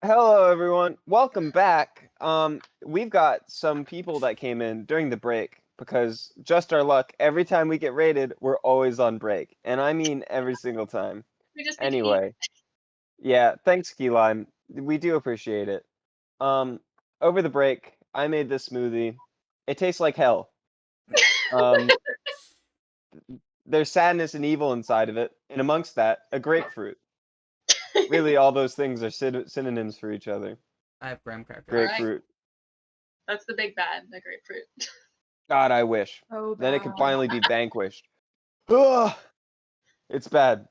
Hello, everyone. Welcome back. We've got some people that came in during the break because just our luck, every time we get raided, we're always on break. And I mean every single time. We just need to eat. Anyway, yeah, thanks, Key Lime. We do appreciate it. Um, Over the break, I made this smoothie. It tastes like hell. Um, there's sadness and evil inside of it, and amongst that, a grapefruit. Really, all those things are synonyms for each other. I have graham crackers. Grapefruit. That's the big bad, the grapefruit. God, I wish. Oh, Then it could bad. finally be vanquished. Ugh! It's bad.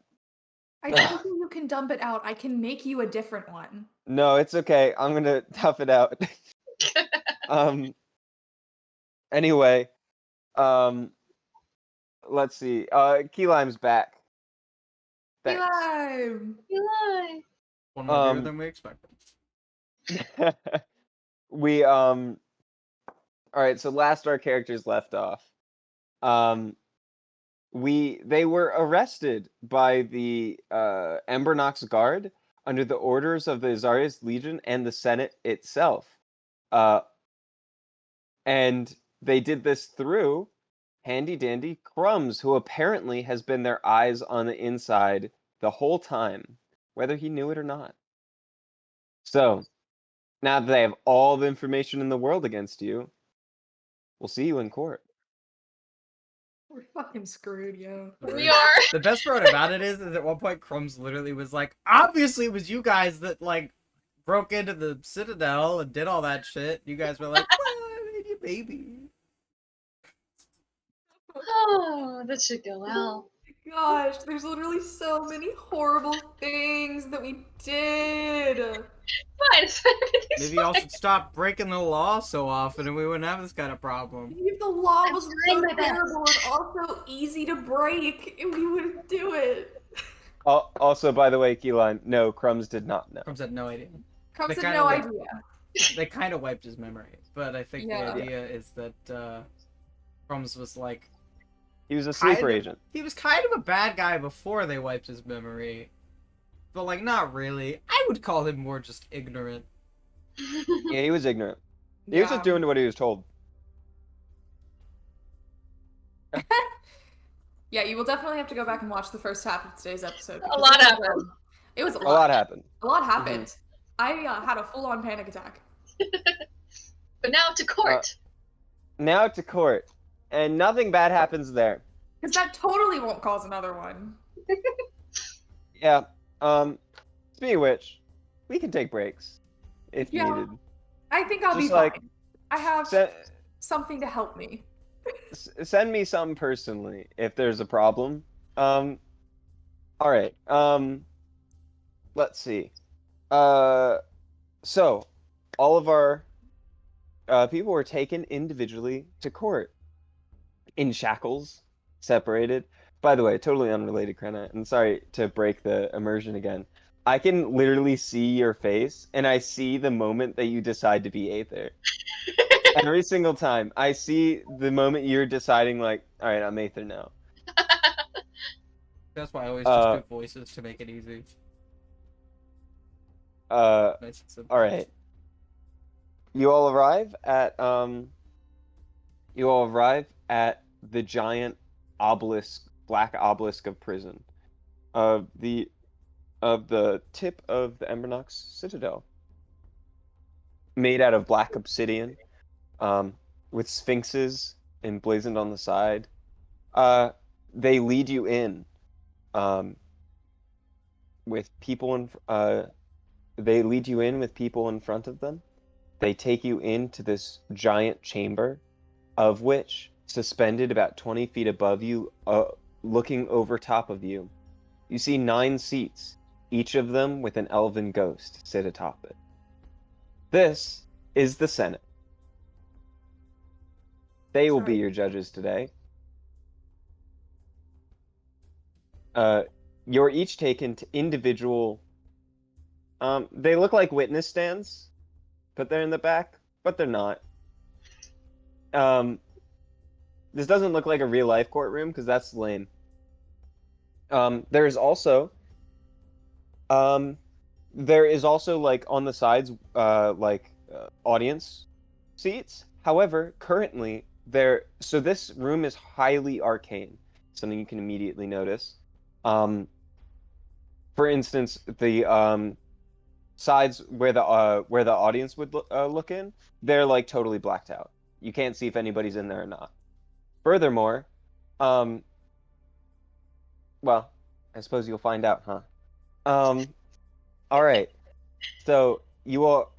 I told you you can dump it out. I can make you a different one. No, it's okay. I'm gonna tough it out. Anyway, let's see. Key Lime's back. Thanks. Eli! Eli. One more beer than we expected. Alright, so last our characters left off. They were arrested by the Embernox Guard under the orders of the Azarius Legion and the Senate itself. And they did this through handy dandy Crumbs, who apparently has been their eyes on the inside the whole time, whether he knew it or not. So, now that they have all the information in the world against you, we'll see you in court. We're fucking screwed, yo. We are. The best part about it is at one point Crumbs literally was like, obviously it was you guys that like broke into the Citadel and did all that shit. You guys were like, well, I made you baby. Oh, that should go well. Gosh, there's literally so many horrible things that we did. Fine, everything's Maybe y'all fine. should stop breaking the law so often and we wouldn't have this kind of problem. If the law I'm was trying so my best. terrible and also easy to break, we wouldn't do it. Also, by the way, Keyline, no, Crumbs did not know. Crumbs had no idea. Crumbs They had kinda no like- idea. They kind of wiped his memory, but I think Yeah. the idea is that Crumbs was like, He was a sleeper Kind of. agent. he was kind of a bad guy before they wiped his memory, but like not really. I would call him more just ignorant. Yeah, he was ignorant. He was just doing what he was told. Yeah, you will definitely have to go back and watch the first half of today's episode. A lot happened. It was a A lot happened. A lot happened. I had a full-on panic attack. But now to court. Now to court, and nothing bad happens there. Because that totally won't cause another one. Yeah. Speaking of which, we can take breaks if Yeah. needed. I think I'll be Just fine. like I have se- something to help me. send me something personally if there's a problem. All right. Let's see. So all of our people were taken individually to court in shackles, separated. By the way, totally unrelated, Krenna, and sorry to break the immersion again. I can literally see your face, and I see the moment that you decide to be Aether. Every single time. I see the moment you're deciding, like, alright, I'm Aether now. That's why I always just do voices to make it easy. Nice and simple. Alright. You all arrive at the giant obelisk, black obelisk of prison. Of the tip of the Embernox Citadel. Made out of black obsidian, with sphinxes emblazoned on the side. They lead you in, with people in front of them. They take you into this giant chamber, of which, suspended about 20 feet above you, looking over top of you, you see 9 seats, each of them with an elven ghost sit atop it. This is the Senate. They will be your judges today. You're each taken to individual... they look like witness stands, but they're in the back, but they're not. This doesn't look like a real-life courtroom, because that's lame. There's also... there is also like on the sides, audience seats. However, currently so this room is highly arcane. Something you can immediately notice. Um, for instance, the sides where the audience would look in, they're like totally blacked out. You can't see if anybody's in there or not. Furthermore, um, well, I suppose you'll find out, huh? All right. So you all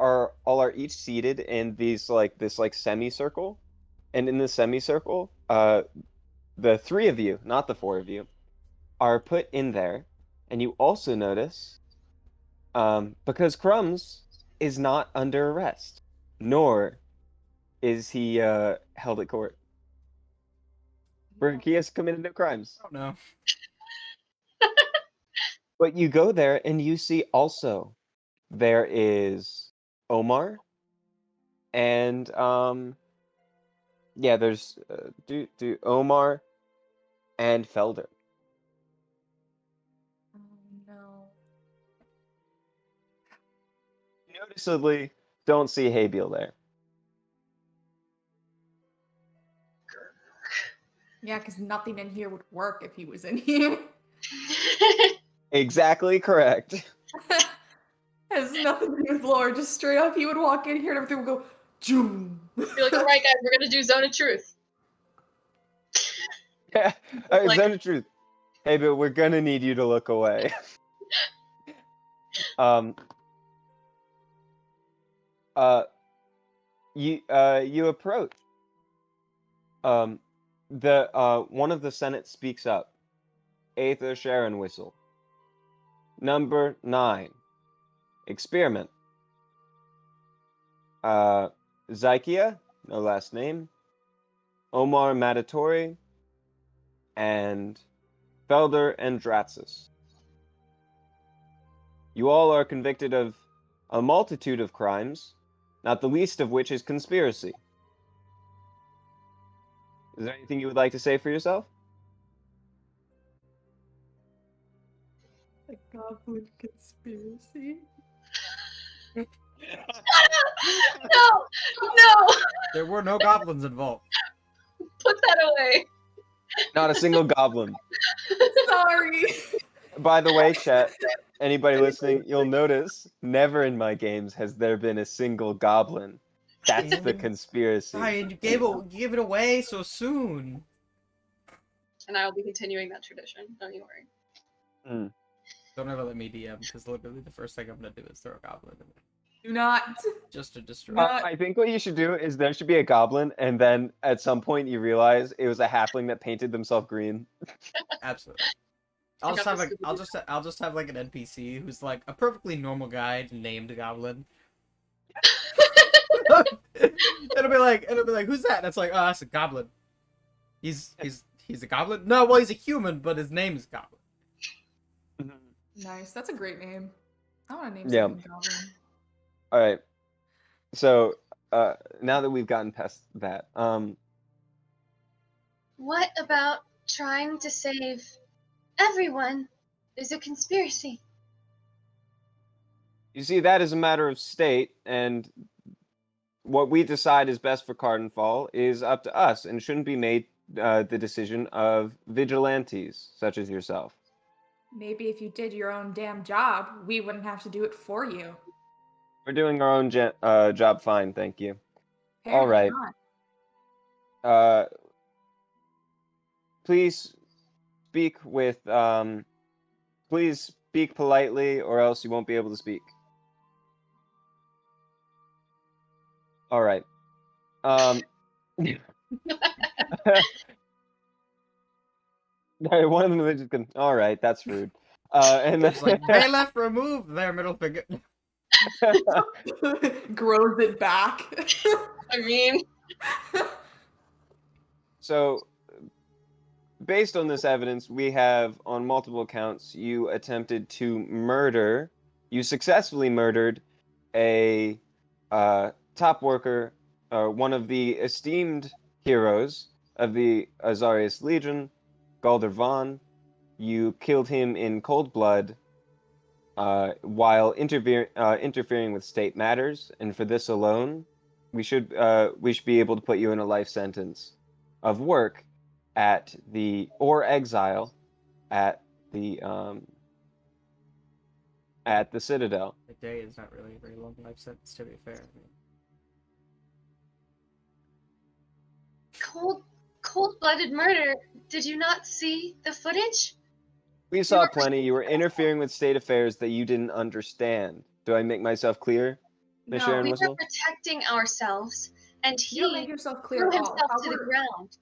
are each seated in this like semicircle, and in the semicircle, the three of you, not the four of you, are put in there, and you also notice, because Crumbs is not under arrest, nor is he held at court, for he has committed no crimes. Oh no. But you go there, and you see also there is Omar, and yeah, there's do Omar and Felder. Oh no. You noticeably don't see Haybiel there. Yeah, because nothing in here would work if he was in here. Exactly correct. Has nothing to do with lore. Just straight up, he would walk in here and everything would go, Joom. Be like, all right, guys, we're gonna do Zone of Truth. Yeah, all right, Like- Zone of Truth. Hey, but we're gonna need you to look away. um. You approach. Um, the one of the Senate speaks up. Aether Sharon Whistle. Number 9. Experiment. Zykia, no last name. Omar Matatori, and Felder and Draxus. You all are convicted of a multitude of crimes, not the least of which is conspiracy. Is there anything you would like to say for yourself? The Goblin conspiracy. No! No! There were no goblins involved. Put that away. Not a single goblin. Sorry. By the way, chat, anybody listening, you'll notice never in my games has there been a single goblin. That's the conspiracy. Ryan, you gave it away so soon. And I will be continuing that tradition. Don't you worry. Don't ever let me DM, because literally the first thing I'm gonna do is throw a goblin in there. Do not. Just to destroy. Not- I think what you should do is there should be a goblin, and then at some point you realize it was a halfling that painted themselves green. Absolutely. I I'll just got have this like I'll just have like an NPC who's like a perfectly normal guy named Goblin. it'll be like who's that? And it's like, oh, that's a goblin. He's a goblin? No, well he's a human, but his name is Goblin. Nice. That's a great name. I want to name Yeah. something Goblin. All right. So now that we've gotten past that, What about trying to save everyone is a conspiracy? you see, that is a matter of state, and what we decide is best for Cardinfall is up to us, and shouldn't be made the decision of vigilantes such as yourself. Maybe if you did your own damn job, we wouldn't have to do it for you. We're doing our own job fine, thank you. All Apparently right. not. Please speak with please speak politely, or else you won't be able to speak. All right. One of them is just going, all right, that's rude. And then It's like they left remove their middle finger. Grows it back. I mean, so based on this evidence, we have on multiple counts you attempted to murder. You successfully murdered a top worker, one of the esteemed heroes of the Azarius Legion, Galder Vaughn. You killed him in cold blood, while interfering with state matters, and for this alone, we should be able to put you in a life sentence of work or exile at the Citadel. A day is not really a very long life sentence, to be fair. Cold-blooded murder. Did you not see the footage? We saw plenty. You were interfering with state affairs that you didn't understand. Do I make myself clear, Miss No, Sharon We were Whistle? protecting ourselves, and you don't make he yourself threw clear at all. himself How to the we're- ground.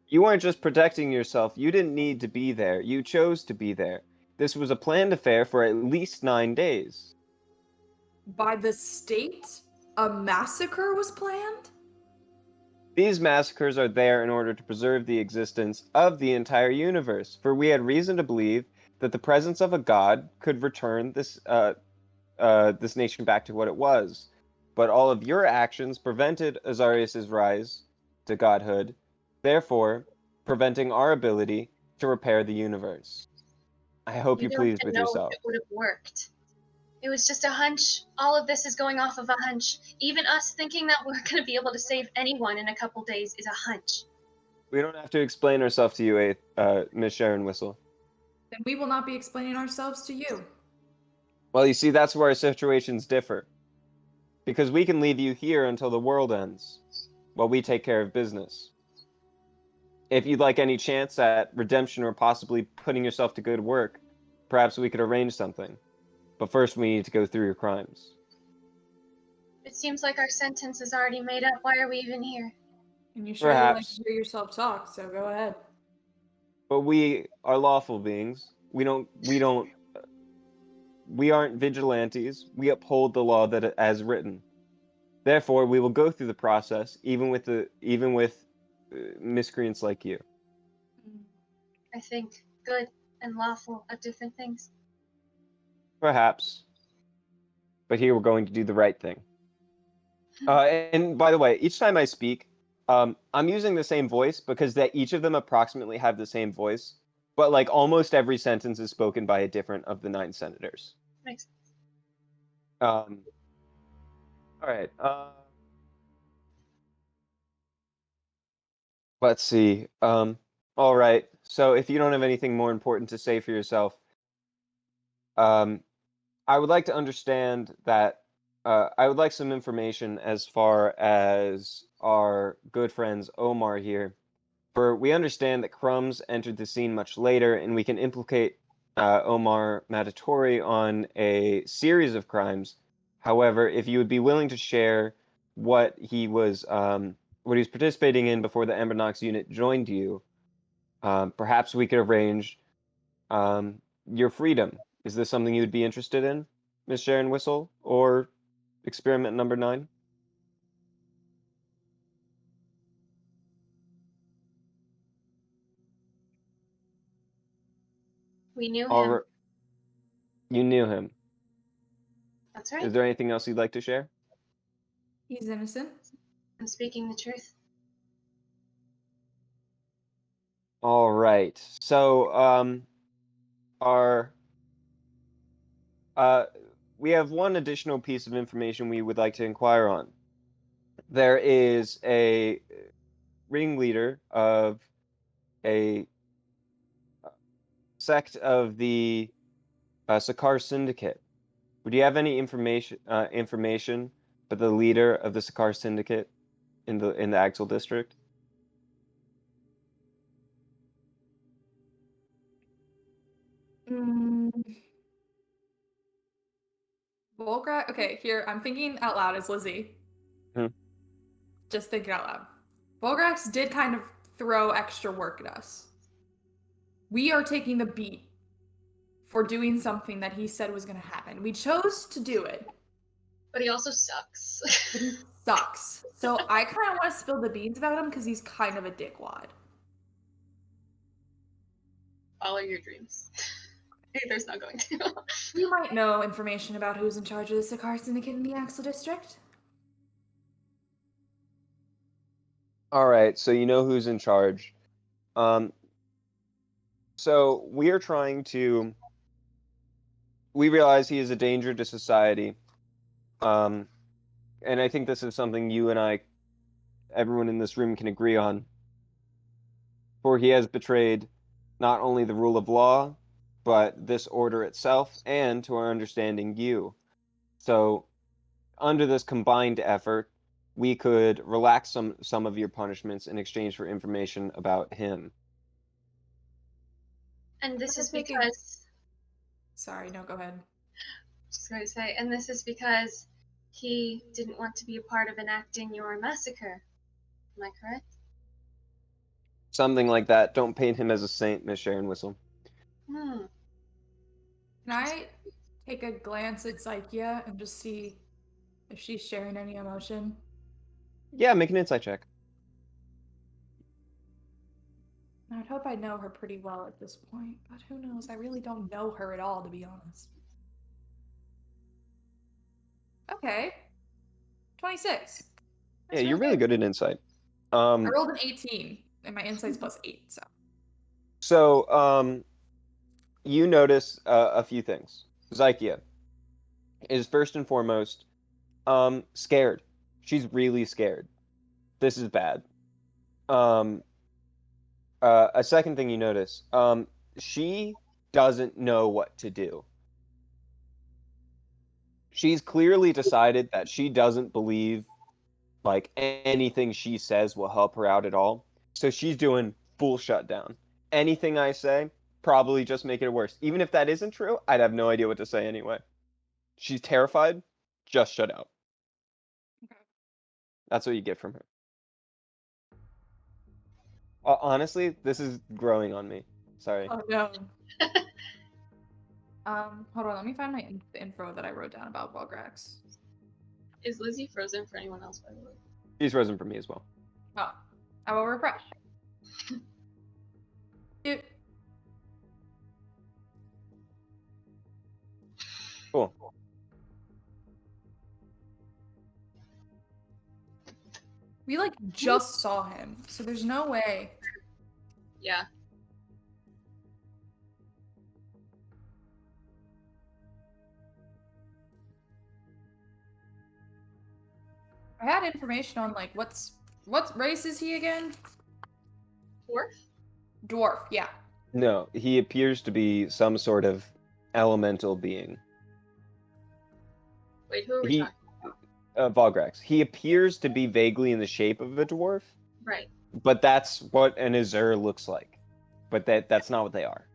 You weren't just protecting yourself. You didn't need to be there. You chose to be there. This was a planned affair for at least 9 days. By the state, a massacre was planned? These massacres are there in order to preserve the existence of the entire universe, for we had reason to believe that the presence of a god could return this nation back to what it was. But all of your actions prevented Azarius's rise to godhood, therefore preventing our ability to repair the universe. I hope You you don't pleased even with know if yourself. it would have worked. It was just a hunch. All of this is going off of a hunch. Even us thinking that we're going to be able to save anyone in a couple days is a hunch. We don't have to explain ourselves to you, Miss Sharon Whistle. Then we will not be explaining ourselves to you. Well, you see, that's where our situations differ. Because we can leave you here until the world ends, while we take care of business. If you'd like any chance at redemption or possibly putting yourself to good work, perhaps we could arrange something. But first, we need to go through your crimes. It seems like our sentence is already made up. Why are we even here? And you surely like Perhaps. to hear yourself talk, so go ahead. But we are lawful beings. We aren't vigilantes. We uphold the law that as written. Therefore, we will go through the process, even with miscreants like you. I think good and lawful are different things. Perhaps. But here we're going to do the right thing. And by the way, each time I speak, I'm using the same voice because each of them approximately have the same voice, but like almost every sentence is spoken by a different of the 9 senators. Makes sense. All right. Let's see. All right. So if you don't have anything more important to say for yourself, I would like to understand that. I would like some information as far as our good friends Omar here. For we understand that Crumbs entered the scene much later, and we can implicate Omar Matatori on a series of crimes. However, if you would be willing to share what he was participating in before the Embernox unit joined you, perhaps we could arrange your freedom. Is this something you would be interested in, Miss Sharon Whistle, or experiment number 9? We knew All him. right. You knew him. That's right. Is there anything else you'd like to share? He's innocent. I'm speaking the truth. All right. So, our we have one additional piece of information we would like to inquire on. There is a ringleader of a sect of the Sakar Syndicate. Would you have any information for the leader of the Sakar Syndicate in the Axel district? Volgrax. Okay, here I'm thinking out loud as Lizzie. Hmm. Just thinking out loud. Volgrax did kind of throw extra work at us. We are taking the beat for doing something that he said was going to happen. We chose to do it. But he also sucks. But he sucks. So I kind of want to spill the beans about him because he's kind of a dickwad. Follow your dreams. There's not going to. You might know information about who's in charge of the Sakar Syndicate in the Axel District. All right, so you know who's in charge. So we are trying to we realize he is a danger to society. And I think this is something you and I, everyone in this room, can agree on. For he has betrayed not only the rule of law, but this order itself, and to our understanding, you. So, under this combined effort, we could relax some of your punishments in exchange for information about him. And this is thinking- because, Sorry, no, go ahead. just going to say, and this is because he didn't want to be a part of enacting your massacre. Am I correct? Something like that. Don't paint him as a saint, Miss Sharon Whistle. Hmm. Can I take a glance at Zykia and just see if she's sharing any emotion? Yeah, make an insight check. I would hope I know her pretty well at this point, but who knows? I really don't know her at all, to be honest. Okay. 26. Yeah, That's you're really good at insight. I rolled an 18, and my insight's plus 8, so. So, you notice a few things. Zykia is first and foremost scared. She's really scared. This is bad. A second thing you notice, she doesn't know what to do. She's clearly decided that she doesn't believe like anything she says will help her out at all. So she's doing full shutdown. Anything I say, probably just make it worse. Even if that isn't true, I'd have no idea what to say anyway. She's terrified, just shut out. Okay. That's what you get from her. Honestly, this is growing on me. Sorry. Oh no. Hold on, let me find my the info that I wrote down about Bograx. Is Lizzie frozen for anyone else, by the way? She's frozen for me as well. Oh, I will refresh. Dude. Cool. We like just saw him, so there's no way. Yeah. I had information on like what race is he again? Dwarf? Dwarf, yeah. No, he appears to be some sort of elemental being. Wait, who are we He, talking? Vograx. He appears to be vaguely in the shape of a dwarf, Right. but that's what an Azur looks like. But that's not what they are.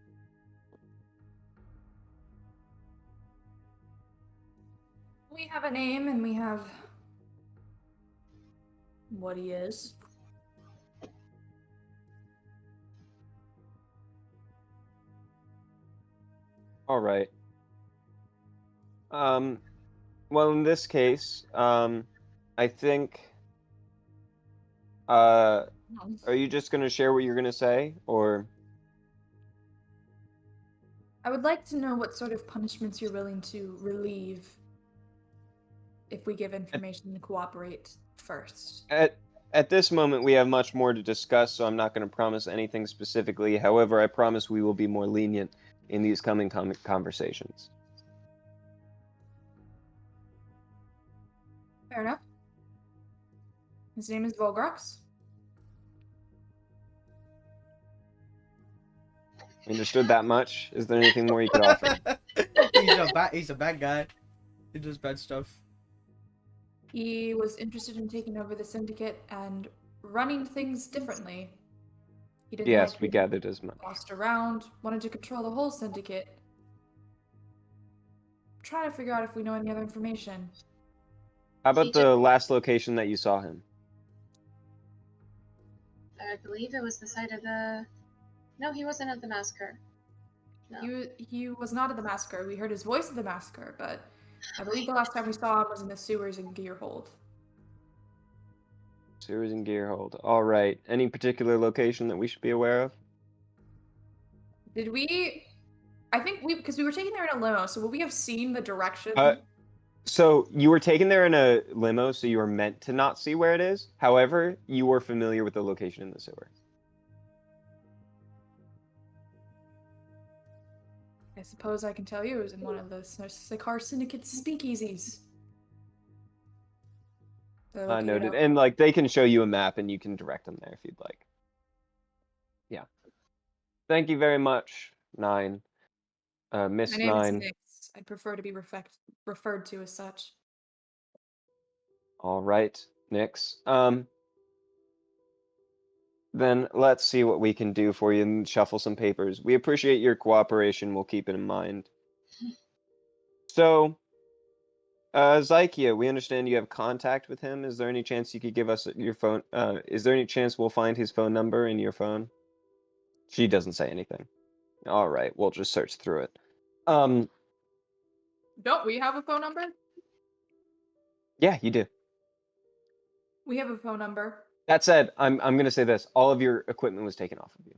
We have a name and we have what he is. All right. Well, in this case, I think, are you just gonna share what you're gonna say, or? I would like to know what sort of punishments you're willing to relieve if we give information to cooperate first. At this moment, we have much more to discuss, so I'm not going to promise anything specifically. However, I promise we will be more lenient in these coming conversations. Fair enough. His name is Volgrax. Understood that much? Is there anything more you could offer? He's a bad guy. He does bad stuff. He was interested in taking over the syndicate and running things differently. He didn't Yes, like we being gathered as much. bossed around, wanted to control the whole syndicate. I'm trying to figure out if we know any other information. How about the last location that you saw him? I believe it was the site of the... No, he wasn't at the massacre. No. He was not at the massacre. We heard his voice at the massacre, but I believe the last time we saw him was in the sewers in Gearhold. Sewers and Gearhold. All right. Any particular location that we should be aware of? Did we? I think because we were taken there in a limo, so would we have seen the direction? So you were taken there in a limo, so you were meant to not see where it is. However, you were familiar with the location in the sewer. I I suppose I can tell you it was in one of the Cigar Syndicate's speakeasies. They're located Noted. out- And like they can show you a map and you can direct them there if you'd like. Yeah. Thank you very much, Nine. Miss My name is Nine. Nyx. I'd prefer to be referred to as such. All right, Nix. Then let's see what we can do for you and shuffle some papers. We appreciate your cooperation. We'll keep it in mind. So, Zykia, we understand you have contact with him. Is there any chance you could give us your phone? Is there any chance we'll find his phone number in your phone? She doesn't say anything. All right, we'll just search through it. Um, Don't we have a phone number? yeah, you do. We have a phone number. That said, I'm gonna say this: all of your equipment was taken off of you.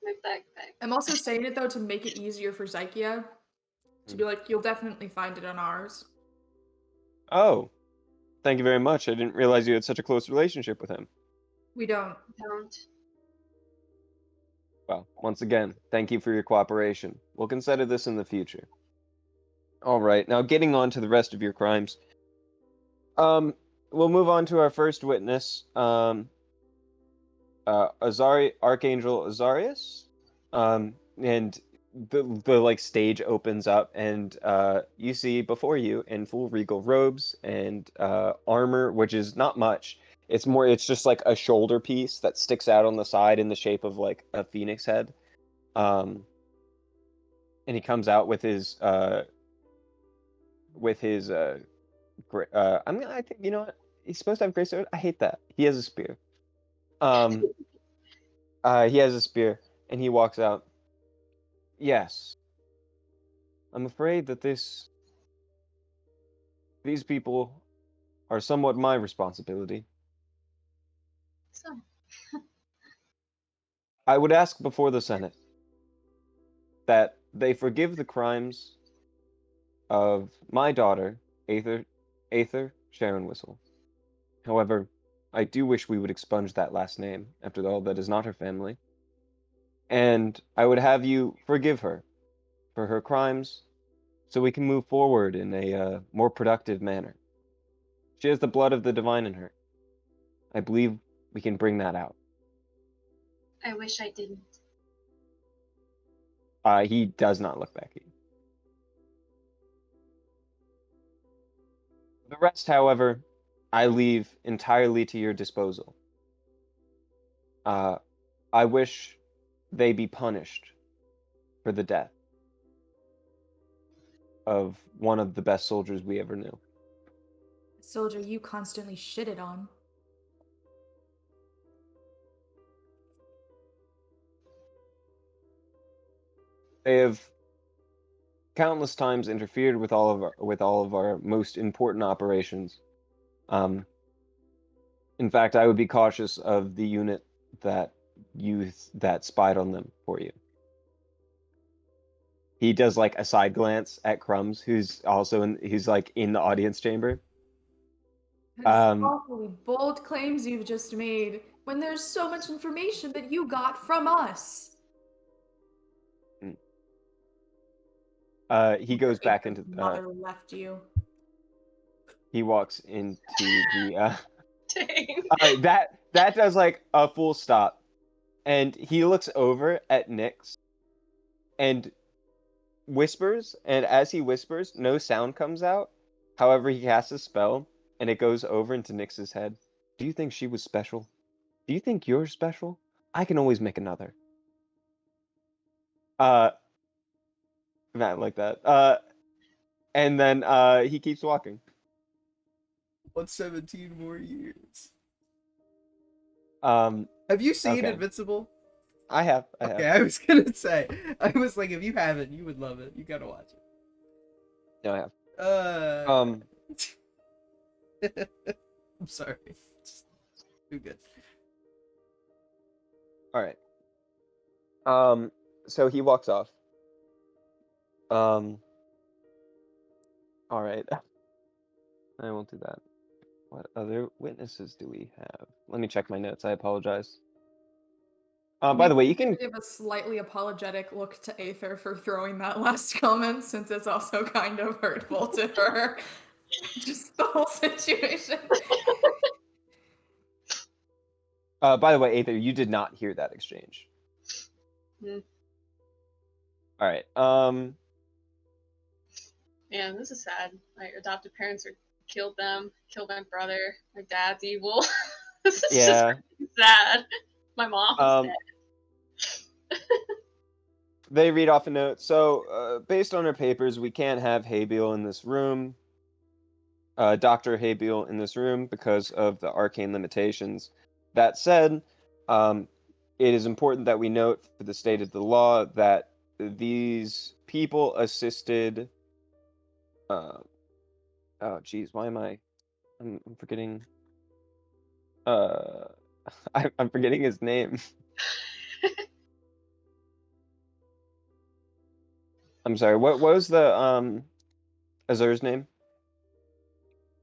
My backpack. I'm also saying it though to make it easier for Zykia to be like, you'll definitely find it on ours. Oh, thank you very much. I didn't realize you had such a close relationship with him. We don't. Don't. Well, once again, thank you for your cooperation. We'll consider this in the future. All right, now getting on to the rest of your crimes. We'll move on to our first witness, Archangel Azarius. And the like stage opens up and you see before you in full regal robes and armor, which is not much. It's just like a shoulder piece that sticks out on the side in the shape of like a phoenix head. And he comes out with his I think you know what? He's supposed to have great sword. I hate that. He has a spear. Um he has a spear and he walks out. Yes. I'm afraid that these people are somewhat my responsibility. So, I would ask before the Senate that they forgive the crimes of my daughter, Aether Sharon Whistle. However, I do wish we would expunge that last name. After all, that is not her family. And I would have you forgive her for her crimes so we can move forward in a more productive manner. She has the blood of the divine in her. I believe we can bring that out. I wish I didn't. He does not look back at you. The rest, however, I leave entirely to your disposal. I wish they be punished for the death of one of the best soldiers we ever knew. Soldier you constantly shitted on. They have countless times interfered with all of our most important operations. In fact, I would be cautious of the unit that spied on them for you. He does like a side glance at Crumbs, who's like in the audience chamber. That's awfully bold claims you've just made when there's so much information that you got from us. He goes back into mother left you. he walks into the Dang. that does like a full stop, and he looks over at Nyx and whispers, and as he whispers, no sound comes out. However, he casts a spell, and it goes over into Nyx's head. Do you think she was special? Do you think you're special? I can always make another. Not like that. And then he keeps walking. What's 17 more years? Have you seen okay. Invincible? I have. Okay, I was gonna say. I was like, if you haven't, you would love it. You gotta watch it. No, I have. I'm sorry. It's too good. All right. So he walks off. All right. I won't do that. What other witnesses do we have? Let me check my notes. I apologize. By the way, you Nick's gonna can. give a slightly apologetic look to Aether for throwing that last comment, since it's also kind of hurtful to her. Just the whole situation. By the way, Aether, you did not hear that exchange. Hmm. All right. Man, this is sad. My adopted parents killed them, killed my brother. My dad's evil. This is just Yeah. really sad. My mom's Um, dead. they read off a note. So, based on our papers, we can't have Habiel in this room. Dr. Habiel in this room because of the arcane limitations. That said, it is important that we note for the state of the law that these people assisted. Oh, geez, why am I? I'm forgetting. Uh, I'm forgetting his name. I'm sorry. What was the Azur's name?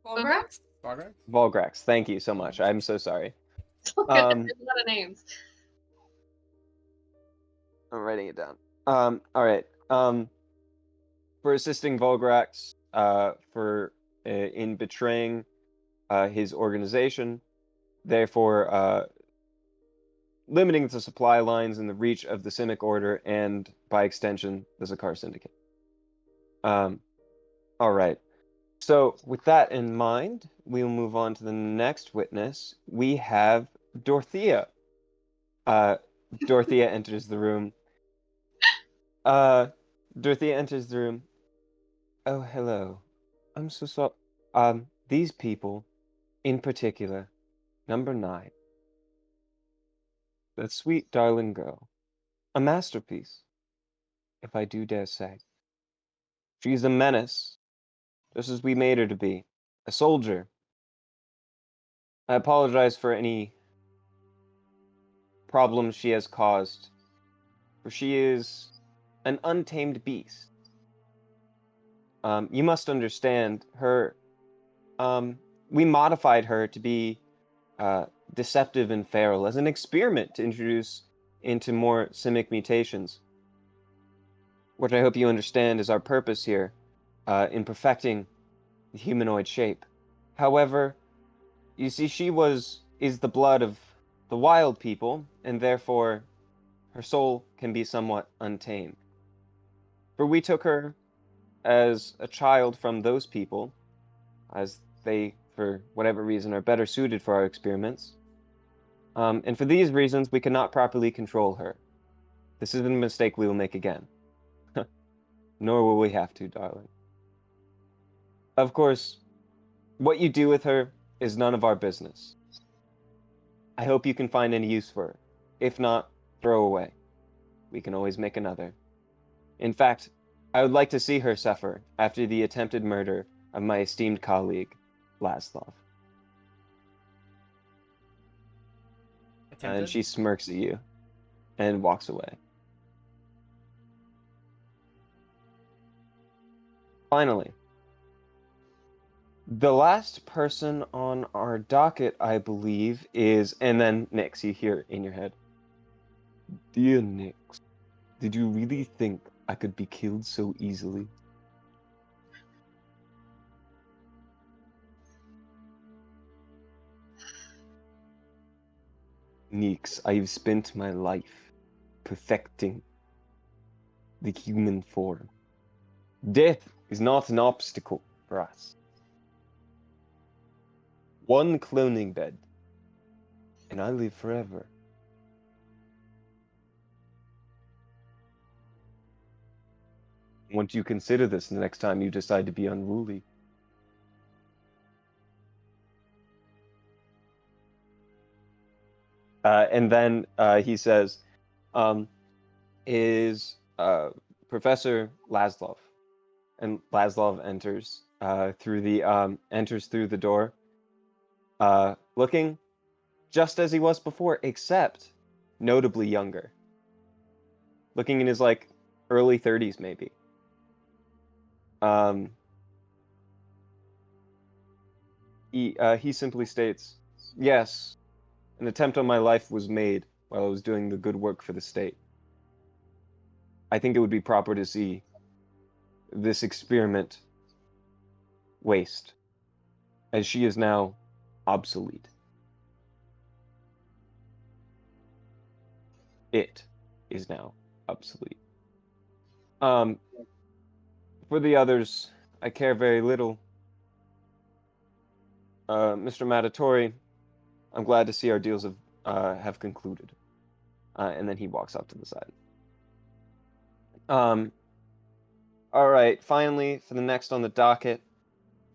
Volgrax? Barter? Volgrax. Thank you so much. I'm so sorry. So good. Um, There's a lot of names. I'm writing it down. All right. For assisting Volgrax, for in betraying his organization, therefore limiting the supply lines and the reach of the Simic Order, and by extension, the Zakar Syndicate. All right. So, with that in mind, we'll move on to the next witness. We have Dorothea. Uh, Dorothea enters the room. Uh, Dorothea enters the room. Oh, hello. I'm so sorry. These people, in particular, number 9, that sweet darling girl, a masterpiece, if I do dare say. She's a menace, just as we made her to be, a soldier. I apologize for any problems she has caused, for she is an untamed beast. You must understand, we modified her to be deceptive and feral as an experiment to introduce into more simic mutations. Which I hope you understand is our purpose here in perfecting the humanoid shape. However, you see, is the blood of the wild people, and therefore her soul can be somewhat untamed. For we took her as a child from those people, as they, for whatever reason, are better suited for our experiments. And for these reasons, we cannot properly control her. This is a mistake we will make again. Nor will we have to, darling. Of course, what you do with her is none of our business. I hope you can find any use for her. If not, throw away. We can always make another. In fact, I would like to see her suffer after the attempted murder of my esteemed colleague, Laszlo. And Attempted? she smirks at you and walks away. Finally, the last person on our docket, I believe, is, and then Nix, you hear it in your head. Dear Nix, did you really think I could be killed so easily? Nix, I've spent my life perfecting the human form. Death is not an obstacle for us. One cloning bed, and I live forever. Won't you consider this the next time you decide to be unruly? And then he says, is Professor Laszlo. And Laszlo enters through the door, looking just as he was before, except notably younger. Looking in his like early 30s, maybe. He simply states, "Yes, an attempt on my life was made while I was doing the good work for the state. I think it would be proper to see this experiment waste, as she is now obsolete. It is now obsolete. For the others, I care very little. Mr. Matatori, I'm glad to see our deals have concluded. And then he walks off to the side. All right, finally, for the next on the docket,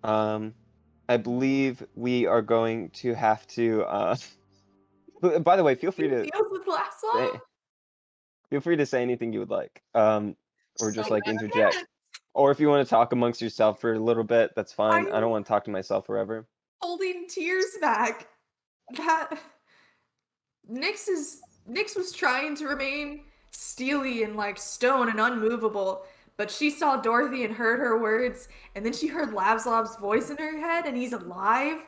I believe we are going to have to. By the way, feel free to Deals with last say, love. feel free to say anything you would like, or just like Segment interject, again. or if you want to talk amongst yourself for a little bit, that's fine. I I'm don't want to talk to myself forever. holding tears back. That Nyx was trying to remain steely and like stone and unmovable, but she saw Dorothy and heard her words, and then she heard Lavslav's voice in her head, and he's alive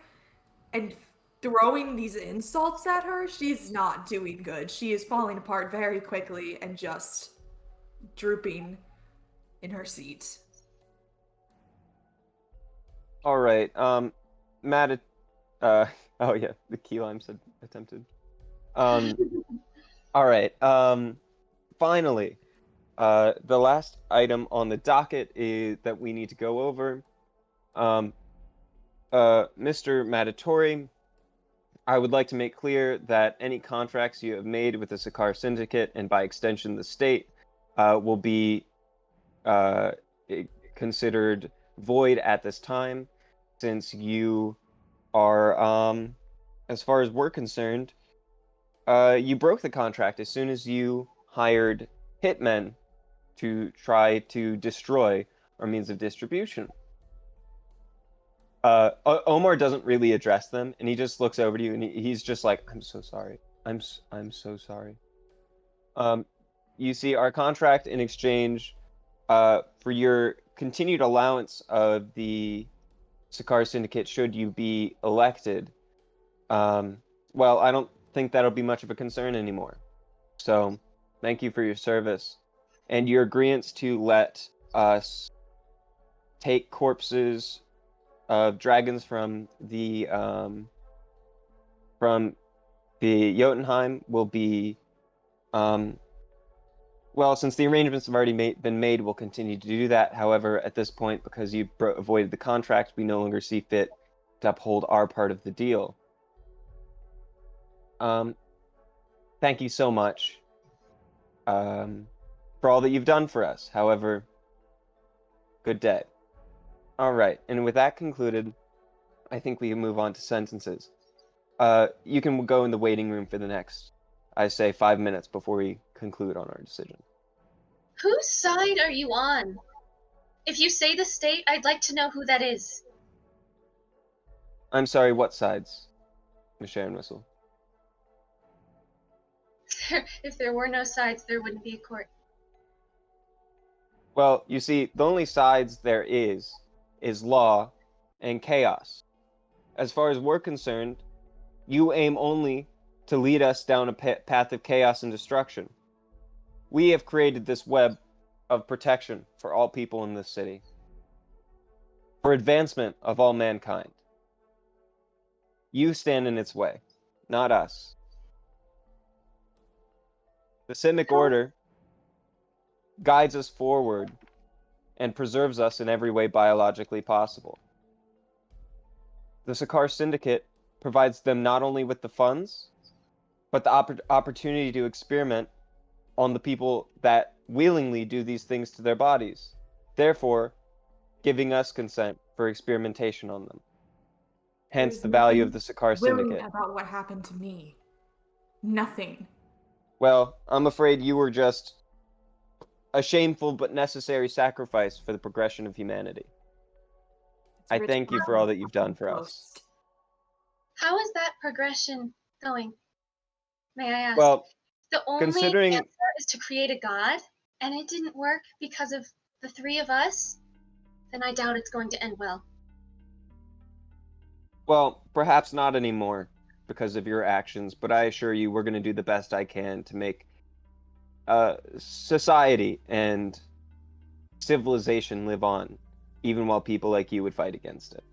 and throwing these insults at her. She's not doing good. She is falling apart very quickly and just drooping in her seat. All right, Matt. Oh yeah, the key lime said attempted. All right. Finally, the last item on the docket is that we need to go over. Mr. Matatori, I would like to make clear that any contracts you have made with the Sakar Syndicate, and by extension the state, will be considered void at this time, since you are, as far as we're concerned, you broke the contract as soon as you hired hitmen to try to destroy our means of distribution. Omar doesn't really address them, and he just looks over to you, and he's just like, "I'm so sorry. I'm so sorry." You see, our contract in exchange for your continued allowance of the Sakar Syndicate, should you be elected, well, I don't think that'll be much of a concern anymore. So, thank you for your service. And your agreeance to let us take corpses of dragons from the Jotunheim will be, well, since the arrangements have already been made, we'll continue to do that. However, at this point, because you avoided the contract, we no longer see fit to uphold our part of the deal. Thank you so much for all that you've done for us. However, good day. All right, and with that concluded, I think we can move on to sentences. You can go in the waiting room for the next, I say, 5 minutes before we conclude on our decision. Whose side are you on? If you say the state, I'd like to know who that is. I'm sorry, what sides, Miss Sharon Whistle? If there were no sides, there wouldn't be a court. Well, you see, the only sides there is law and chaos. As far as we're concerned, you aim only to lead us down a path of chaos and destruction. We have created this web of protection for all people in this city, for advancement of all mankind. You stand in its way, not us. The Simic Order guides us forward and preserves us in every way biologically possible. The Sakar Syndicate provides them not only with the funds, but the opportunity to experiment on the people that willingly do these things to their bodies, therefore giving us consent for experimentation on them. Hence There's the value of nothing the Sakar willing Syndicate. about what happened to me. Nothing. Well, I'm afraid you were just a shameful but necessary sacrifice for the progression of humanity. It's I written thank you on for all the that you've done fucking for us. post. How is that progression going? May I ask? Well, The only considering answer is to create a god, and it didn't work because of the three of us, then I doubt it's going to end well. well, perhaps not anymore, because of your actions, but I assure you we're going to do the best I can to make society and civilization live on, even while people like you would fight against it.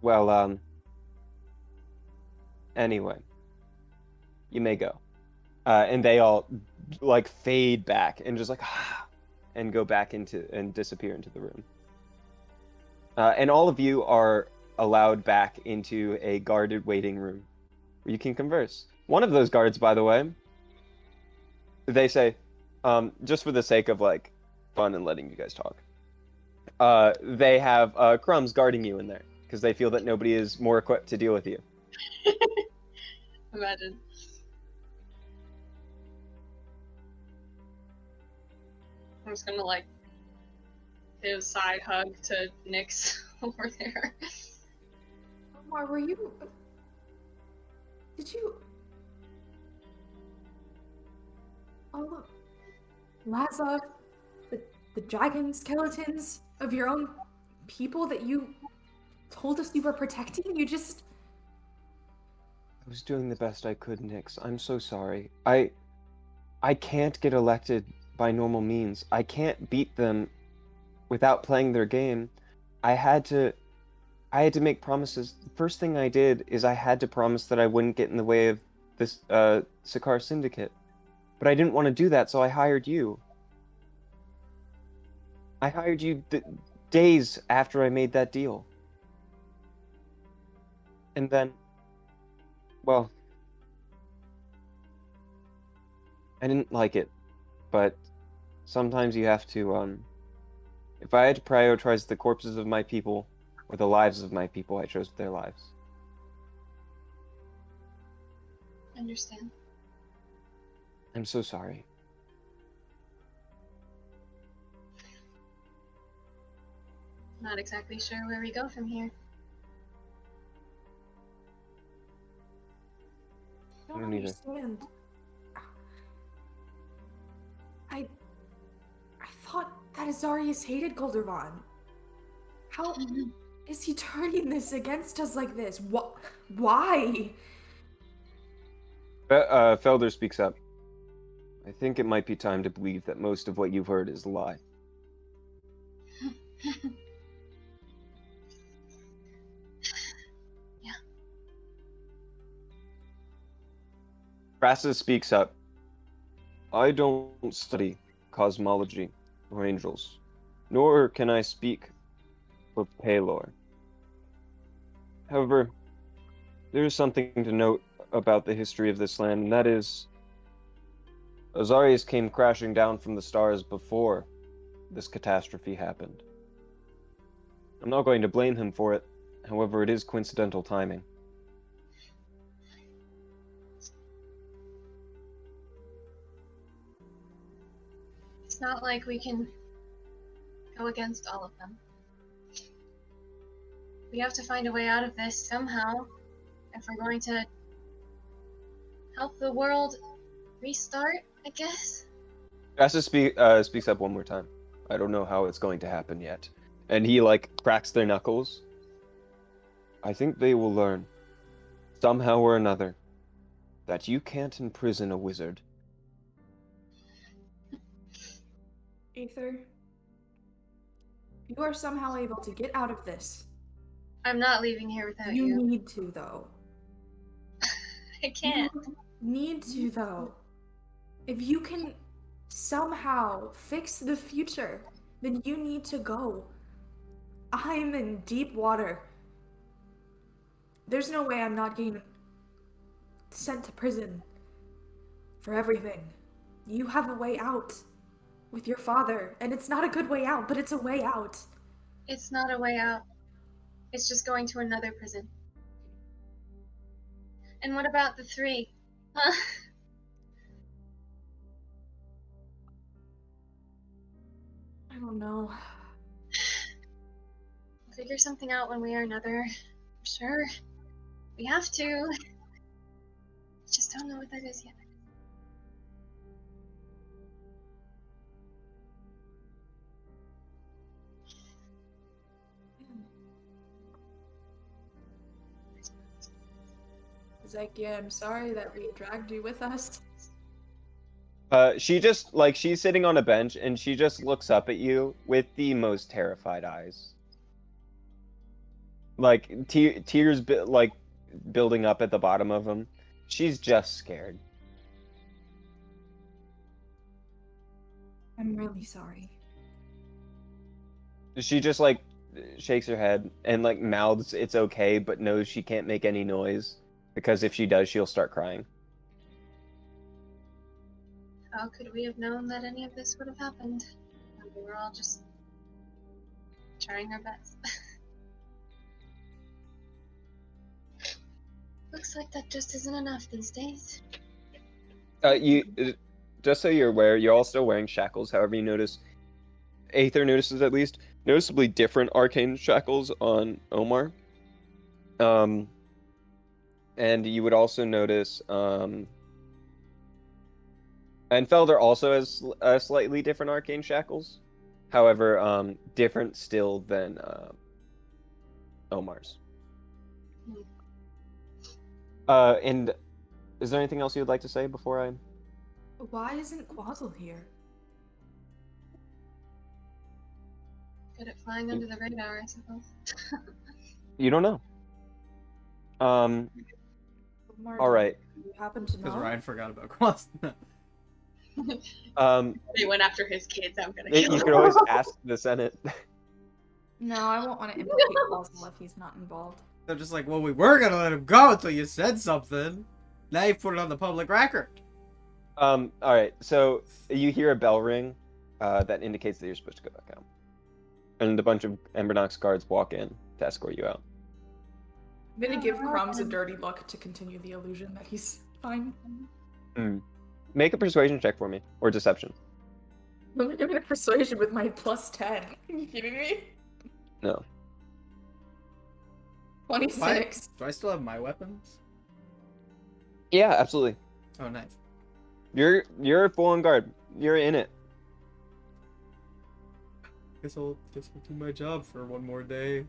Well, anyway, you may go. And they all like fade back and just like and go back into and disappear into the room. And all of you are allowed back into a guarded waiting room where you can converse. One of those guards, by the way, they say, just for the sake of like fun and letting you guys talk, they have Crumbs guarding you in there because they feel that nobody is more equipped to deal with you. Imagine. I'm just gonna like give a side hug to Nyx over there. Omar, were you? Did you? Oh, Laza, the dragon skeletons of your own people that you told us you were protecting. You just. I was doing the best I could, Nyx. I'm so sorry. I can't get elected by normal means. I can't beat them without playing their game. I had to make promises. The first thing I did is I had to promise that I wouldn't get in the way of this Sakaar Syndicate. But I didn't want to do that, so I hired you. I hired you days after I made that deal. And then, well, I didn't like it, but sometimes you have to, if I had to prioritize the corpses of my people or the lives of my people, I chose their lives. Understand. I'm so sorry. Not exactly sure where we go from here. I don't don't either. understand. I thought that Azarius hated Goldervon. How is he turning this against us like this? Why? Felder speaks up. I think it might be time to believe that most of what you've heard is a lie. Yeah. Crassus speaks up. I don't study cosmology or angels, nor can I speak for Palor. However, there is something to note about the history of this land, and that is Azarius came crashing down from the stars before this catastrophe happened. I'm not going to blame him for it, however, it is coincidental timing. It's not like we can go against all of them. We have to find a way out of this somehow if we're going to help the world restart, I guess. Crassus speaks up one more time. I don't know how it's going to happen yet. And he, like, cracks their knuckles. I think they will learn, somehow or another, that you can't imprison a wizard. Aether, you are somehow able to get out of this. I'm not leaving here without You you. need to, though. I can't. You need to, though. If you can somehow fix the future, then you need to go. I'm in deep water. There's no way I'm not getting sent to prison for everything. You have a way out with your father, and it's not a good way out, but it's a way out. It's not a way out. It's just going to another prison. And what about the three? Huh? I don't know. We'll figure something out one way or another. I'm sure. We have to. Just don't know what that is yet. He's like, yeah, I'm sorry that we dragged you with us. She just like she's sitting on a bench and she just looks up at you with the most terrified eyes. Like tears like building up at the bottom of them. She's just scared. I'm really sorry. She just like shakes her head and like mouths it's okay, but knows she can't make any noise because if she does, she'll start crying. How could we have known that any of this would have happened? We were all just trying our best. Looks like that just isn't enough these days. Just so you're aware, you're all still wearing shackles. However, you notice Aether notices at least noticeably different arcane shackles on Omar. And you would also notice and Felder also has slightly different arcane shackles. However, different still than Omar's. And is there anything else you'd like to say before I? Why isn't Quazzle here? Good at flying under the radar, I suppose. You don't know. Omar, All right. You happen to Because know? Ryan forgot about Quazzle. They went after his kids. I'm gonna You kill could always ask the Senate. No, I won't want to implicate Quazzle if he's not involved. They're just like, well, we were gonna let him go until you said something. Now you put it on the public record. All right. So you hear a bell ring, that indicates that you're supposed to go back out, and a bunch of Embernox guards walk in to escort you out. I'm gonna give Crumbs a dirty look to continue the illusion that he's fine. Make a persuasion check for me, or deception. I'm gonna persuasion with my +10. Are you kidding me? No. 26. Do I still have my weapons? Yeah, absolutely. Oh, nice. You're full on guard. You're in it. Guess I'll do my job for one more day,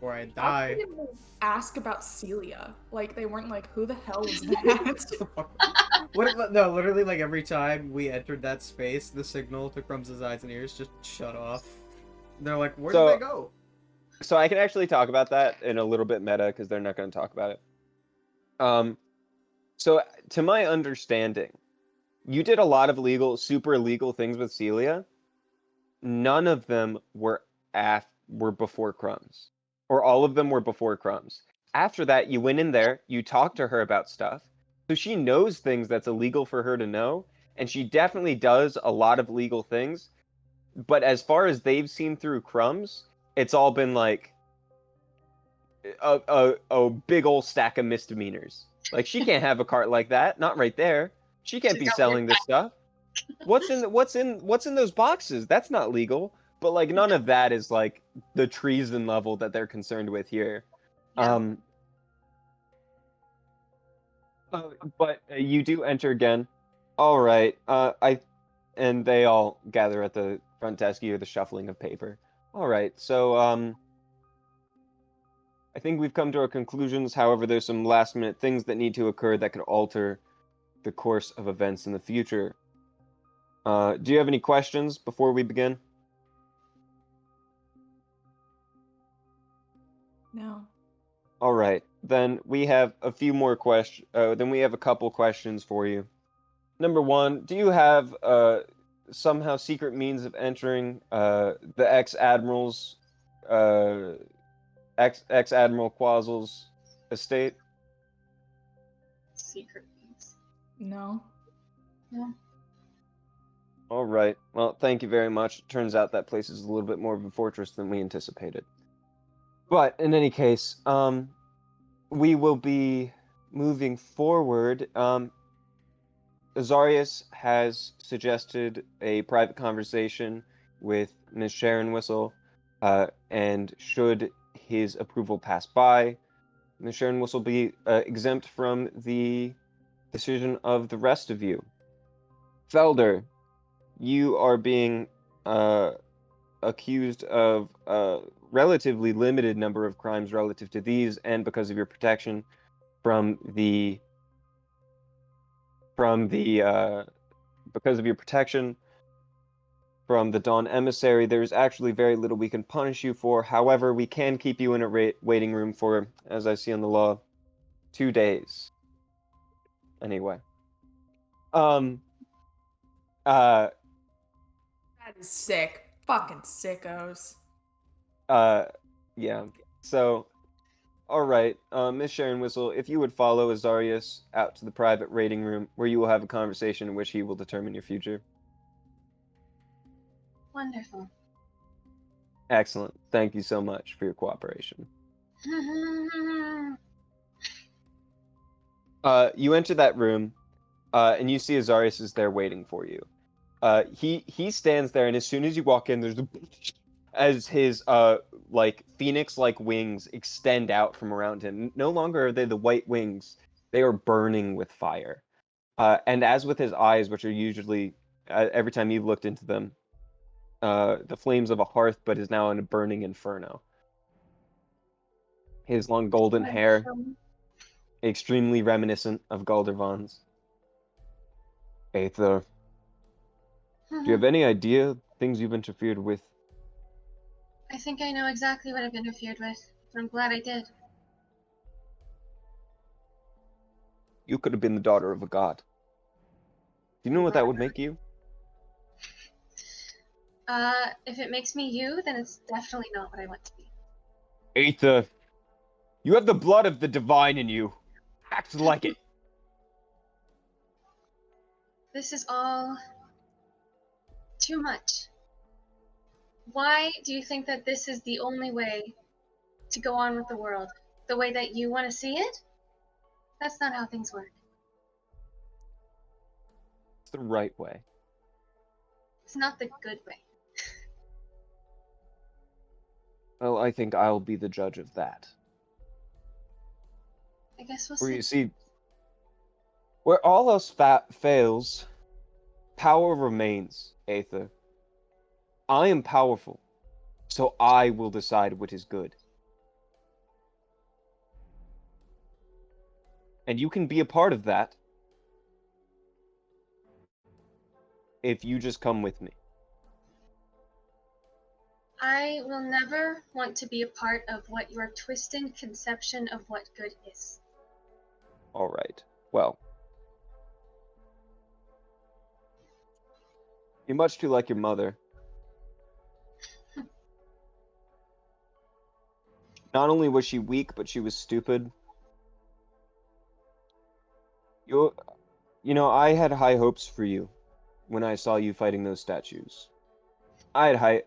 or I I die. didn't ask about Celia. Like, they weren't like, who the hell was that? No, literally, like every time we entered that space, the signal to Crumbs' eyes and ears just shut off. They're like, where So- did they go? So I can actually talk about that in a little bit meta because they're not going to talk about it. So to my understanding, you did a lot of super illegal things with Celia. None of them were before Crumbs, or all of them were before Crumbs. After that, you went in there, you talked to her about stuff, so she knows things that's illegal for her to know, and she definitely does a lot of legal things. But as far as they've seen through Crumbs, it's all been like a big old stack of misdemeanors. Like she can't have a cart like that, not right there. She can't be selling this stuff. What's in those boxes? That's not legal. But like none of that is like the treason level that they're concerned with here. Yeah. But you do enter again. All right. And they all gather at the front desk. You hear the shuffling of paper. All right. So I think we've come to our conclusions. However, there's some last minute things that need to occur that could alter the course of events in the future. Do you have any questions before we begin? No. All right, then we have a few more questions. Then we have a couple questions for you. Number one, do you have somehow secret means of entering the ex-admiral's ex-admiral Quazzle's estate? Secret things. No. All right. Well, thank you very much. It turns out that place is a little bit more of a fortress than we anticipated. But in any case, we will be moving forward. Azarius has suggested a private conversation with Ms. Sharon Whistle, and should his approval pass by, Ms. Sharon Whistle be exempt from the decision of the rest of you. Felder, you are being accused of a relatively limited number of crimes relative to these, and because of your protection, from the because of your protection from the Dawn Emissary, there's actually very little we can punish you for. However, we can keep you in a waiting room for, as I see on the law, 2 days. Anyway. Uh, That is sick. Fucking sickos. yeah. So, all right, Miss Sharon Whistle, if you would follow Azarius out to the private rating room, where you will have a conversation in which he will determine your future. Wonderful. Excellent. Thank you so much for your cooperation. You enter that room, and you see Azarius is there waiting for you. He stands there, and as soon as you walk in, there's as his like phoenix-like wings extend out from around him. No longer are they the white wings; they are burning with fire. And as with his eyes, which are usually every time you've looked into them, the flames of a hearth, but is now in a burning inferno. His long golden hair, extremely reminiscent of Galdervan's. Aether, do you have any idea things you've interfered with? I think I know exactly what I've interfered with, and I'm glad I did. You could have been the daughter of a god. Do you know what that would make you? If it makes me you, then it's definitely not what I want to be. Aether, you have the blood of the divine in you. Act like it. This is all too much. Why do you think that this is the only way to go on with the world? The way that you want to see it? That's not how things work. It's the right way. It's not the good way. Well, I think I'll be the judge of that. I guess we'll For see. you see, where all else fails, power remains, Aether. I am powerful, so I will decide what is good. And you can be a part of that if you just come with me. I will never want to be a part of what your twisted conception of what good is. All right. Well, you're much too like your mother. Not only was she weak, but she was stupid. You know, I had high hopes for you when I saw you fighting those statues. I had high,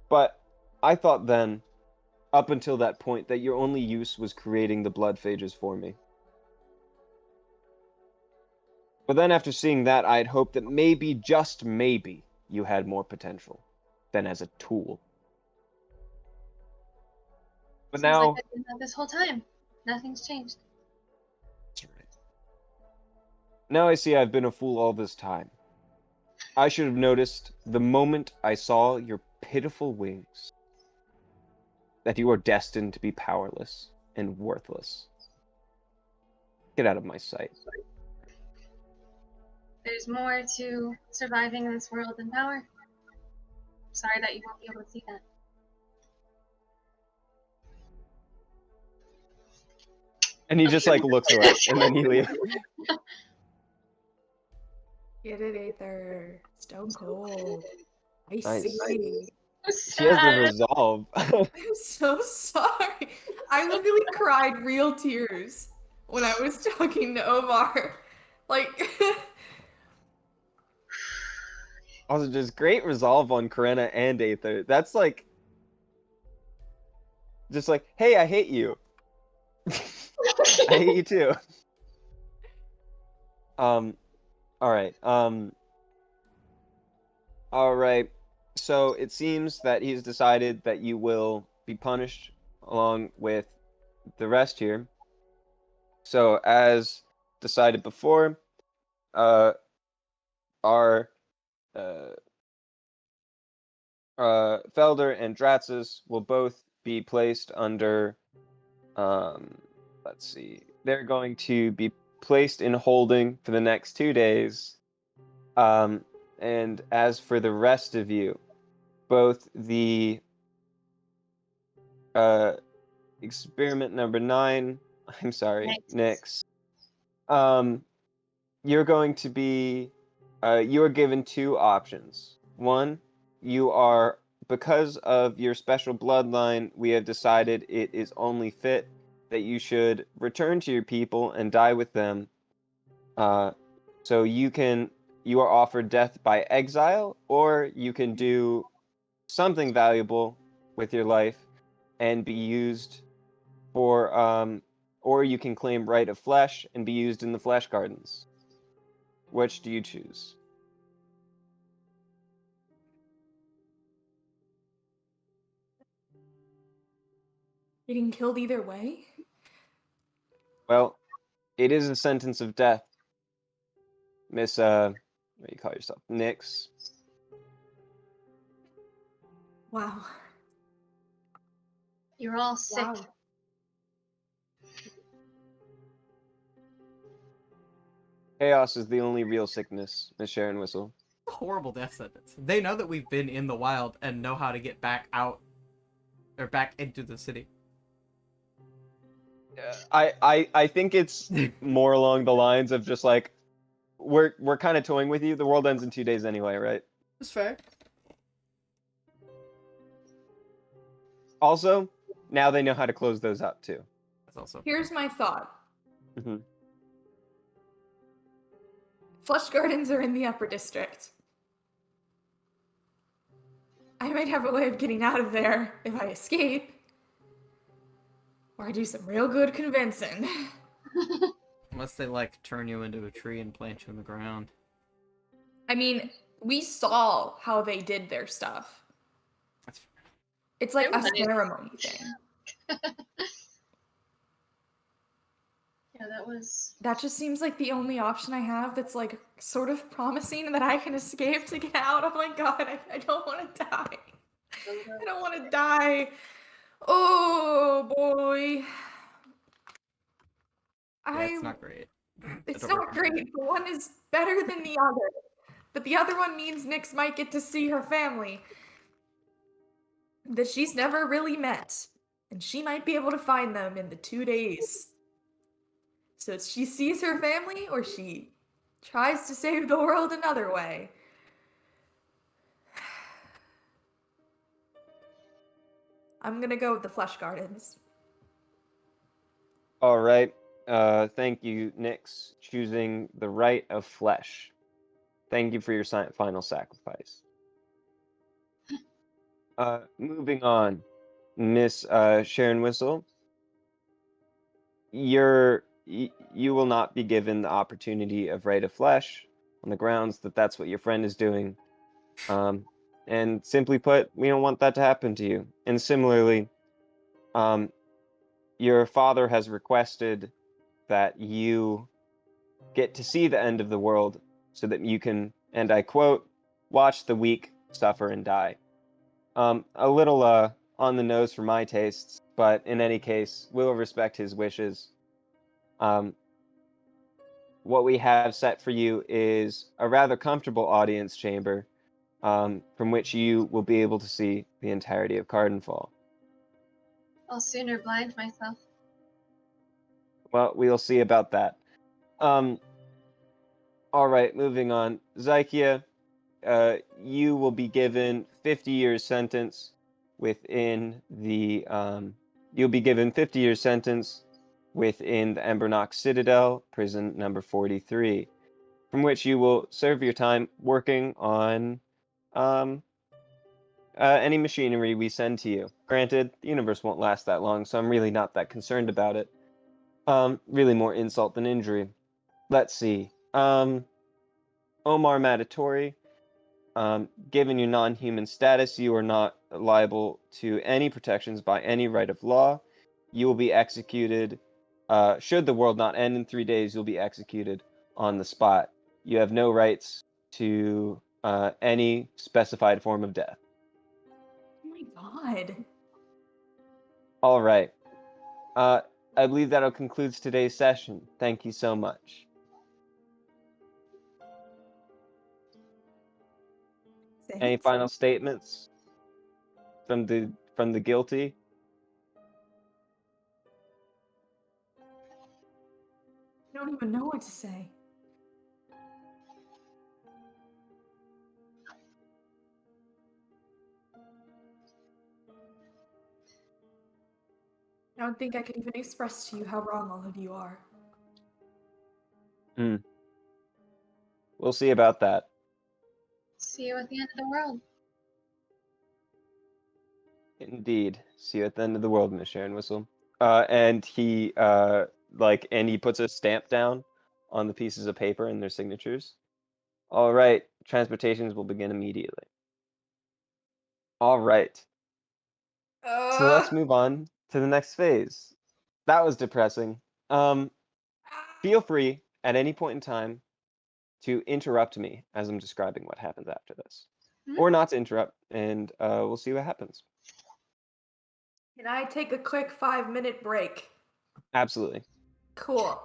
but I thought then, up until that point, that your only use was creating the blood phages for me. But then after seeing that, I had hoped that maybe, just maybe, you had more potential than as a tool. But Seems like now, I've been that this whole time. Nothing's changed. now I see I've been a fool all this time. I should have noticed the moment I saw your pitiful wings that you are destined to be powerless and worthless. Get out of my sight. There's more to surviving in this world than power. Sorry that you won't be able to see that. And he just like looks away, and then he leaves. Get it, Aether. Stone cold. I Nice. see. She has the Sad. resolve. I'm so sorry. I literally cried real tears when I was talking to Omar. Like, Also, just great resolve on Karena and Aether. That's like, just like, hey, I hate you. I hate you too. All right. All right. So it seems that he's decided that you will be punished along with the rest here. So as decided before, our Felder and Dratzis will both be placed under, let's see, they're going to be placed in holding for the next 2 days. And as for the rest of you, both the experiment number 9, I'm sorry, Nyx. You're going to be, you are given 2 options. One, because of your special bloodline, we have decided it is only fit that you should return to your people and die with them. So you are offered death by exile, or you can do something valuable with your life and be used for, or you can claim right of flesh and be used in the flesh gardens. Which do you choose? Getting killed either way? Well, it is a sentence of death, Miss, what do you call yourself? Nyx. Wow. You're all sick. Wow. Chaos is the only real sickness, Miss Sharon Whistle. A horrible death sentence. They know that we've been in the wild and know how to get back out or back into the city. I think it's more along the lines of just like we're kind of toying with you. The world ends in 2 days anyway, right? That's fair. Also, now they know how to close those up too. That's also Here's my thought. Mhm. Flush Gardens are in the upper district. I might have a way of getting out of there if I escape. Or I do some real good convincing. unless they like turn you into a tree and plant you in the ground. I mean, we saw how they did their stuff. That's fair. It's like a Everybody- ceremony thing. Yeah, that was. That just seems like the only option I have that's like sort of promising that I can escape to get out. Oh my god, I don't want to die. I don't want to die. Oh boy. Yeah, it's not great. It's I don't not recommend great, but one is better than the other. But the other one means Nyx might get to see her family that she's never really met. And she might be able to find them in the 2 days. So she sees her family or she tries to save the world another way. I'm gonna go with the Flesh Gardens. All right. Thank you, Nyx, choosing the right of flesh. Thank you for your final sacrifice. Moving on, Miss Sharon Whistle. You will not be given the opportunity of right of flesh on the grounds that that's what your friend is doing. And simply put, we don't want that to happen to you. And similarly, your father has requested that you get to see the end of the world so that you can, and I quote, watch the weak suffer and die. A little on the nose for my tastes, but in any case, we'll respect his wishes. What we have set for you is a rather comfortable audience chamber, from which you will be able to see the entirety of Cardinfall. I'll sooner blind myself. Well, we'll see about that. All right, moving on. Zykia, you will be given 50 years sentence within the you'll be given 50 years sentence within the Embernock Citadel, prison number 43, from which you will serve your time working on any machinery we send to you. Granted, the universe won't last that long, so I'm really not that concerned about it. Really more insult than injury. Let's see. Omar Matatori, given your non-human status, you are not liable to any protections by any right of law. You will be executed. Should the world not end in 3 days, you'll be executed on the spot. You have no rights to any specified form of death. Oh my god. All right. I believe that'll conclude today's session. Thank you so much. Any Thanks. final statements from the guilty? I don't even know what to say. I don't think I could even express to you how wrong all of you are. We'll see about that. See you at the end of the world. Indeed. See you at the end of the world, Miss Sharon Whistle. And he and he puts a stamp down on the pieces of paper and their signatures. All right, transportations will begin immediately. All right. So let's move on to the next phase. That was depressing. Feel free at any point in time to interrupt me as I'm describing what happens after this. Hmm? Or not to interrupt, and we'll see what happens. Can I take a quick 5-minute break? Absolutely. Cool.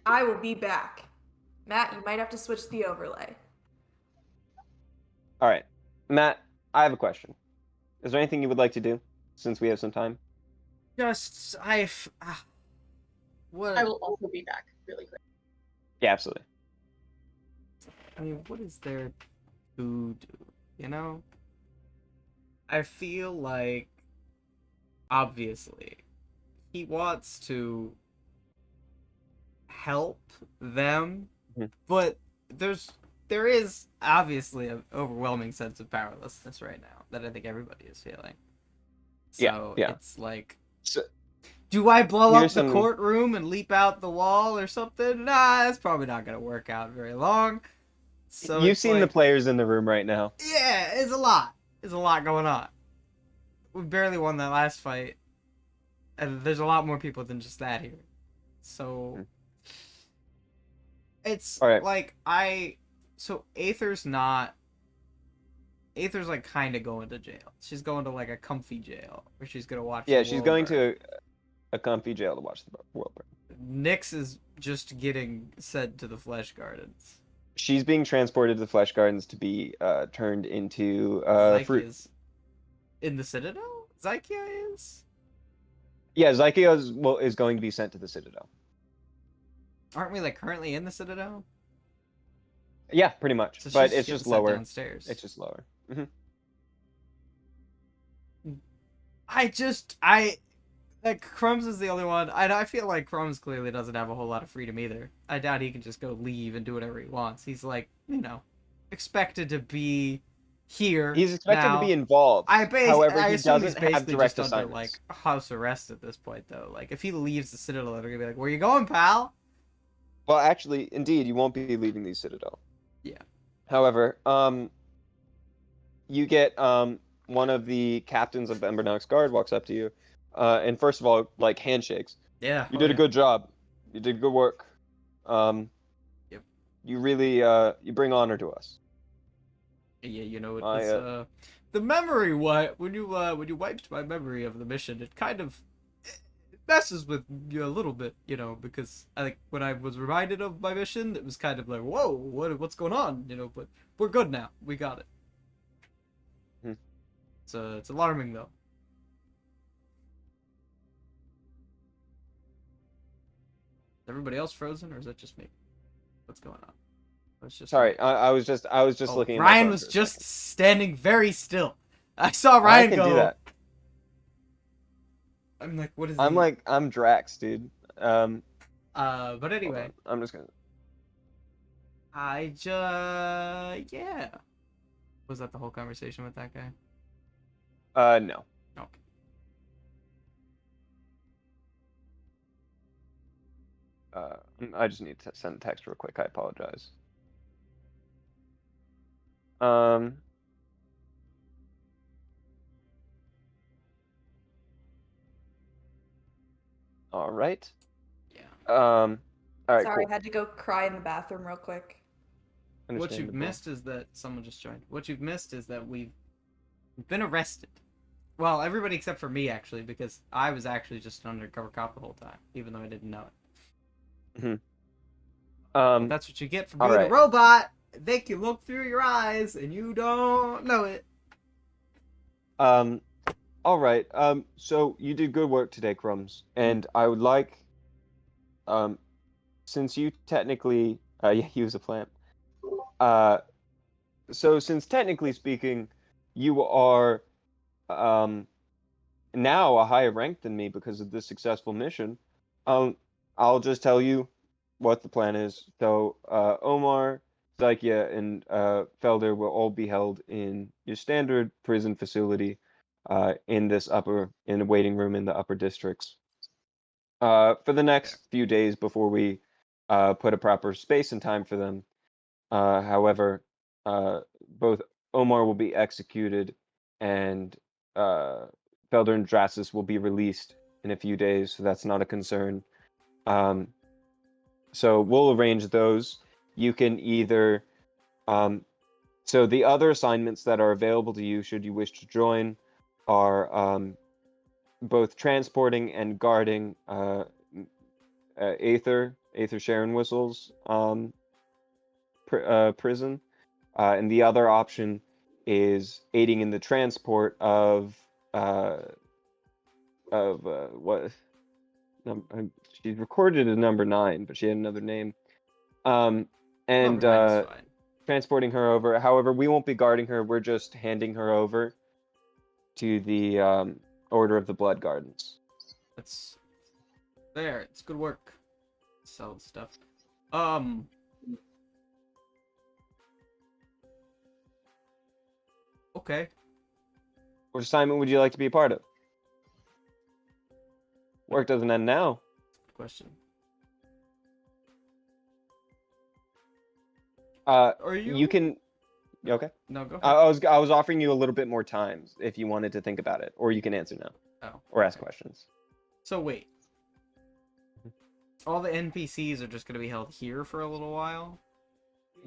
I will be back. Matt, you might have to switch the overlay. All right. Matt, I have a question. Is there anything you would like to do since we have some time? Just what? I will also be back really quick. Yeah, absolutely. I mean, what is there to do? You know? I feel like, obviously, he wants to help them, Mhm. but there is obviously an overwhelming sense of powerlessness right now that I think everybody is feeling. So Yeah. it's like, So, do I blow up here's the some- courtroom and leap out the wall or something? Nah, that's probably not gonna work out very long. So You've it's seen the like, players in the room right now. yeah, it's a lot. There's a lot going on. We barely won that last fight, and there's a lot more people than just that here. So it's All right. like so Aether's like kind of going to jail. She's going to like a comfy jail where she's gonna watch. Yeah, the she's world going burn. to a comfy jail to watch the world burn. Nyx is just getting sent to the Flesh Gardens. She's being transported to the Flesh Gardens to be turned into fruit. Zykea's in the Citadel. Zykia is. Yeah, Zykia is going to be sent to the Citadel. Aren't we like currently in the Citadel? Yeah, pretty much. So But she's it's getting just sent lower. downstairs. It's just lower. Like Crumbs is the only one. I feel like Crumbs clearly doesn't have a whole lot of freedom either. I doubt he can just go leave and do whatever he wants. He's like, expected to be here. He's expected now. to be involved. However, I he assume he's doesn't have basically direct just under assignments. like house arrest at this point, though. Like if he leaves the Citadel, they're gonna be like, "Where you going, pal?" Well, actually, indeed, you won't be leaving the Citadel. Yeah. However, you get one of the captains of Embernock's guard walks up to you, and first of all, like handshakes. Yeah. You did a good job. You did good work. Yep. You really you bring honor to us. Yeah, it I, was the memory. When you wiped my memory of the mission, it kind of messes with you a little bit, because I think when I was reminded of my mission, it was kind of like, whoa, what's going on, But we're good now. We got it. It's alarming though. Is everybody else frozen, or is that just me? What's going on? It's just Sorry, I was just looking at my Ryan phone was for a just second. standing very still. I saw Ryan I can go. do that. I'm like, what is I'm Drax, dude. But Hold anyway, on. I'm just gonna. yeah. Was that the whole conversation with that guy? No. Okay. I just need to send a text real quick. I apologize. All right. Yeah. All right. Sorry, Cool. I had to go cry in the bathroom real quick. What you've Understandable. missed is that someone just joined. What you've missed is that we've been arrested. Well, everybody except for me, actually, because I was actually just an undercover cop the whole time, even though I didn't know it. Mhm. But that's what you get for All being a right. robot. They can look through your eyes, and you don't know it. Um, all right. So you did good work today, Crumbs, and I would like, um, since you technically, yeah, use a plant. Uh, so since technically speaking, you are, um, now a higher rank than me because of this successful mission, um, I'll just tell you what the plan is. So, Omar, Zykia, and Felder will all be held in your standard prison facility, in the waiting room in the upper districts, for the Yeah. next few days before we put a proper space and time for them. However, both Omar will be executed and uh, Felder and Drasus will be released in a few days, so that's not a concern. Um, so we'll arrange those. You can either, um, so the other assignments that are available to you, should you wish to join, are both transporting and guarding Aether Sharon Whistle's prison. And the other option is aiding in the transport uh, what she's recorded as number 9, but she had another name. Um, Number and 9 is fine. transporting her over. However, we won't be guarding her. We're just handing her over to the Order of the Blood Gardens. That's there. It's good work. Sell stuff. Um. Okay. Which assignment would you like to be a part of? Work doesn't end now. Good question. Are you? You can. You okay? No, go I ahead. I was offering you a little bit more time if you wanted to think about it, or you can answer now Oh. or ask Okay. questions. So wait. All the NPCs are just gonna be held here for a little while.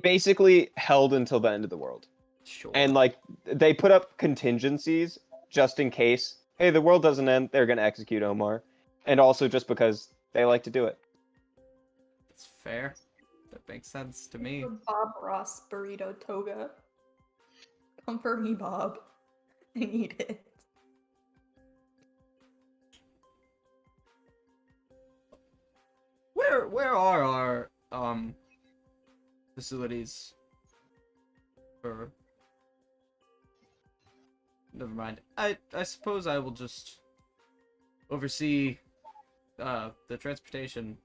Basically held until the end of the world. Sure. And like they put up contingencies just in case, hey, the world doesn't end, they're gonna execute Omar. And also just because they like to do it. That's fair. That makes sense to me. For Bob Ross burrito toga. Comfort me, Bob. I need it. Where are our facilities for? Never mind. I suppose I will just oversee the transportation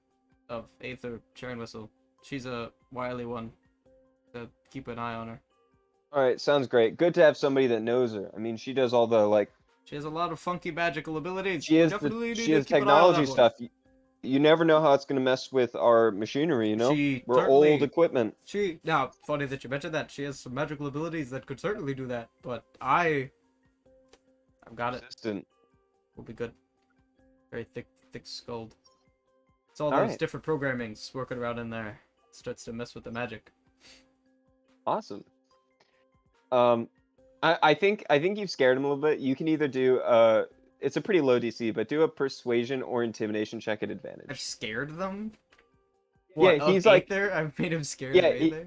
of Aether Sharon Whistle. She's a wily one. To keep an eye on her. All right, sounds great. Good to have somebody that knows her. I mean, she does all the like She has a lot of funky magical abilities. she We is definitely need she to is keep an eye on technology that one. stuff. You never know how it's gonna mess with our machinery, you know? She We're old certainly equipment. now funny that you mentioned that. She has some magical abilities that could certainly do that, but I've got it. Resistant. We'll be good. Very thick skulled. It's all All those right. different programmings working around in there. Starts to mess with the magic. Awesome. I think you've scared him a little bit. You can either do it's a pretty low DC, but do a persuasion or intimidation check at I've advantage. scared them. Yeah, What, of he's like Aether? I've made him scared yeah, of Aether.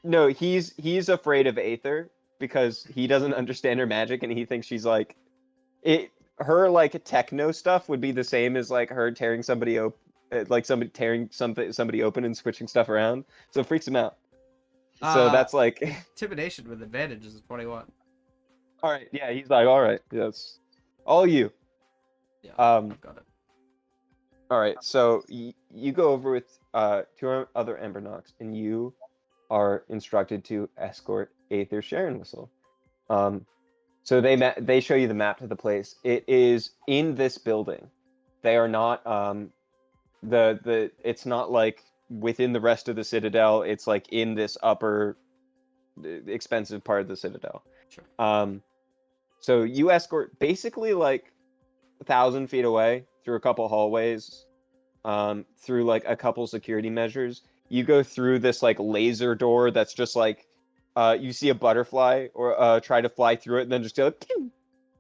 no, he's afraid of Aether because he doesn't understand her magic and he thinks she's like it her like techno stuff would be the same as like her tearing somebody open like somebody tearing somebody open and switching stuff around. So it freaks him out. So Uh, that's like Intimidation with advantage is 21. all right, yeah, he's like all right, yes. All you. Yeah, Um I've got it. All right, so you go over with two other Embernox, and you are instructed to escort Aether Sharon Whistle. So they show you the map to the place. It is in this building. They are not it's not like within the rest of the Citadel. It's like in this upper expensive part of the Citadel. Sure. So you escort basically like 1,000 feet away through a couple hallways, through like a couple security measures. You go through this like laser door that's just like you see a butterfly or try to fly through it and then just go pew!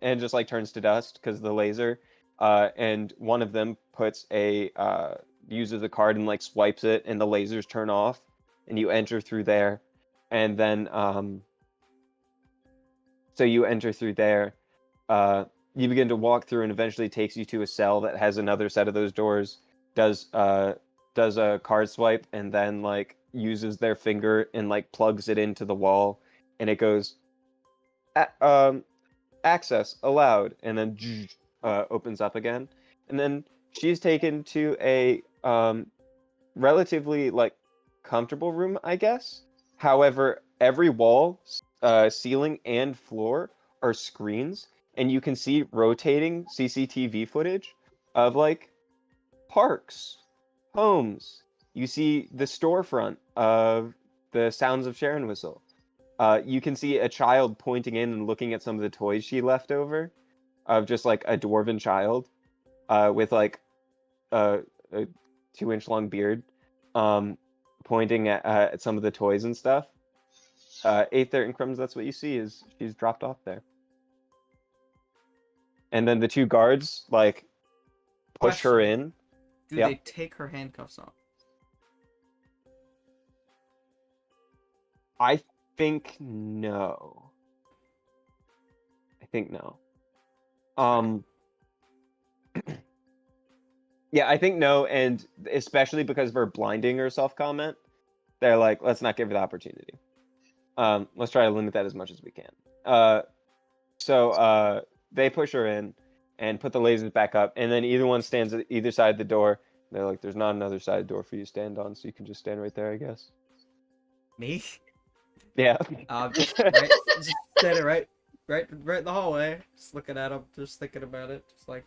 and just like turns to dust because the laser. And one of them puts uses a card and like swipes it, and the lasers turn off, and you enter through there, and then so you enter through there. You begin to walk through, and eventually takes you to a cell that has another set of those doors. Does a card swipe, and then like uses their finger and like plugs it into the wall, and it goes, access allowed, and then opens up again, and then she's taken to a relatively like comfortable room, I guess. However, every wall, ceiling, and floor are screens, and you can see rotating CCTV footage of like parks, homes. You see the storefront of the Sounds of Sharon Whistle. You can see a child pointing in and looking at some of the toys she left over, of just like a dwarven child, with like a 2-inch long beard, pointing at some of the toys and stuff. Aether and Crumbs, that's what you see, is she's dropped off there. And then the two guards like push her Question. in. Do Yeah. they take her handcuffs off? I think no. I think no. Yeah, I think no, and especially because of her blinding herself comment, they're like, let's not give her the opportunity. Let's try to limit that as much as we can. So they push her in and put the lasers back up, and then either one stands at either side of the door. They're like, there's not another side door for you to stand on, so you can just stand right there, I guess. Me? Yeah. Just standing right in the hallway, just looking at him, just thinking about it, just like.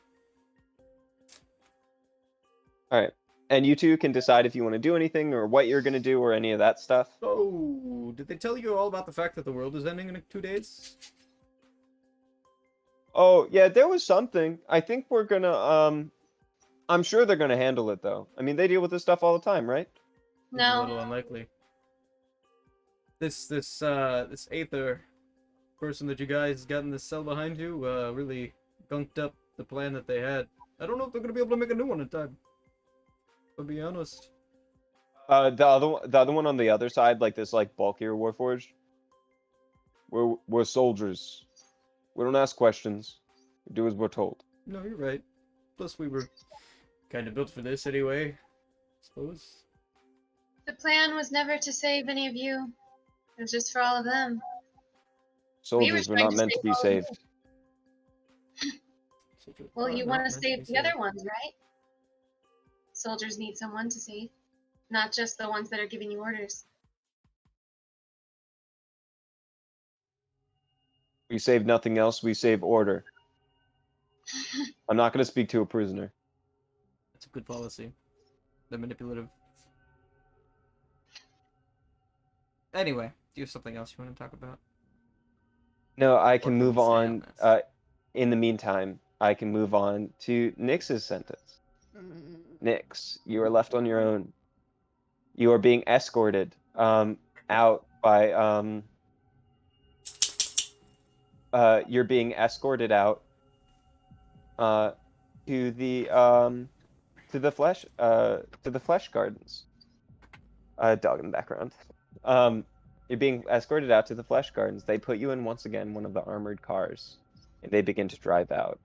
All right. And you two can decide if you want to do anything or what you're going to do or any of that stuff. So, did they tell you all about the fact that the world is ending in 2 days? Oh, yeah, there was something. I think we're going to, I'm sure they're going to handle it, though. I mean, they deal with this stuff all the time, right? A No. little unlikely. This Aether person that you guys got in this cell behind you, really gunked up the plan that they had. I don't know if they're gonna be able to make a new one in time. To be honest. The other one on the other side, like this, like bulkier warforged. We're soldiers. We don't ask questions. We do as we're told. No, you're right. Plus, we were kind of built for this anyway. I suppose. The plan was never to save any of you. It was just for all of them. Soldiers were trying not to meant to save be all of saved. Well, you want to Not meant save be the other saved. ones, right? Soldiers need someone to save, not just the ones that are giving you orders. We save nothing else. We save order. I'm not going to speak to a prisoner. That's a good policy. They're manipulative. Anyway, do you have something else you want to talk about? No, I Or can can move we stay on. this? In the meantime, I can move on to Nyx's sentence. Nyx, you are left on your own. You are being escorted out by you're being escorted out to the flesh gardens. Dog in the background. You're being escorted out to the flesh gardens. They put you in once again one of the armored cars, and they begin to drive out.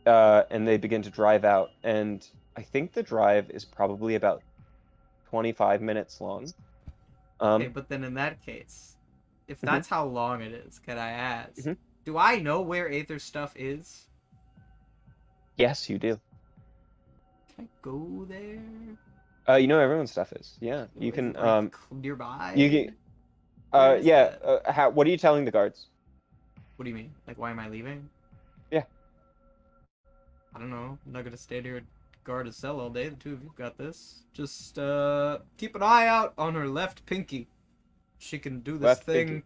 And they begin to drive out, and I think the drive is probably about 25 minutes long. Okay, but then in that case, if that's how long it is, can I ask, Mhm. do I know where Aether's stuff is? Yes, you do. Can I go there? You know everyone's stuff is. Yeah, you Is can. it, like, nearby? You can. Where is Yeah. that? What are you telling the guards? What do you mean? Like, why am I leaving? Yeah. I don't know. I'm not gonna stand here and guard a cell all day. The two of you got this. Just keep an eye out on her left pinky. She can do this Left thing.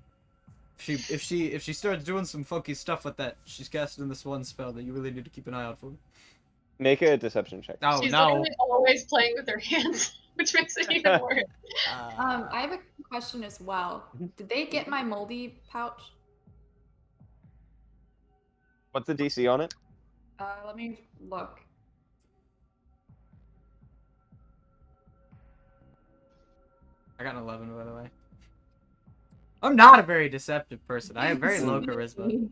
pinky. If she starts doing some funky stuff with that, she's casting this one spell that you really need to keep an eye out for. Make a deception check. Oh She's no! literally always playing with her hands, which makes it even worse. I have a question as well. Did they get my moldy pouch? What's the DC on it? Let me look. I got an 11, by the way. I'm not a very deceptive person. I have very low It's charisma. me.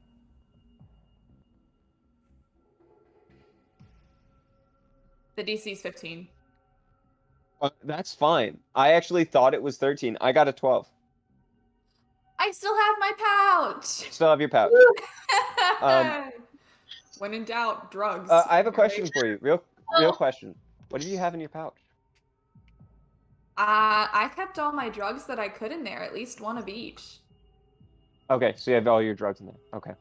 The DC is 15. That's fine. I actually thought it was 13. I got a 12. I still have my pouch. Still have your pouch. Um, When in doubt, drugs. I have a question for you. Real Oh, question. What did you have in your pouch? I kept all my drugs that I could in there, at least one of each. Okay, so you have all your drugs in there. Okay.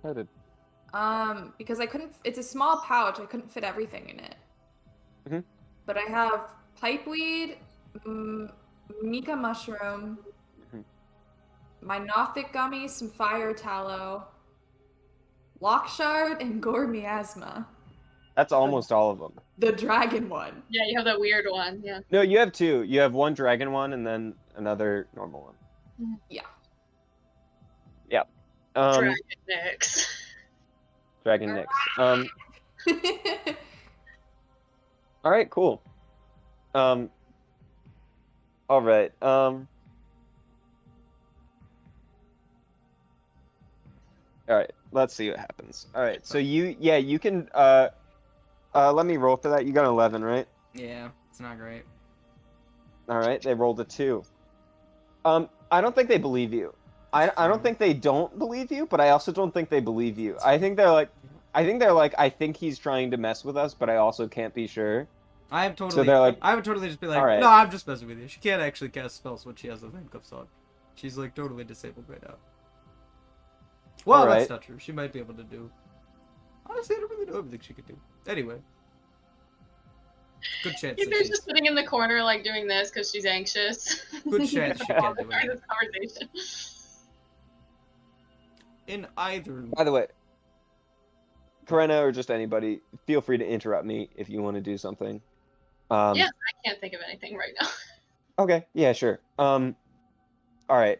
Noted. Because I couldn't. It's a small pouch. I couldn't fit everything in it. Mhm. But I have pipeweed, Mika mushroom, Mhm. my Nothic gummy, some fire tallow, lock shard, and gore miasma. That's almost all of them. The dragon one. yeah, you have that weird one. Yeah. No, you have two. You have one dragon one and then another normal one. Yeah. Yeah. Dragon Nyx. Dragon Nyx. All right, cool. All right. All right. Let's see what happens. All right. So you can let me roll for that. You got an 11, right? Yeah, it's not great. All right. They rolled a 2. I don't think they believe you. I don't think they don't believe you, but I also don't think they believe you. I think they're like I think he's trying to mess with us, but I also can't be sure. I So they're like, would totally just be like, all right. no, I'm just messing with you. She can't actually cast spells when she has the handcuffs on. She's like totally disabled right now. Well, All that's right. not true. She might be able to do. Honestly, I don't really know everything she could do. Anyway, good chance that Ethan's just she's. sitting in the corner, like doing this because she's anxious. Good chance she can't do During anything. this conversation. In either. By the way, Karena or just anybody, feel free to interrupt me if you want to do something. Yeah, I can't think of anything right now. Okay. Yeah, sure. All right.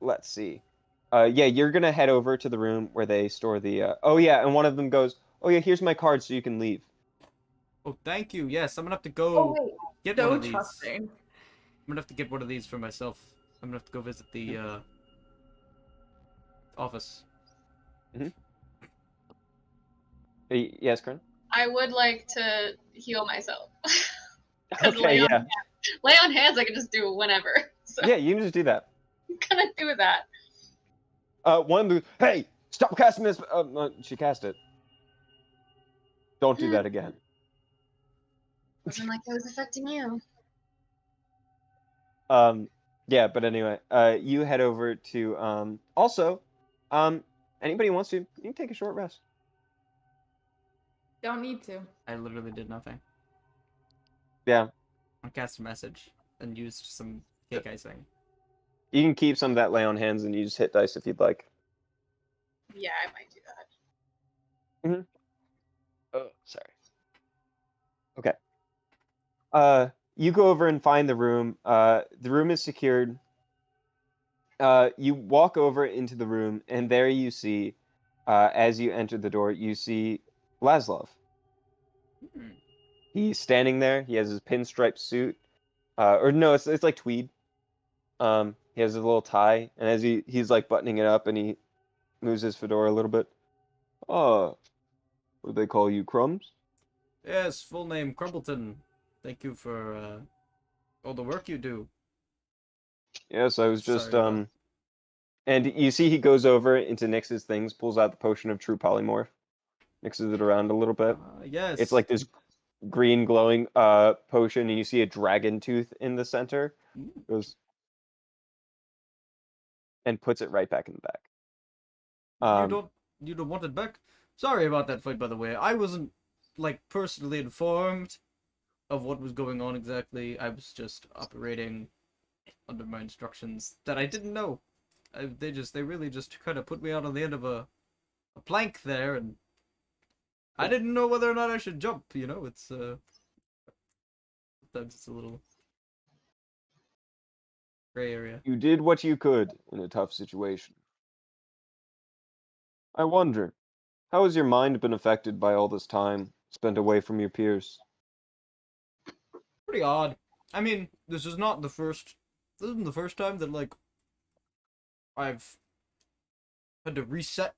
Let's see. Yeah, you're gonna head over to the room where they store the. Oh yeah, and one of them goes, "Oh yeah, here's my card, so you can leave." Oh, thank you. Yes, I'm gonna have to Oh go wait, get one so of these. trusting. I'm gonna have to get one of these for myself. I'm gonna have to go visit the office. Mm-hmm. Yes, Karena? I would like to heal myself. Because Okay. Yeah. lay on hands, I can just do whenever. So Yeah, you can just do that. I'm gonna do that. One of them, hey, stop casting this. She cast it. Don't do that again. Wasn't like it was affecting you. Yeah, but anyway, you head over to also, um, anybody wants to, you can take a short rest. Don't need to. I literally did nothing. Yeah, I cast a message and used some cake icing. you can keep some of that lay on hands and use hit dice if you'd like. Yeah, I might do that. Oh, sorry. Okay. You go over and find the room. The room is secured. You walk over into the room, and there you see, as you enter the door, you see Laszlo. Hmm. He's standing there. He has his pinstripe suit, or no, it's like tweed. He has a little tie, and as he's like buttoning it up, and he moves his fedora a little bit. Oh, what do they call you, Crumbs? Yes, full name Crumbleton. Thank you for all the work you do. Yes, I was just Sorry about. And you see he goes over into Nyx's things, pulls out the potion of true polymorph, mixes it around a little bit. It's Yes. like this green glowing potion, and you see a dragon tooth in the center. Mm. Goes and puts it right back in the back. You Um, don't you don't want it back? Sorry about that fight, by the way. I wasn't like personally informed of what was going on exactly. I was just operating under my instructions that I didn't know. They really just kind of put me out on the end of a plank there, and I didn't know whether or not I should jump. You know, it's sometimes it's a little gray area. you did what you could in a tough situation. I wonder, how has your mind been affected by all this time spent away from your peers? Pretty odd. I mean, this is not the first. This isn't the first time that like I've had to reset.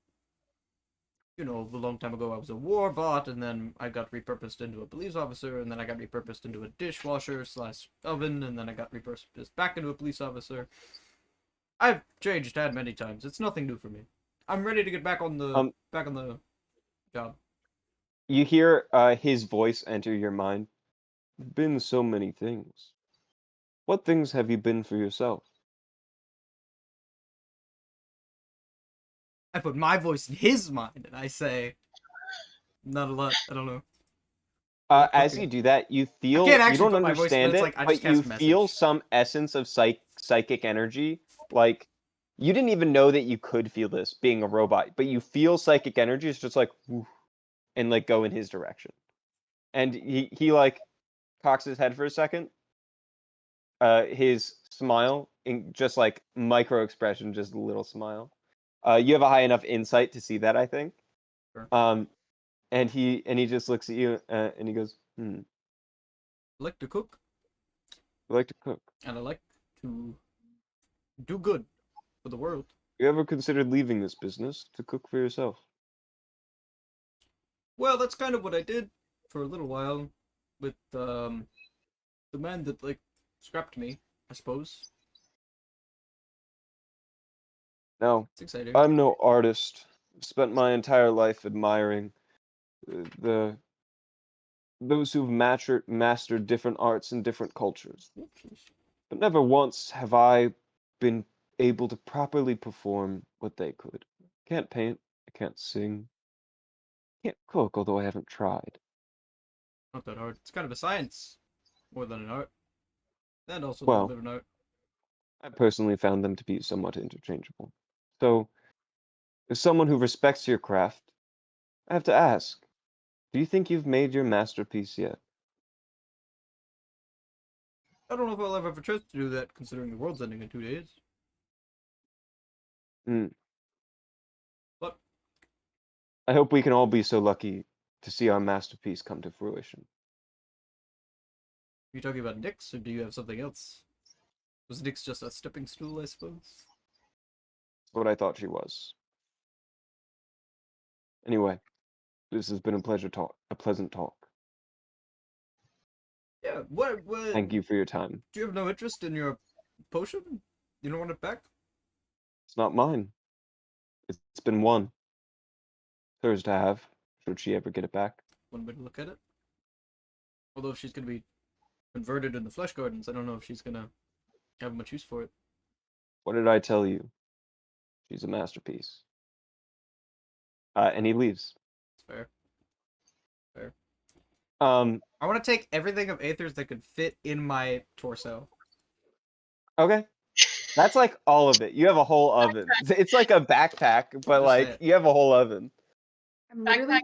You know, a long time ago I was a war bot, and then I got repurposed into a police officer, and then I got repurposed into a dishwasher slash oven, and then I got repurposed back into a police officer. I've changed had many times. It's nothing new for me. I'm ready to get Um, back on the job. you hear his voice enter your mind. You've been so many things. What things have you been for yourself? I put my voice in his mind, and I say, not a lot. I don't know. As Okay. you do that, you I can't you actually don't put my voice, but understand it's it, like I just but you cast feel message. some essence of psychic energy. Like you didn't even know that you could feel this being a robot, but you feel psychic energy. It's just like woof, and like go in his direction. And he like cocks his head for a second. His smile, in just like micro expression, just a little smile. You have a high enough insight to see that, I think. Sure. And he just looks at you and he goes, "Hmm, I like to cook, I like to cook. and I like to do good for the world. You ever considered leaving this business to cook for yourself?" Well, that's kind of what I did for a little while with the man that like scrapped me, I suppose. No, It's exciting. I'm no artist. I've spent my entire life admiring the those who've mastered different arts in different cultures. But never once have I been able to properly perform what they could. Can't paint, I can't sing, can't cook, although I haven't tried. Not that hard. It's kind of a science more than an art, and also a little Well, bit of an art. I personally found them to be somewhat interchangeable. So, as someone who respects your craft, I have to ask, do you think you've made your masterpiece yet? I don't know if I'll ever have a chance to do that, considering the world's ending in 2 days. Hmm. But I hope we can all be so lucky to see our masterpiece come to fruition. are you talking about Nyx, or do you have something else? Was Nyx just a stepping stool, I suppose? That's what I thought she was. Anyway, this has been a pleasant talk. Yeah. What? Thank you for your time. Do you have no interest in your potion? You don't want it back? It's not mine. It's been won. Hers to have, should she ever get it back. One way to look at it. Although if she's gonna be converted in the flesh gardens, I don't know if she's gonna have much use for it. What did I tell you? She's a masterpiece. And he leaves. It's fair. Fair. Um, I want to take everything of Aether's that could fit in my torso. okay. That's like all of it. You have a whole oven. It's like a backpack, but Just like saying. you have a whole oven. I'm Backpack literally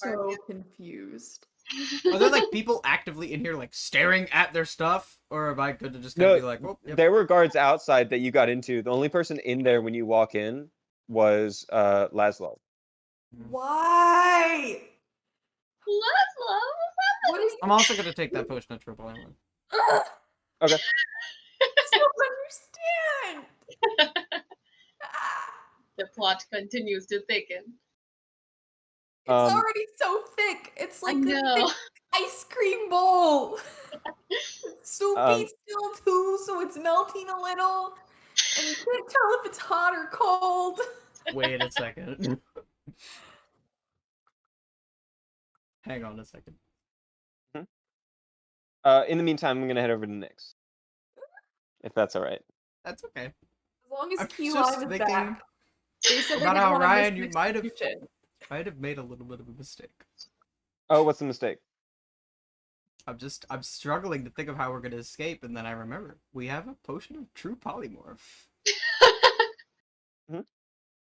and Wonder so confused. Are there like people actively in here like staring at their stuff, or am I good to just kind No, of be like, oh, yep. there were guards outside that you got into. The only person in there when you walk in was Laszlo. Why? Laszlo, What is? I'm also gonna take that potion of triple ammo. Ugh, Okay. I don't understand. Ah, the plot continues to thicken. it's already so thick. It's I like a know. thick ice cream bowl. Soupy Um, still too, so it's melting a little, and you can't tell if it's hot or cold. Wait a second. Hang on a second. in the meantime, I'm gonna head over to Nyx, if that's all right. That's okay. As long as I'm Key just Live is thinking back. They said they about didn't how want to Ryan, miss you an might have execution. made a little bit of a mistake. Oh, what's the mistake? I'm struggling to think of how we're gonna escape, and then I remember we have a potion of true polymorph. Mhm.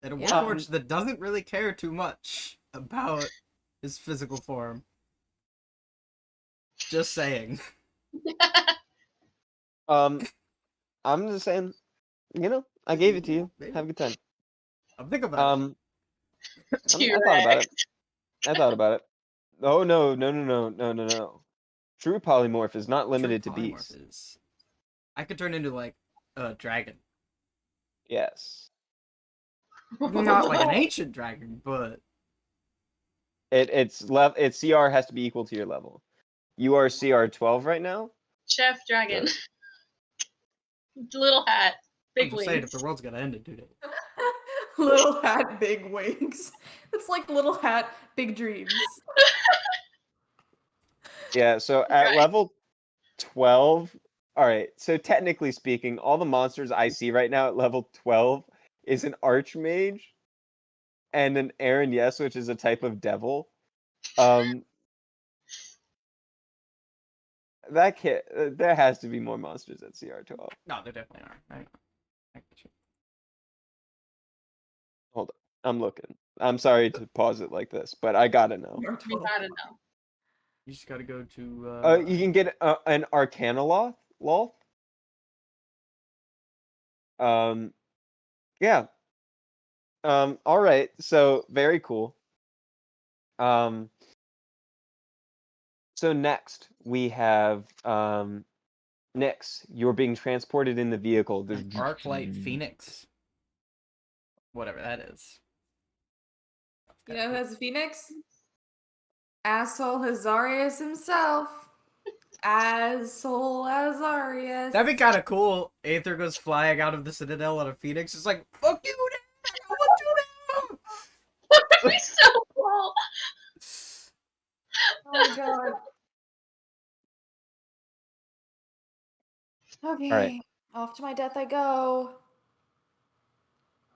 And a Yeah. Warforged that doesn't really care too much about his physical form. Just saying. I'm just saying, I gave it to you. Maybe. Have a good time. I'm thinking about it. I thought about it. I thought about it. Oh no, no, no, no, no, no, no. True polymorph is not limited to True polymorph beasts. is. I could turn into like a dragon. Yes. Not like an ancient dragon, but Its CR has to be equal to your level. You are CR 12 right now. Chef Dragon. Good. Little hat. I'm Big just saying, if wings. the world's gonna end in 2 days. Little hat, big wings. It's like little hat, big dreams. Yeah, so at Right. level 12, all right, so technically speaking, all the monsters I see right now at level 12 is an archmage and an Aaron Yes, which is a type of devil. Um, that can't, there has to be more monsters at CR 12. No, there definitely are. I get you. Hold on, I'm looking. I'm sorry to pause it like this, but I gotta know. We gotta know. You just gotta go to. You can get an Arcanaloth, Loth. Yeah. All right. So very cool. Um, so next we have Nyx. You're being transported in the vehicle. There's An Arclight Phoenix. Whatever that is. You know who has a phoenix? Asshole Hazarius himself. Asshole Hazarius. That'd be kind of cool. Aether goes flying out of the Citadel on a Phoenix. It's like, fuck you now! I want you That'd be so cool. Oh my god. Okay. All right. Off to my death I go.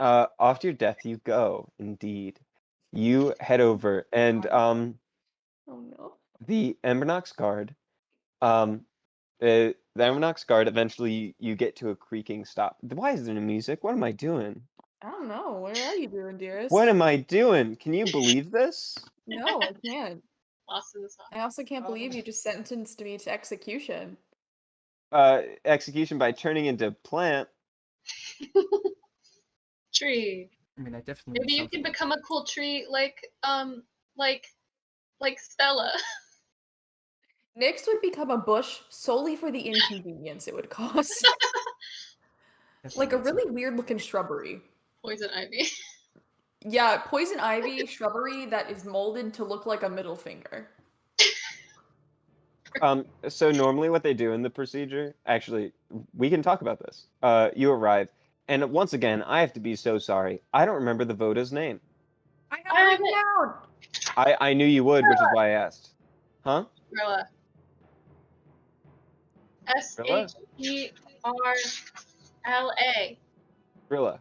Off to your death you go. Indeed. You head over, and Oh no. the Embernox guard. The Embernox guard. Eventually, you get to a creaking stop. Why is there no music? What am I doing? I don't know. What are you doing, dearest? What am I doing? Can you believe this? No, I can't. Lost in the sauce. I also can't believe you just sentenced me to execution. Execution by turning into plant. Tree. I mean, I definitely. Maybe you can become a cool tree like Stella. Nyx would become a bush solely for the inconvenience it would cause. Like a really weird looking shrubbery. Poison ivy. Yeah, poison ivy shrubbery that is molded to look like a middle finger. So normally what they do in the procedure, actually, we can talk about this. You arrive, and once again, I have to be so sorry. I don't remember the Voda's name. I have it written down. I knew you would, which is why I asked. Huh? Rilla. Sherla. Rilla.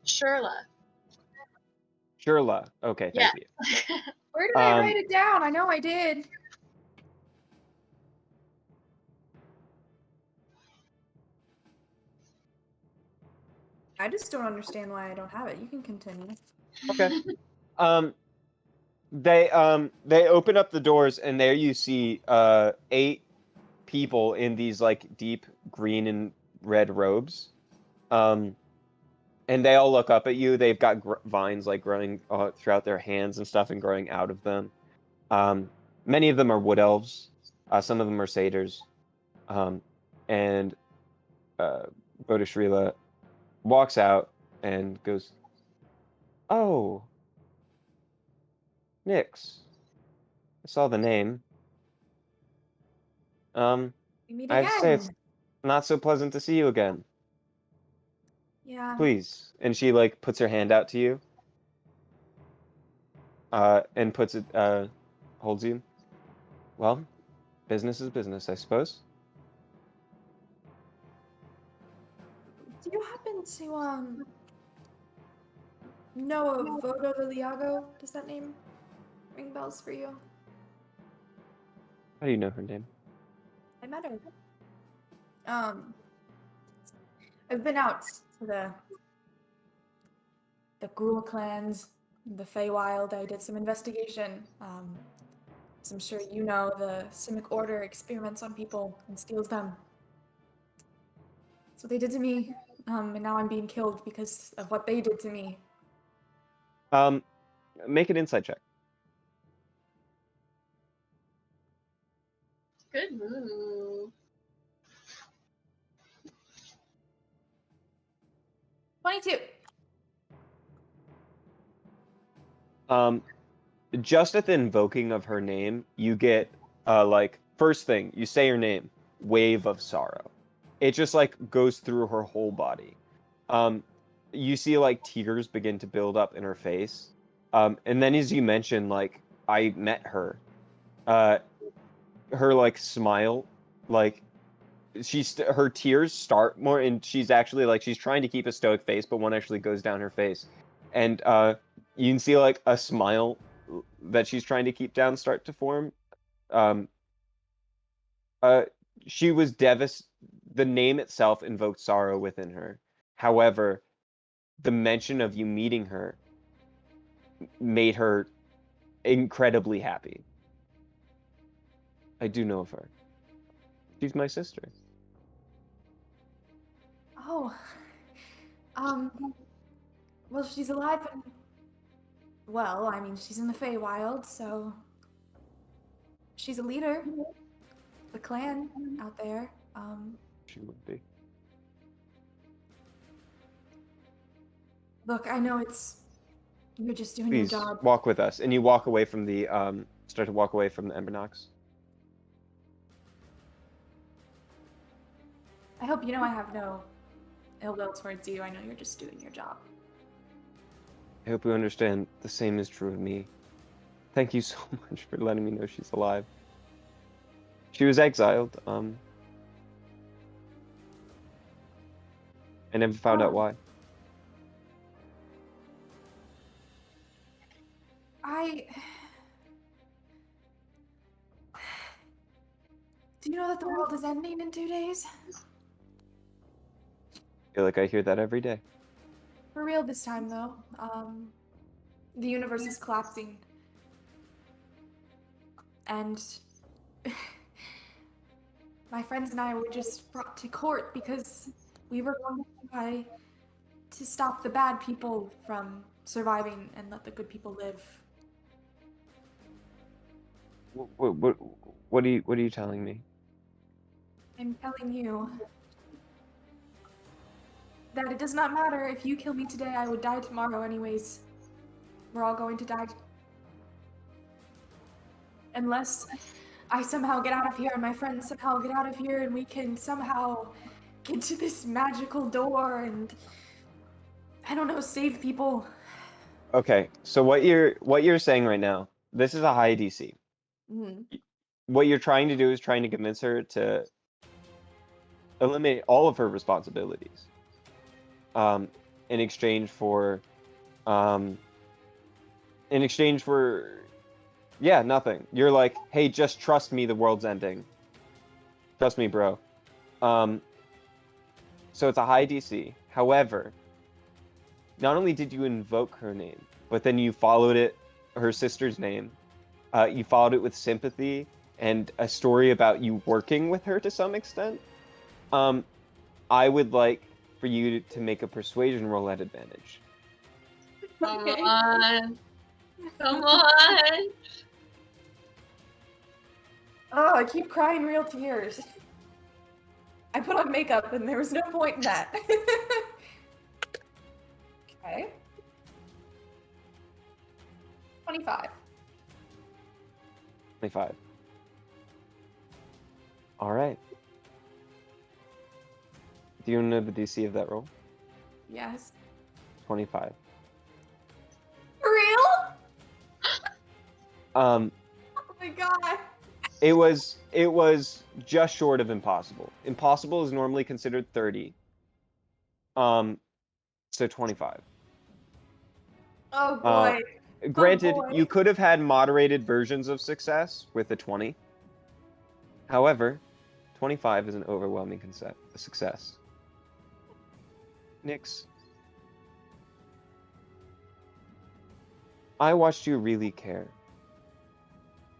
Sherla. Sherla. Okay, thank you. Where did I write it down? I know I did. I just don't understand why I don't have it. You can continue. Okay. They open up the doors, and there you see 8 people in these like deep green and red robes. And they all look up at you. They've got vines like growing throughout their hands and stuff, and growing out of them. Many of them are wood elves. Some of them are satyrs. And Bodhishrila walks out and goes, "Oh, Nyx. I saw the name. We meet I have to say again. it's not so pleasant to see you again. Yeah. Please." And she like puts her hand out to you. And puts it, holds you. Well, business is business, I suppose. Do you happen to know a Vodo Liliago? Does that name ring bells for you? How do you know her name? I met her. I've been out to the Gruul clans, the Feywild. I did some investigation. As I'm sure you know, the Simic Order experiments on people and steals them. That's what they did to me, and now I'm being killed because of what they did to me. Make an insight check. Good move. 22. Just at the invoking of her name, you get like first thing, you say her name, wave of sorrow. It just like goes through her whole body. Um, you see like tears begin to build up in her face. And then as you mention, like, I met her, her like smile, like her tears start more, and she's actually like she's trying to keep a stoic face, but one actually goes down her face, and you can see like a smile that she's trying to keep down start to form. Um, uh, she was The name itself invoked sorrow within her. However, the mention of you meeting her made her incredibly happy. I do know of her. She's my sister. Oh. Well, she's alive and well, I mean, she's in the Feywild, so she's a leader. The clan out there. She would be. Look, I know you're just doing your Please job. walk with us, and you walk away from the start to walk away from the Embernox. I hope you know I have no ill will towards you. I know you're just doing your job. I hope you understand the same is true of me. Thank you so much for letting me know she's alive. She was exiled. I never found out why. Do you know that the world is ending in 2 days? I feel like I hear that every day. For real this time, though. The universe is collapsing. And my friends and I were just brought to court because we were going to try to stop the bad people from surviving and let the good people live. What are you telling me? I'm telling you that it does not matter if you kill me today, I would die tomorrow anyways. We're all going to die. Unless I somehow get out of here and my friends somehow get out of here and we can somehow get to this magical door and, I don't know, save people. Okay, so what you're saying right now, this is a high DC. Mm. What you're trying to do is trying to convince her to eliminate all of her responsibilities, um, in exchange for, um, in exchange for, yeah, nothing. You're like, hey, just trust me, the world's ending. Trust me, bro. Um, so it's a high DC. However, not only did you invoke her name, but then you followed it, her sister's name. You followed it with sympathy and a story about you working with her to some extent. Um, I would like for you to make a persuasion roll at advantage. Come Okay. on. Come on. Oh, I keep crying real tears. I put on makeup and there was no point in that. Okay. 25. 25. All right. Do you know the DC of that roll? Yes. 25. For real? Um, Oh my god. it was just short of impossible. Impossible is normally considered 30. So 25. Oh boy. Granted, boy. you could have had moderated versions of success with a 20. However, 25 is an overwhelming success. Nyx, I watched you really care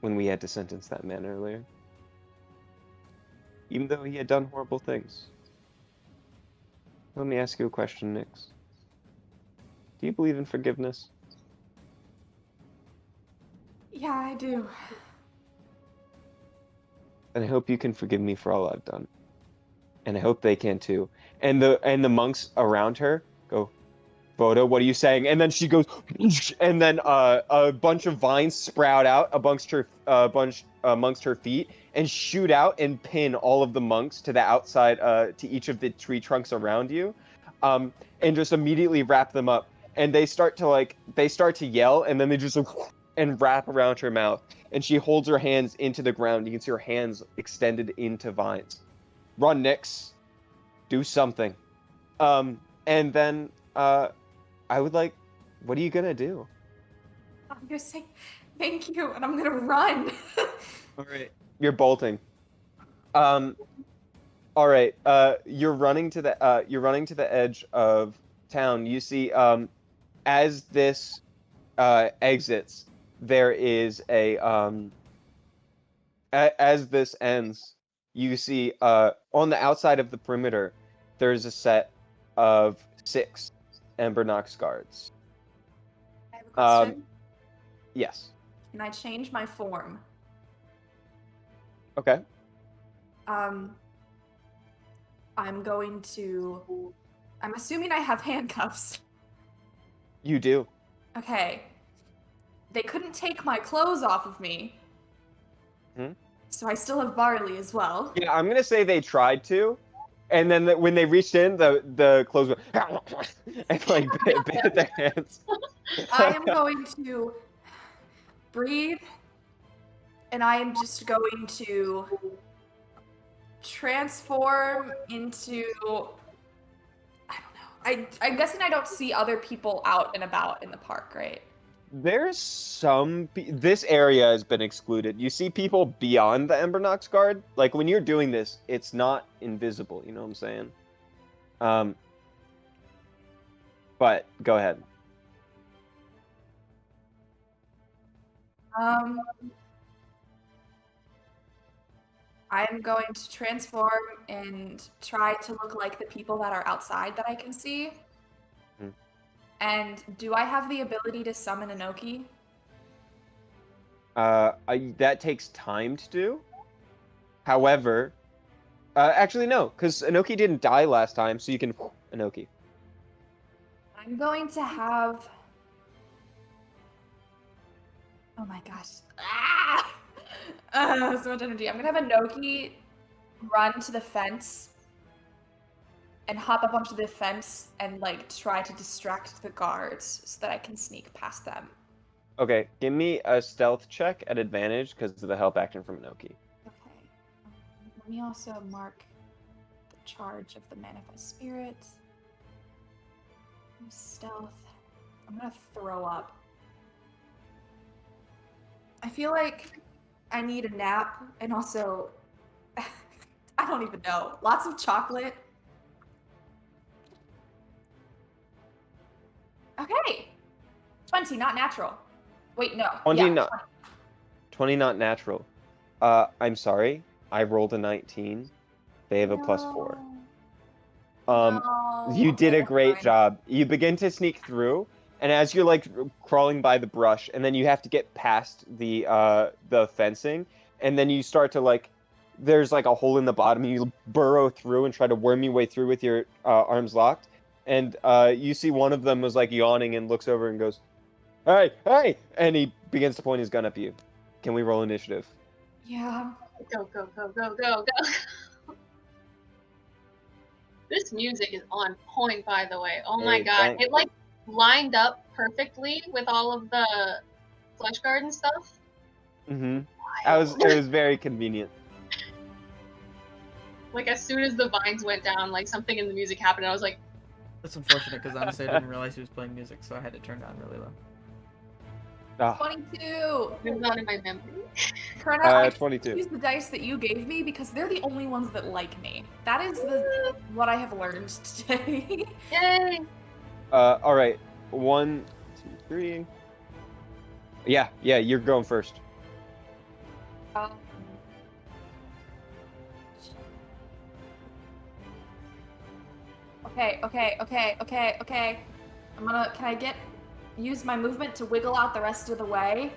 when we had to sentence that man earlier. Even though he had done horrible things. Let me ask you a question, Nyx. Do you believe in forgiveness? Yeah, I do. And I hope you can forgive me for all I've done. And I hope they can too. And the monks around her go, Voda, what are you saying? And then she goes, and then a bunch of vines sprout out amongst her feet and shoot out and pin all of the monks to the outside, to each of the tree trunks around you, and just immediately wrap them up. And they start to yell, and then they just and wrap around her mouth. And she holds her hands into the ground. You can see her hands extended into vines. Run, Nyx. Do something. And then I would like, what are you gonna do? I'm gonna say thank you, and I'm gonna run. All right. You're bolting. All right. You're running to the edge of town. You see, as this exits, there is as this ends, you see on the outside of the perimeter, there's a set of 6 Ember Nox guards. I have a question. Yes. Can I change my form? Okay. I'm assuming I have handcuffs. You do. Okay. They couldn't take my clothes off of me. Hmm? So I still have Barley as well. Yeah, I'm gonna say they tried to, and then when they reached in, the clothes went and like bit their hands. I am going to breathe, and I am just going to transform into, I don't know. I'm guessing I don't see other people out and about in the park, right? There's this area has been excluded. You see people beyond the Ember Nox guard. Like when you're doing this, it's not invisible. You know what I'm saying? But go ahead. I am going to transform and try to look like the people that are outside that I can see. Hmm. And do I have the ability to summon Inoki? That takes time to do. However, actually no, because Inoki didn't die last time, so you can Inoki. I'm going to have... Oh my gosh. Ah! So much energy. I'm gonna have Inoki run to the fence and hop up onto the fence and like try to distract the guards so that I can sneak past them. Okay, give me a stealth check at advantage because of the help action from Inoki. Okay. Let me also mark the charge of the Manifest Spirit. Stealth. I'm gonna throw up. I feel like I need a nap and also, I don't even know, lots of chocolate. Okay. 20, not natural. Wait, no. 20 Yeah, not 20. 20 not natural. I'm sorry. I rolled a 19. They have a +4. You did a great fine. job. You begin to sneak through, and as you're like crawling by the brush, and then you have to get past the fencing, and then you start to like, there's like a hole in the bottom, and you burrow through and try to worm your way through with your arms locked, and you see one of them was like yawning and looks over and goes, "Hey, hey!" and he begins to point his gun at you. Can we roll initiative? Yeah. Go, go, go, go, go, go. This music is on point, by the way. Oh my Hey, god. thank- It like lined up perfectly with all of the flesh guard and stuff. Mm-hmm. It was very convenient. Like as soon as the vines went down, like something in the music happened. I was like, That's unfortunate because honestly I didn't realize he was playing music, so I had to turn down really low. Ah, 22! it was not in my memory. Karna, I 22. use the dice that you gave me because they're the only ones that like me. That is what I have learned today. Yay! All right. 1, 2, 3. Yeah, you're going first. Okay. Can I use my movement to wiggle out the rest of the way?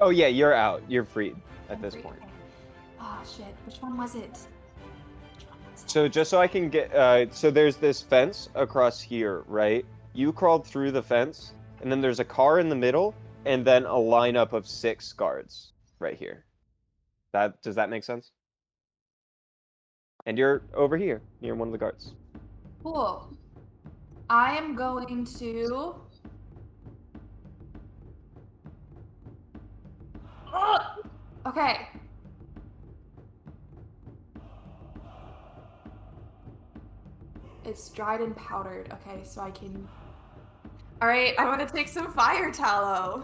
Oh yeah, you're out. You're freed at I'm this free? point. Okay. Oh shit. Which one was it? Which one was it? So just so I can get, so there's this fence across here, right? You crawled through the fence, and then there's a car in the middle, and then a lineup of 6 guards right here. Does that make sense? And you're over here, near one of the guards. Cool. I am going to. Ugh! Okay. It's dried and powdered. Okay, so I can. All right, I want to take some fire tallow.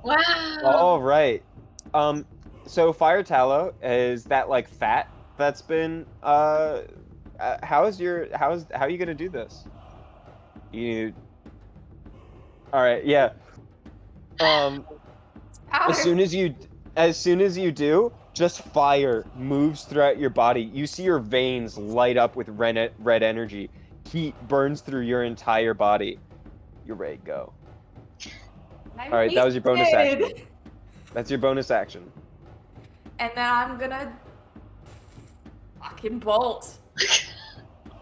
Wow. All right. So fire tallow is that like fat that's been how are you gonna do this? You all right, yeah. Powder. As soon as you do, just fire moves throughout your body. You see your veins light up with red energy. Heat burns through your entire body. You're ready to go. I'm All right, that was your bonus action. wasted. That's your bonus action. And then I'm gonna fucking bolt.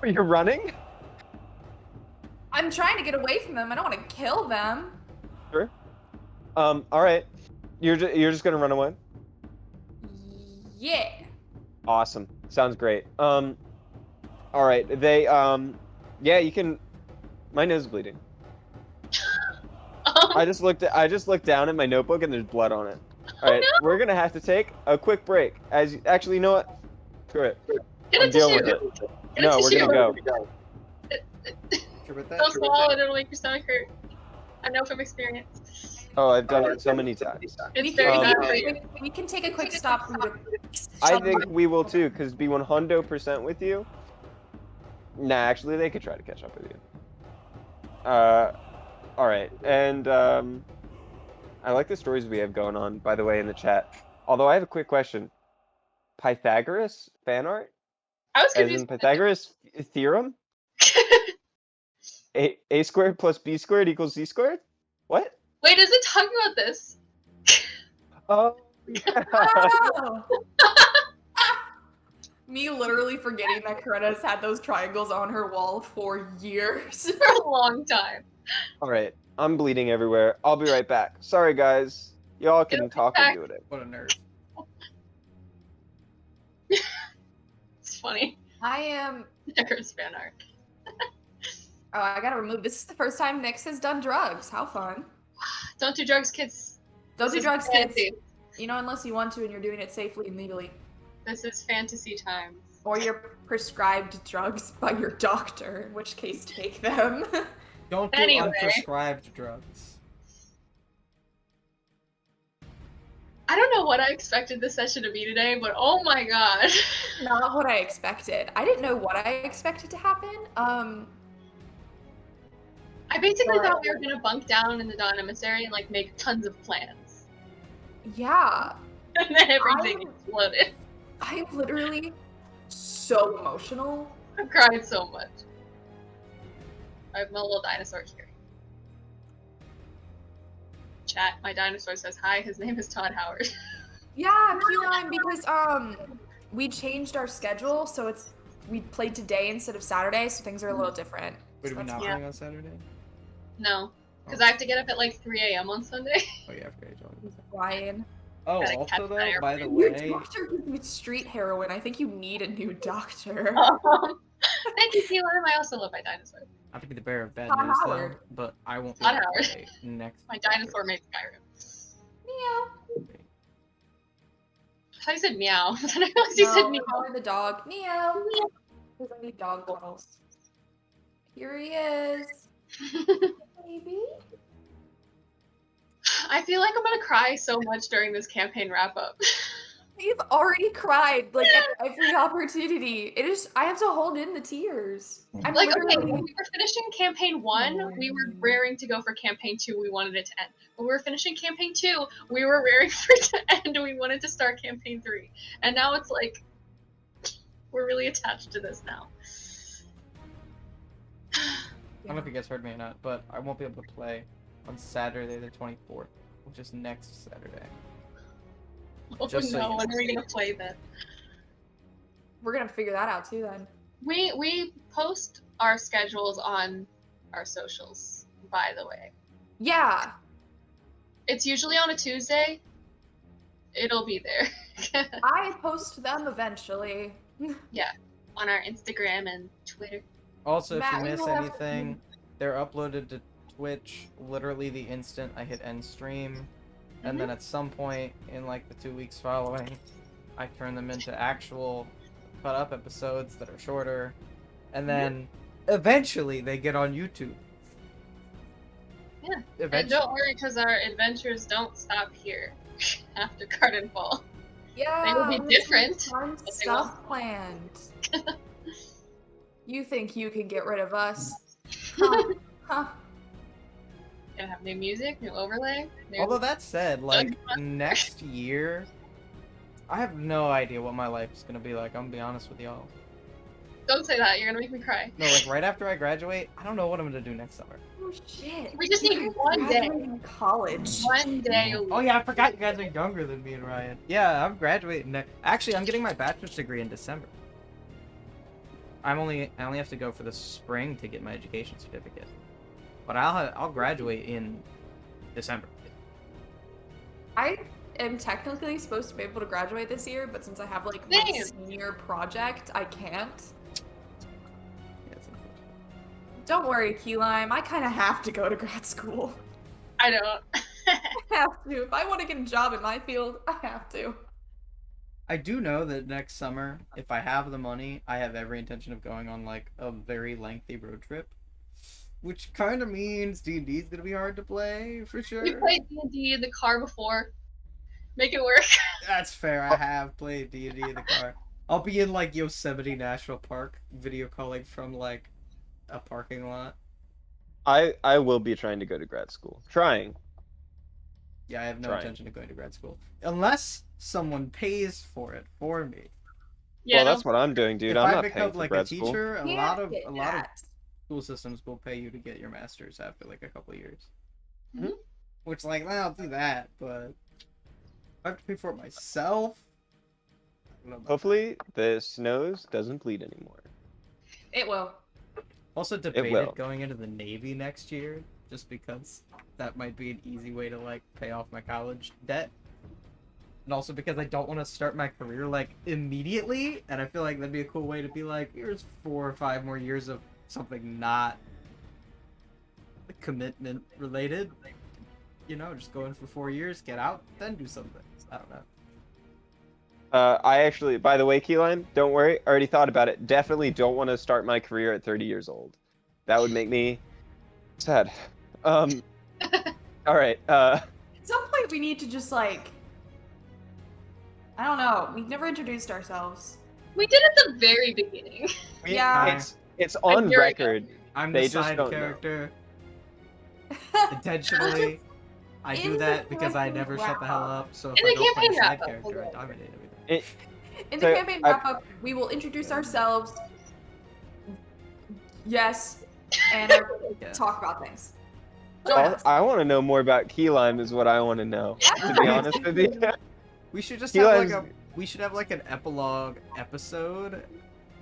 You're running? I'm trying to get away from them. I don't want to kill them. Sure. All right. You're just gonna run away? Yeah. Awesome. Sounds great. All right. Yeah, you can. My nose is bleeding. I just looked down at my notebook and there's blood on it. All right, no. we're gonna have to take a quick break. Actually, you know what? Screw it. Get I'm a dealing tissue. with it. Get No, a we're tissue. gonna go. Sure about that? Don't swallow it, it'll make your stomach hurt. I know from experience. Oh, I've done it so many times. It's We very can, bad Um, for you. we can take a quick stop for you to I think we will too, cause be 100% with you. Nah, actually, they could try to catch up with you. All right, and I like the stories we have going on, by the way, in the chat. Although I have a quick question. Pythagoras fan art? I was As confused. in Pythagoras theorem? A squared plus B squared equals C squared? What? Wait, is it talking about this? Oh, yeah. Oh! Me literally forgetting that Corinna's had those triangles on her wall for years. For a long time. All right, I'm bleeding everywhere. I'll be right back. Sorry, guys. Y'all It'll can be talk back. and do it. What a nerd. It's funny. I am. Deckard's fan art. Oh, I gotta remove. This is the first time Nyx has done drugs. How fun. Don't do drugs, kids. Don't This do is drugs, kids. fantasy. You know, unless you want to and you're doing it safely and legally. This is fantasy time. Or you're prescribed drugs by your doctor, in which case take them. Don't do Anyway. unprescribed drugs. I don't know what I expected this session to be today, but oh my god. Not what I expected. I didn't know what I expected to happen. I basically But- thought we were gonna bunk down in the Dawn Emissary and like make tons of plans. Yeah. And then everything exploded. I'm literally so emotional. I cried so much. I have my little dinosaur here. Chat, my dinosaur says hi, his name is Todd Howard. Yeah, Keyline, because we changed our schedule, so we played today instead of Saturday, so things are a little different. Wait, are we So not Yeah. playing on Saturday? No, because I have to get up at like 3 a.m. on Sunday. Oh yeah, I forgot you told me. that's Ryan. Oh, Gotta also catch that though, by the Your way, doctor gives me street heroin. I think you need a new doctor. Thank you, Keelan. I also love my dinosaur. not to be the bearer of bad Todd news Howard. though, but I won't be Todd able to Howard. play next. My dinosaur made Skyrim. Meow. I thought you said meow, but then I realized you said No, meow. Howard the dog. Meow. Because I need dog cuddles. Here he is. Baby. I feel like I'm gonna cry so much during this campaign wrap up. You've already cried like at every opportunity. It is. I have to hold in the tears. I'm Like, okay, literally. when we were finishing campaign 1, we were raring to go for campaign 2. We wanted it to end. When we were finishing campaign 2, we were raring for it to end. We wanted to start campaign 3. And now it's like, we're really attached to this now. I don't know if you guys heard me or not, but I won't be able to play on Saturday the 24th. which is next Saturday. Oh Just so no, you when are we gonna play then? We're gonna figure that out too then. We post our schedules on our socials, by the way. Yeah. It's usually on a Tuesday. It'll be there. I post them eventually. On our Instagram and Twitter. Also, if Matt, you we miss will have- anything, they're uploaded to Twitch literally the instant I hit end stream. And then at some point in like the 2 weeks following, I turn them into actual cut up episodes that are shorter. And then eventually they get on YouTube. Yeah. And Eventually. don't worry, because our adventures don't stop here after Cardinfall. Yeah. They will be we have some different, fun but they stuff planned. You think you can get rid of us? Huh. Huh. Gonna have new music, new overlay. New... Although that said, like Fun. next year, I have no idea what my life is gonna be like. I'm gonna be honest with y'all. Don't say that, you're gonna make me cry. No, like right after I graduate, I don't know what I'm gonna do next summer. Oh shit. We just You need guys one day. graduating college. One day a week. Oh yeah, I forgot you guys are younger than me and Ryan. Yeah, I'm graduating next. Actually, I'm getting my bachelor's degree in December. I only have to go for the spring to get my education certificate, but I'll graduate in December. I am technically supposed to be able to graduate this year, but since I have like my Same. senior project, I can't. Yeah, it's unfortunate. Don't worry, Key Lime. I kind of have to go to grad school. I don't. I have to. If I want to get a job in my field, I have to. I do know that next summer, if I have the money, I have every intention of going on like a very lengthy road trip, which kind of means D&D is gonna be hard to play for sure. We played D&D in the car before. Make it work. That's fair. I have played D&D in the car. I'll be in like Yosemite National Park, video calling from like a parking lot. I will be trying to go to grad school. Trying. Yeah, I have no Trying. intention of going to grad school unless someone pays for it for me. Yeah, Well, no, that's what I'm doing, dude. If I'm I not become paying for like a grad school. teacher, a Can't lot of get school systems will pay you to get your master's after like a couple of years. Mhm. Which like, well, I'll do that, but I have to pay for it myself. I don't know about Hopefully, the snows doesn't bleed anymore. it will. that. Also will. debated going into the Navy next year, just because that might be an easy way to like pay off my college debt. And also because I don't want to start my career like immediately, and I feel like that'd be a cool way to be like, here's 4 or 5 more years of something not commitment related. You know, just go in for 4 years, get out, then do something. I don't know. I actually, by the way, Keyline, don't worry. I already thought about it. Definitely don't want to start my career at 30 years old. That would make me sad. All right. At some point, we need to just like. I don't know. We've never introduced ourselves. We did at the very beginning. Yeah. It's on year ago. record. I'm They the just side don't know. character. Intentionally. I do In that the because I campaign never shut the hell wrap-up. up, so if In I the don't play campaign side wrap-up, character, I hold on. dominate everything. In the So, campaign I- wrap up, we will introduce ourselves. Yes, and talk about things. Join us. I want to know more about Keyline is what I want to know. To be honest with you. We should just He have like likes- we should have like an epilogue episode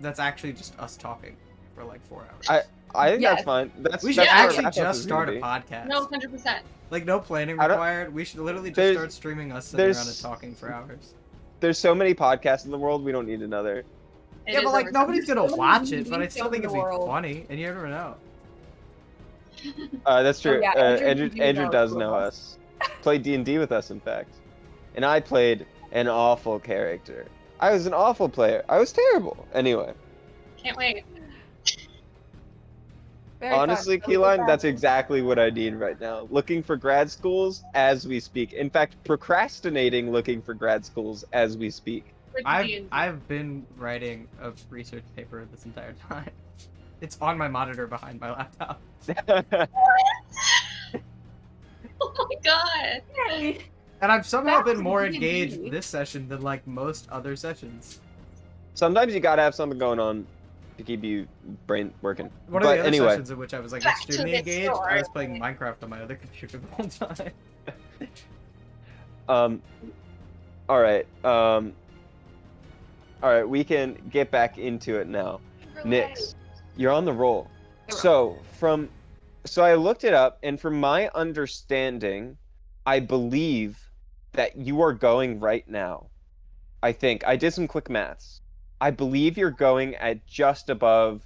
that's actually just us talking for like 4 hours. I think Yes. that's fine. That's We that's should what actually wrap-up just is start gonna a be. podcast. No, 100%. Like no planning I don't- required. We should literally just There's- start streaming us sitting around and there's- talking for hours. There's so many podcasts in the world. We don't need another. It Yeah, is but like over- nobody's gonna so watch many it, but I still think it'd in be the world. funny, and you never know. That's true. yeah, Andrew Andrew do does know know us. us. Played D&D with us, in fact. And I played an awful character. I was an awful player. I was terrible. Anyway, Can't wait. Very fun. honestly, Really Keyline, fun. that's exactly what I need right now. Looking for grad schools as we speak. In fact, procrastinating looking for grad schools as we speak. With I've D&D. I've been writing a research paper this entire time. It's on my monitor behind my laptop. Oh my god. Yay. And I've somehow Back been to more D&D. engaged this session than like most other sessions. Sometimes you gotta have something going on. to keep you brain working. One of But the other anyway, sessions in which I was like Back to extremely the engaged, I was story. playing Minecraft on my other computer the whole time. um, all right, all right, we can get back into it now. Nyx, you're on the roll. The roll. So I looked it up, and from my understanding, I believe that you are going right now. I think I did some quick maths. I believe you're going at just above.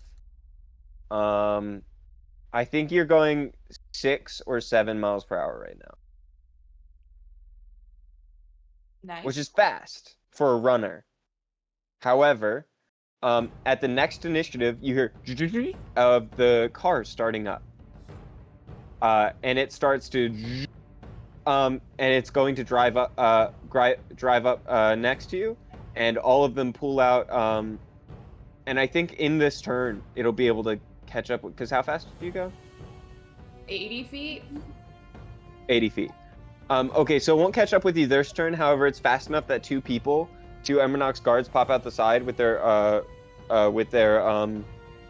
Um, I think you're going 6 or 7 miles per hour right now, which is Nice. fast for a runner. However, at the next initiative, you hear of the car starting up, and it starts to, and it's going to drive up, drive up next to you, and all of them pull out. And I think in this turn, it'll be able to catch up. Because how fast do you go? 80 feet. 80 feet. Okay, so it won't catch up with you this turn. However, it's fast enough that two Embernox guards pop out the side with their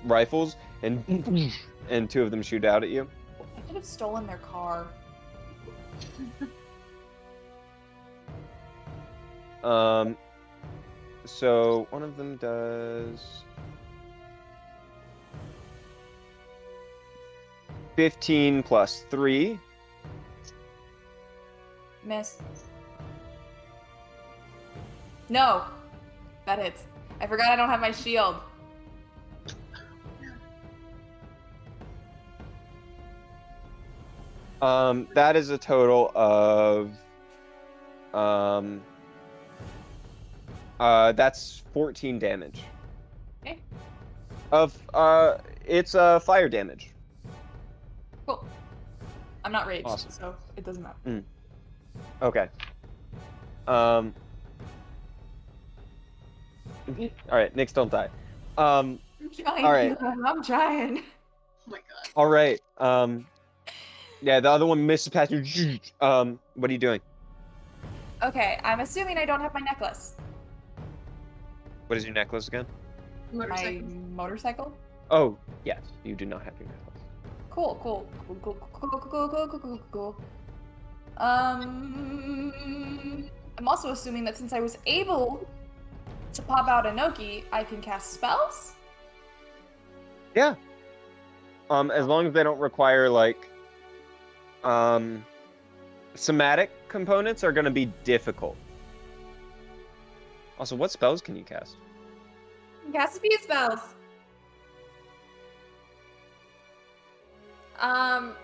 rifles, and and two of them shoot out at you. I could have stolen their car. So one of them does 15 plus 3. Miss. No. That hits. I forgot I don't have my shield. That is a total of that's 14 damage. Okay. It's fire damage. Cool. I'm not raged, Awesome. so it doesn't matter. Okay. All right, Nyx, don't die. I'm trying. all right. I'm trying. Oh my god. All right. Yeah, the other one misses past you. What are you doing? Okay, I'm assuming I don't have my necklace. What is your necklace again? My Motorcycle. motorcycle? Oh, yes, you do not have your necklace. Cool. I'm also assuming that since I was able to pop out Inoki, I can cast spells? Yeah. As long as they don't require like, somatic components are gonna be difficult. Also, what spells can you cast? I can cast a few spells.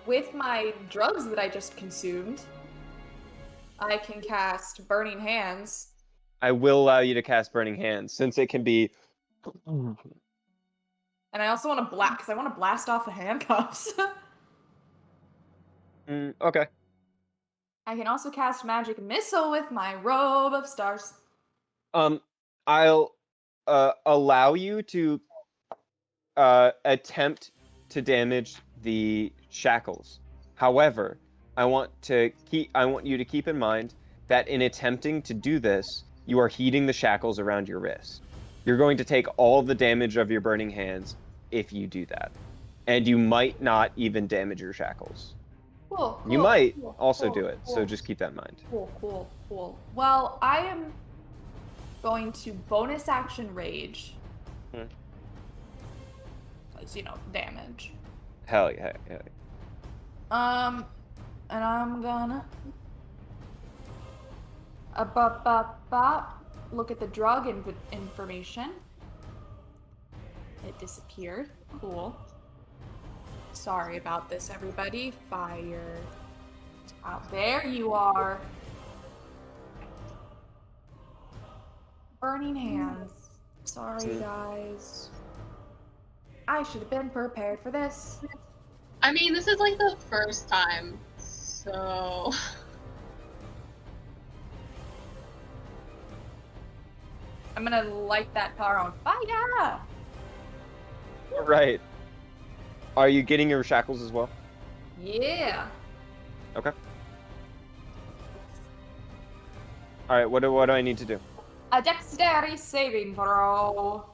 With my drugs that I just consumed, I can cast Burning Hands. I will allow you to cast Burning Hands, since it can be. And I also want to blast, because I want to blast off the handcuffs. Okay. I can also cast Magic Missile with my Robe of Stars. I'll allow you to attempt to damage the shackles. However, I want you to keep in mind that in attempting to do this, you are heating the shackles around your wrist. You're going to take all the damage of your burning hands if you do that. And you might not even damage your shackles. Cool. You might cool, also cool, do it, so cool. just keep that in mind. Cool. Well, I am going to bonus action rage. Because, damage. Hell yeah. And I'm gonna look at the drug information. It disappeared. Cool. Sorry about this, everybody. Fire. Out there you are. Burning hands. Sorry, guys. I should have been prepared for this. I mean, this is like the first time, so. I'm gonna light that car on fire! All right. Are you getting your shackles as well? Yeah. Okay. All right. What do I need to do? A dexterity saving throw.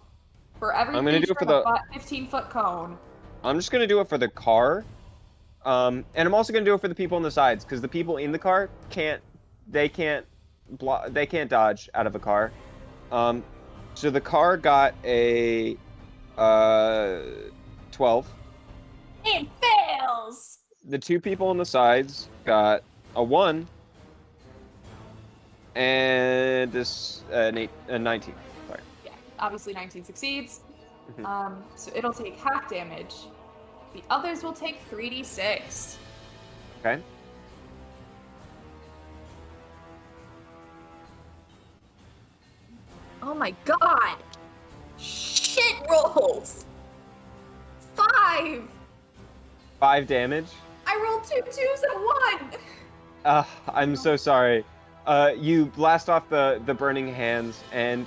For every I'm gonna do creature it for in a the. 15-foot cone. I'm just gonna do it for the car. And I'm also gonna do it for the people on the sides because the people in the car can't. They can't block. They can't dodge out of a car. Um, so the car got a 12. It fails! The two people on the sides got a 1 and this a 19. Sorry. Yeah, obviously 19 succeeds. Mhm. So it'll take half damage. The others will take 3d6. Okay. Oh my god! Shit rolls! 5! 5 damage. I rolled 2 2s and 1! I'm so sorry. You blast off the burning hands, and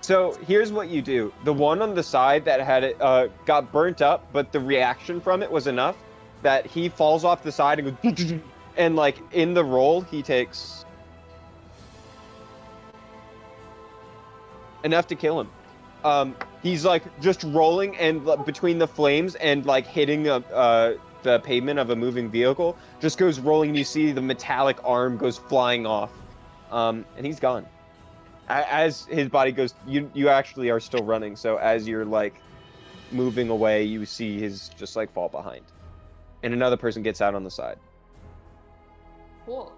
so here's what you do. The one on the side that had it got burnt up, but the reaction from it was enough that he falls off the side and goes, and like in the roll, he takes enough to kill him. He's like just rolling and between the flames and like hitting the pavement of a moving vehicle, just goes rolling. And you see the metallic arm goes flying off, and he's gone. As his body goes, you actually are still running. So as you're like moving away, you see his just like fall behind, and another person gets out on the side. Cool.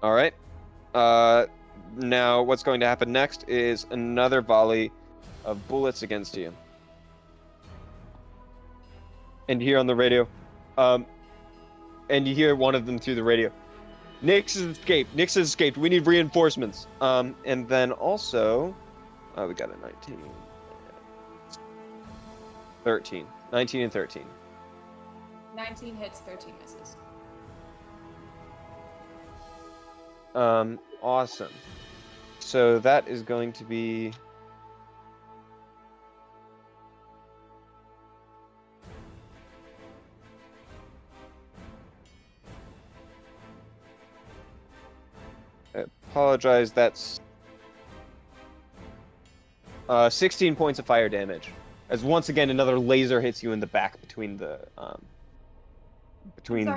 All right. Now what's going to happen next is another volley of bullets against you. And you hear on the radio, and you hear one of them through the radio. Nix has escaped. Nix has escaped. We need reinforcements. And then also, we got a 19. 13. 19 and 13. 19 hits, 13 misses. Awesome. So that is going to be... I apologize, that's 16 points of fire damage. As once again another laser hits you in the back between the shoulder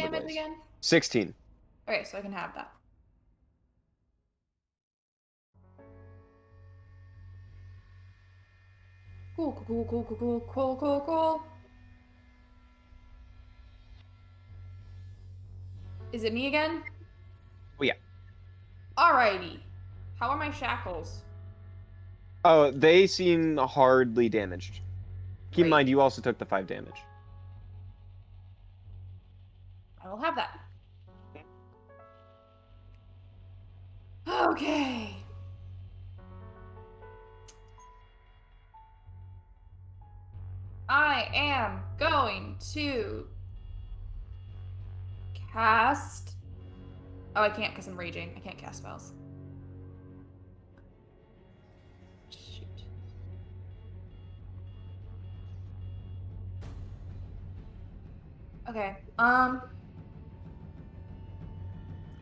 damage blades. again? 16. Okay, so I can have that. Cool. Is it me again? Oh yeah. Alrighty. How are my shackles? Oh, they seem hardly damaged. Keep in Great. mind you also took the 5 damage. I will have that. Okay. I am going to cast... Oh, I can't because I'm raging. I can't cast spells. Shoot. Okay.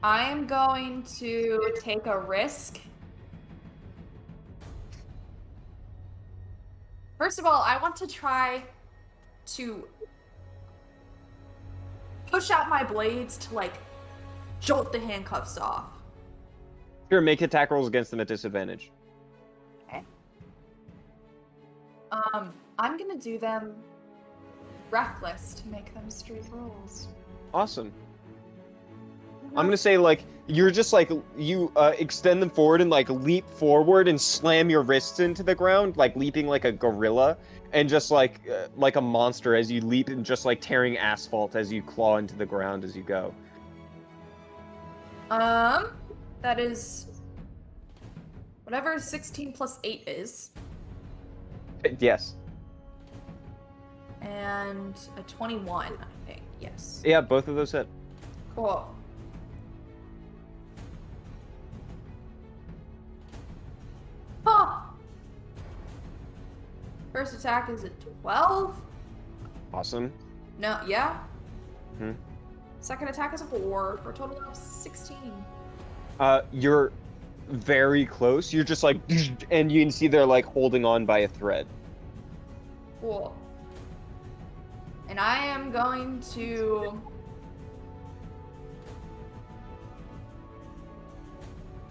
I am going to take a risk. First of all, I want to try to push out my blades to, like, jolt the handcuffs off. Sure, make attack rolls against them at disadvantage. Okay. I'm gonna do them reckless to make them straight rolls. Awesome. I'm gonna say, like, you're just like, you extend them forward and like leap forward and slam your wrists into the ground, like leaping like a gorilla, and just like a monster as you leap and just like tearing asphalt as you claw into the ground as you go. That is whatever 16 plus 8 is. Yes. And a 21, I think. Yes. Yeah, both of those hit. Cool. Huh. First attack is a 12. Awesome. No, yeah. Hmm. Second attack is a 4 for a total of 16. You're very close. You're just like, and you can see they're like holding on by a thread. Cool. And I am going to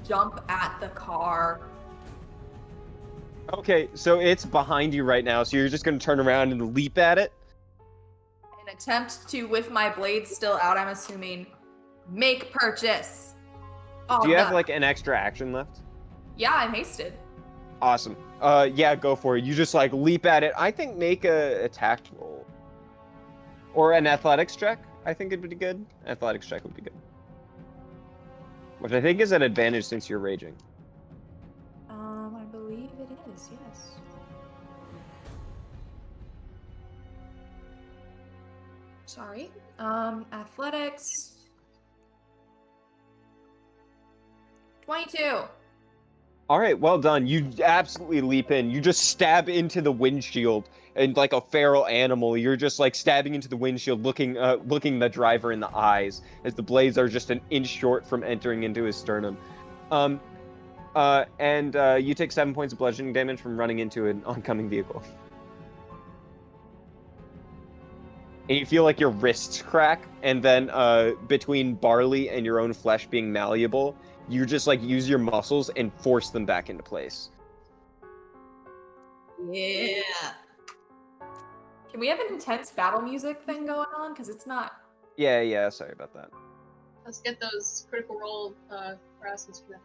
jump at the car. Okay, so it's behind you right now, so you're just gonna turn around and leap at it? And attempt to, with my blade still out, I'm assuming, make purchase. Do you have like an extra action left? Yeah, I'm hasted. Awesome. Yeah, go for it. You just like leap at it. I think make a attack roll. Or an athletics check. I think it would be good. Athletics check would be good. Which I think is an advantage since you're raging. I believe it is, yes. Sorry. Athletics. 22. All right, well done. You absolutely leap in. You just stab into the windshield, and like a feral animal, you're just like stabbing into the windshield, looking the driver in the eyes as the blades are just an inch short from entering into his sternum. You take 7 points of bludgeoning damage from running into an oncoming vehicle. And you feel like your wrists crack, and then between barley and your own flesh being malleable, you just like use your muscles and force them back into place. Yeah. Can we have an intense battle music thing going on? Because it's not. Yeah, sorry about that. Let's get those critical role harassments for this.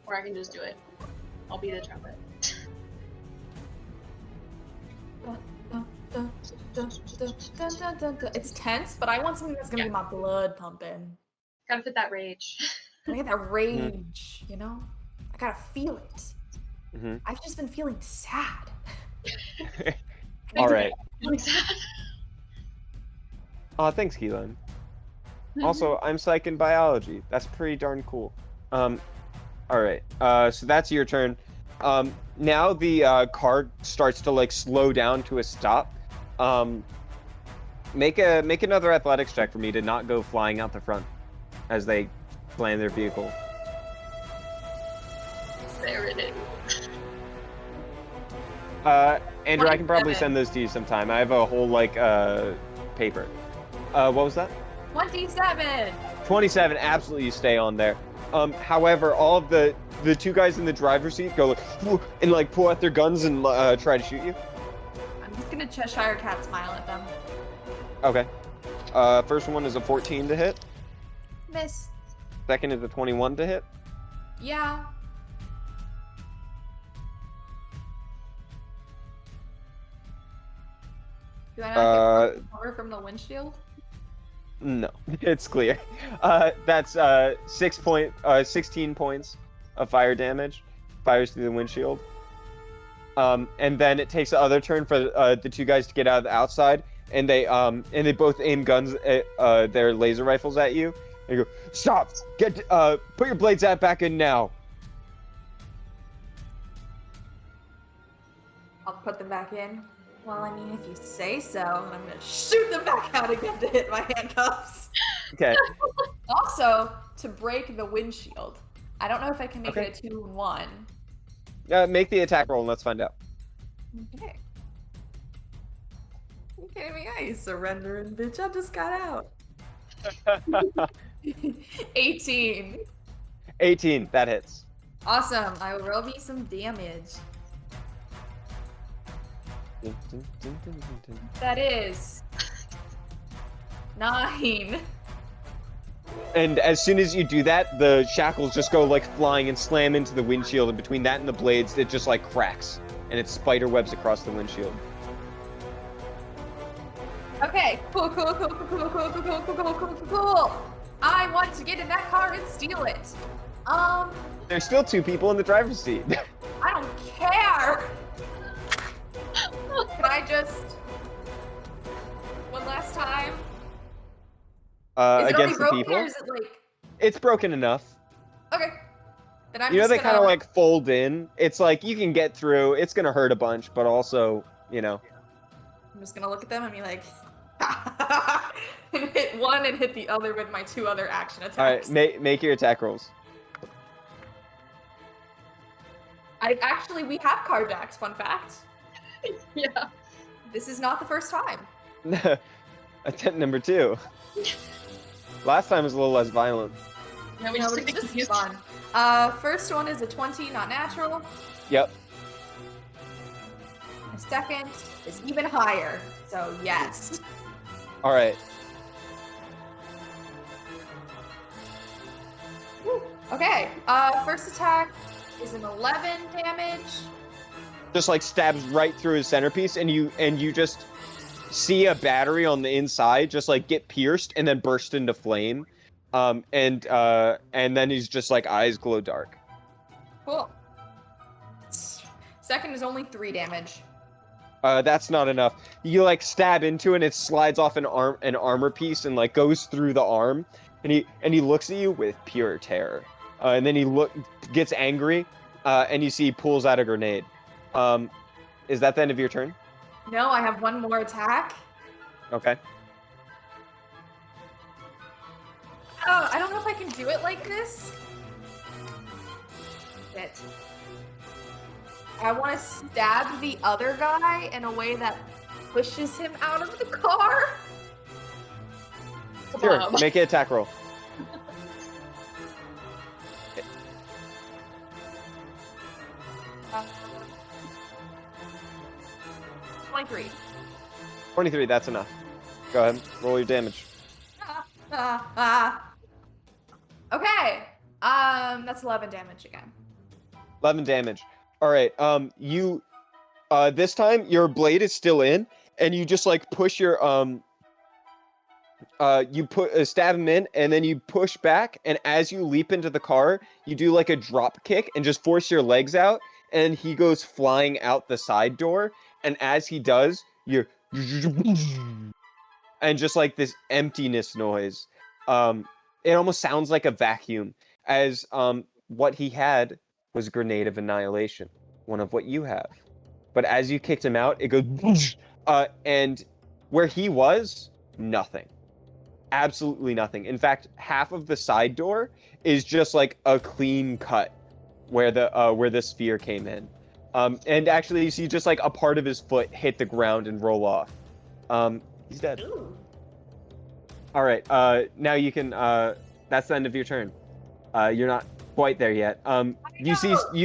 Or I can just do it. I'll be the trumpet. It's tense, but I want something that's gonna be my blood pumping. Gotta fit that rage. I get that rage, you know? I gotta feel it. Mm-hmm. I've just been feeling sad. All right. Feeling sad. Oh, thanks, Keelan. Also, I'm psych in biology. That's pretty darn cool. All right. So that's your turn. Now the car starts to like slow down to a stop. Make another athletics check for me to not go flying out the front as they land their vehicle. There it is. Andrew, I can probably send those to you sometime. I have a whole like paper. What was that? 27. 27. Absolutely, you stay on there. However, all of the two guys in the driver's seat go like and like pull out their guns and try to shoot you. I'm just gonna Cheshire Cat smile at them. Okay. First one is a 14 to hit. Miss. Second is a 21 to hit. Yeah. Do I not get cover from the windshield? No, it's clear. That's 16 points of fire damage. Fires through the windshield. And then it takes the other turn for the two guys to get out of the outside, and they both aim guns at their laser rifles at you. And you go, stop! Put your blades back in now. I'll put them back in. Well, I mean, if you say so, I'm gonna shoot them back out again to hit my handcuffs. Okay. Also, to break the windshield. I don't know if I can make it a 2 and 1. Make the attack roll and let's find out. Okay. You kidding me? I ain't surrendering, bitch. I just got out. 18. 18. That hits. Awesome. I will roll me some damage. That is 9. And as soon as you do that, the shackles just go like flying and slam into the windshield, and between that and the blades, it just like cracks, and it spider webs across the windshield. Okay, cool. I want to get in that car and steal it. There's still 2 people in the driver's seat. I don't care. Can I just one last time? Is it Against already the broken, people? or is it like? It's broken enough. Okay. Then I'm You know, just they gonna... kind of like fold in. It's like you can get through. It's gonna hurt a bunch, but also, you know. I'm just gonna look at them and be like, and hit one and hit the other with my 2 other action attacks. All right, make your attack rolls. We have carjacks, fun fact. Yeah. This is not the first time. Attempt number 2. Last time was a little less violent. Yeah, we No, just but took it's the just confused. fun. First one is a 20, not natural. Yep. The second is even higher, so yes. All right. Woo. Okay, first attack is an 11 damage. Just like stabs right through his centerpiece, and you just see a battery on the inside just like get pierced and then burst into flame. And then he's just like eyes glow dark. Cool. Second is only 3 damage. That's not enough. You like stab into it and it slides off an armor piece and like goes through the arm, and he looks at you with pure terror. And then he gets angry, and you see he pulls out a grenade. Is that the end of your turn? No, I have one more attack. Okay. Oh, I don't know if I can do it like this. Shit. I want to stab the other guy in a way that pushes him out of the car. Sure. Make an attack roll. Uh, 23. 23. That's enough. Go ahead. Roll your damage. Okay. That's 11 damage again. 11 damage. All right. You this time your blade is still in, and you just like push your you stab him in, and then you push back, and as you leap into the car, you do like a drop kick and just force your legs out, and he goes flying out the side door, and as he does, you're and just like this emptiness noise. It almost sounds like a vacuum, as what he had was a grenade of annihilation, one of what you have. But as you kicked him out, it goes and where he was, nothing. Absolutely nothing. In fact, half of the side door is just like a clean cut where the sphere came in. And actually you see just like a part of his foot hit the ground and roll off. He's dead. Ooh. All right. Now you can. That's the end of your turn. You're not quite there yet. You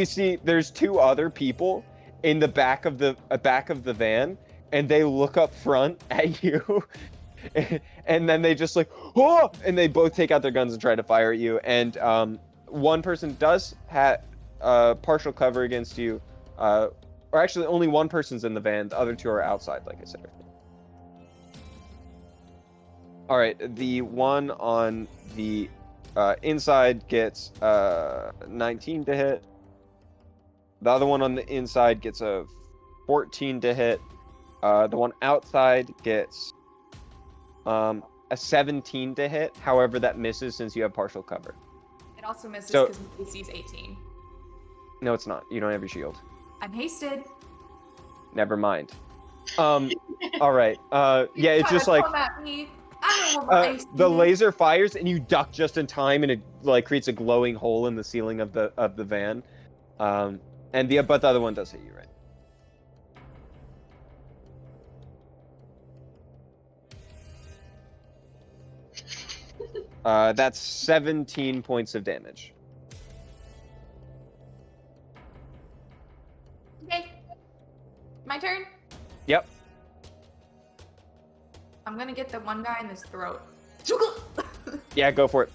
see. There's 2 other people in the back of the van, and they look up front at you, and then they just like, oh, and they both take out their guns and try to fire at you. And one person does have partial cover against you, or actually only one person's in the van. The other 2 are outside, like I said. All right, the one on the inside gets 19 to hit. The other one on the inside gets a 14 to hit. The one outside gets a 17 to hit. However, that misses since you have partial cover. It also misses So- because my AC is 18. No, it's not. You don't have your shield. I'm hasted. Never mind. All right. Yeah, it's just like Come at me. I don't know what AC the is. laser fires and you duck just in time, and it like creates a glowing hole in the ceiling of the van. But the other one does hit you, right? That's 17 points of damage. Okay. My turn? Yep. I'm gonna get the one guy in his throat. Yeah, go for it.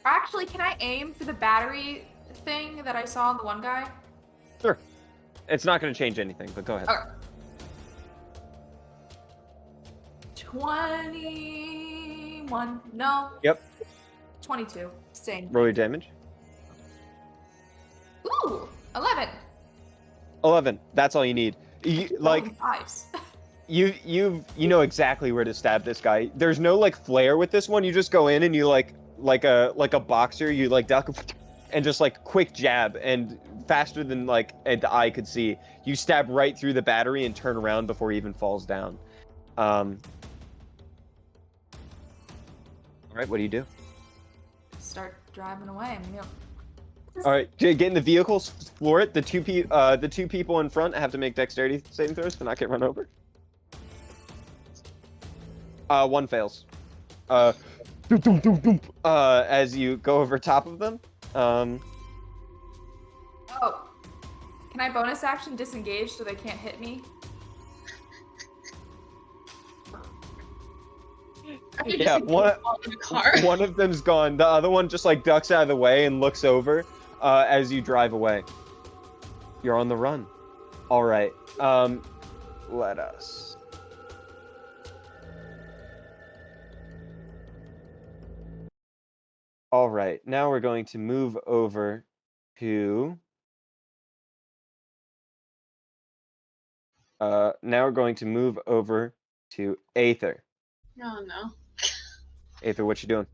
Actually, can I aim for the battery thing that I saw on the one guy? Sure. It's not going to change anything, but go ahead. Okay. 21. No. Yep. 22. Same. Roll your damage. Ooh, 11. 11. That's all you need. Rolling fives. You know exactly where to stab this guy. There's no like flair with this one. You just go in and you like a boxer. You like duck and just like quick jab, and faster than like the eye could see, you stab right through the battery and turn around before he even falls down. All right, what do you do? Start driving away. All right, get in the vehicle, floor it. The two people in front have to make dexterity saving throws to not get run over. One fails. As you go over top of them. Oh, can I bonus action disengage so they can't hit me? Yeah, one of them's gone. The other one just like ducks out of the way and looks over as you drive away. You're on the run. All right. Let us. All right. Now we're going to move over to. Now we're going to move over to Aether. Oh no. Aether, what you doing?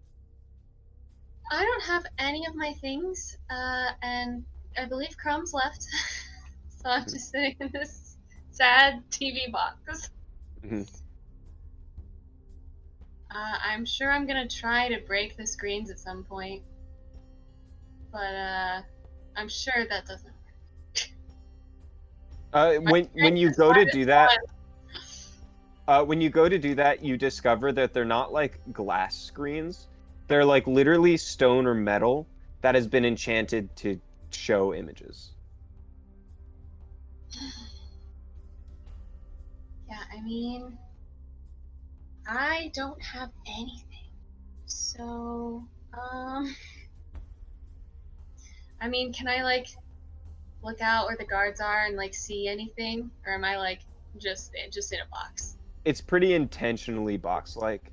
I don't have any of my things, and I believe Crumb's left. So I'm just sitting in this sad TV box. Mhm. I'm sure I'm gonna try to break the screens at some point. But, I'm sure that doesn't When you go to do that, you discover that they're not like glass screens. They're like literally stone or metal that has been enchanted to show images. Yeah, I mean, I don't have anything. So, I mean, can I like look out where the guards are and like see anything, or am I like just in a box? It's pretty intentionally box-like.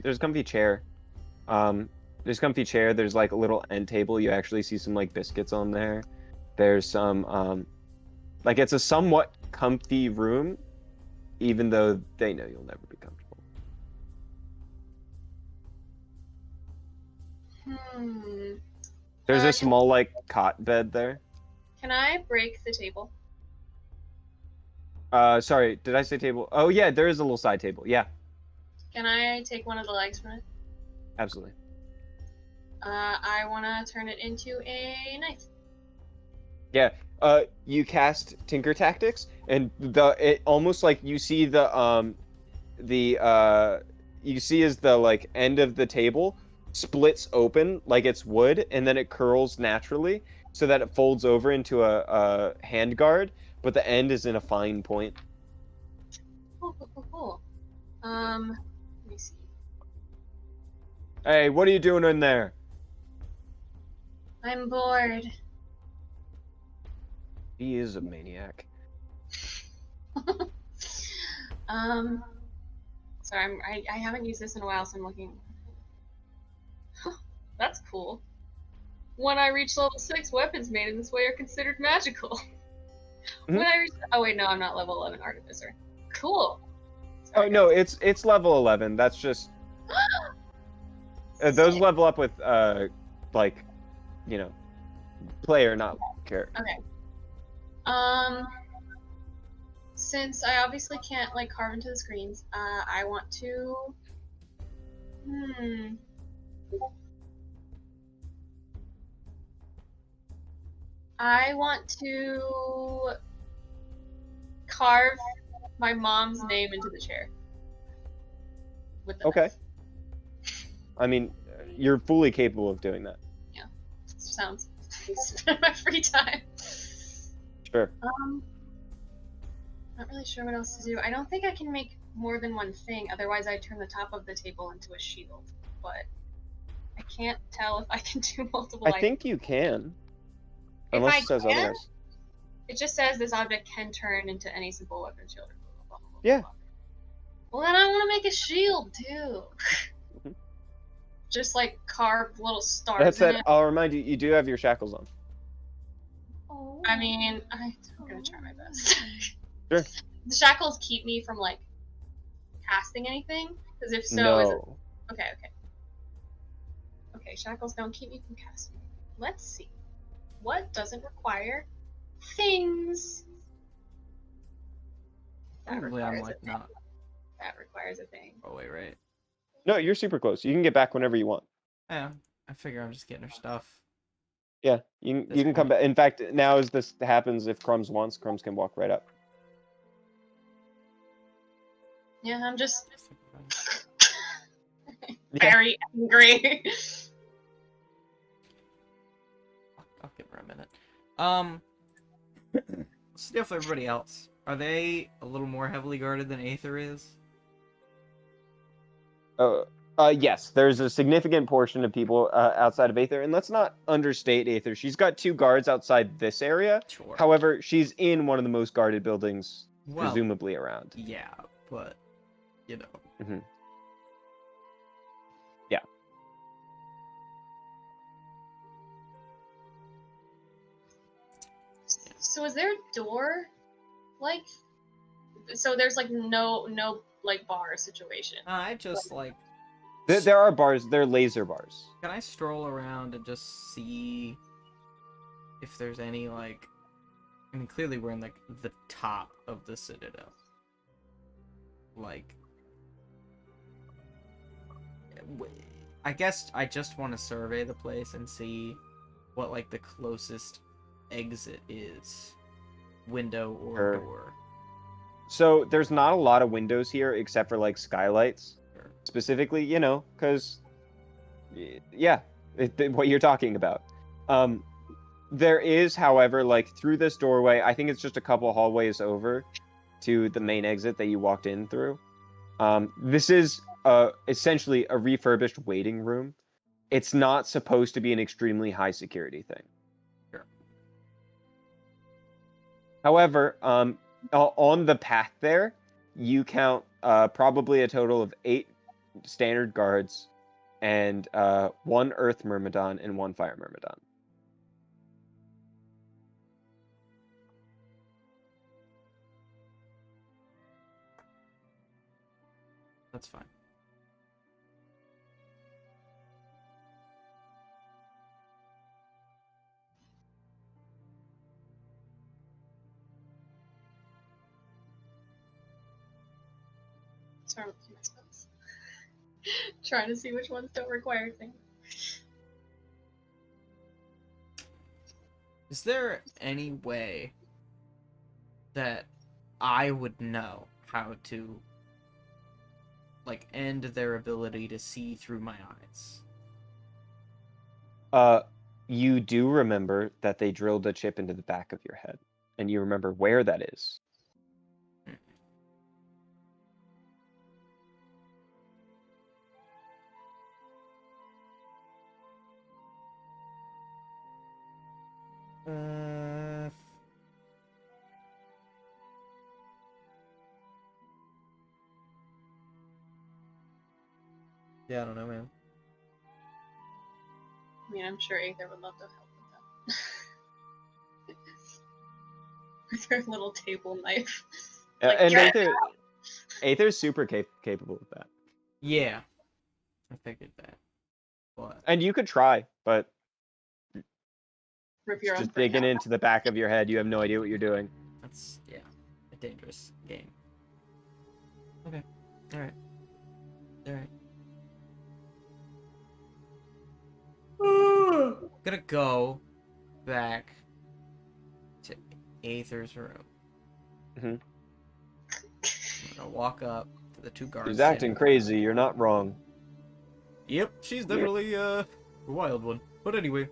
There's a comfy chair. There's like a little end table. You actually see some like biscuits on there. There's some like it's a somewhat comfy room, even though they know you'll never be comfortable. There's a small like cot bed there. Can I break the table? Sorry, did I say table? Oh yeah, there is a little side table. Yeah, Can I take one of the legs from it? absolutely. I want to turn it into a knife. Yeah. You cast Tinker Tactics, and it almost like you see you see as the like end of the table splits open like it's wood, and then it curls naturally so that it folds over into a hand guard, but the end is in a fine point. Cool. Let me see. Hey, what are you doing in there? I'm bored. He is a maniac. Sorry, I haven't used this in a while, so I'm looking. That's cool. When I reach level 6, weapons made in this way are considered magical. When I reach... Oh wait, no, I'm not level 11 artificer. Cool. Sorry, Oh no, it's level 11. That's just those Sick. level up with like, you know, player, not character. Okay. Since I obviously can't like carve into the screens, I want to. I want to carve my mom's name into the chair. With the Okay. knife. I mean, you're fully capable of doing that. Sounds in my free time. Sure. Not really sure what else to do. I don't think I can make more than one thing, otherwise I turn the top of the table into a shield. But I can't tell if I can do multiple I think you can. If Unless I it says can? otherwise. It just says this object can turn into any simple weapon, shield, blah, blah, blah, blah, Yeah. blah. Well, then I want to make a shield too. Mhm. Just like carve little stars That in said, it. I'll remind you, you do have your shackles on. Oh. I mean, I'm gonna try my best. Sure. The shackles keep me from like casting anything, because if so, No. Okay, shackles don't keep me from casting. Let's see. what doesn't require things? That Probably I'm requires like a thing. not. That requires a thing. Oh wait, right. No, you're super close. You can get back whenever you want. Yeah, I figure I'm just getting her stuff. Yeah, This you can come point. back. In fact, now as this happens, if Crumbs wants, Crumbs can walk right up. Yeah, I'm just Yeah. very angry. I'll give her a minute. Let's see if everybody else. Are they a little more heavily guarded than Aether is? Yes, there's a significant portion of people outside of Aether, and let's not understate Aether. She's got 2 guards outside this area. Sure. However, she's in one of the most guarded buildings, Well, presumably around. yeah, but you know. Mm-hmm. Yeah. So is there a door? Like, so there's like no like bar situation. I just like. There are bars. They're laser bars. Can I stroll around and just see if there's any like? I mean, clearly we're in like the top of the citadel. Like, I guess I just want to survey the place and see what like the closest exit is, window or Sure. door. So there's not a lot of windows here except for like skylights, Sure. specifically, because yeah, what you're talking about. There is, however, like through this doorway, I think it's just a couple hallways over to the main exit that you walked in through. This is essentially a refurbished waiting room. It's not supposed to be an extremely high security thing. Sure. However, on the path there, you count probably a total of 8 standard guards and 1 Earth Myrmidon and 1 Fire Myrmidon. That's fine. Sorry, I'm looking at my spells. Trying to see which ones don't require things. Is there any way that I would know how to like end their ability to see through my eyes? You do remember that they drilled a chip into the back of your head, and you remember where that is. Yeah, I don't know, man. I mean, I'm sure Aether would love to help with that. With her little table knife. Like, And yeah. Aether's super capable of that. Yeah, I figured that. But And you could try, but Rip your own just brain digging out. into the back of your head, you have no idea what you're doing. that's a dangerous game. Okay, all right. Gonna go back to Aether's room. Mm-hmm. I'm gonna walk up to the 2 guards. She's acting standing- crazy. You're not wrong. Yep, she's definitely a wild one. But anyway,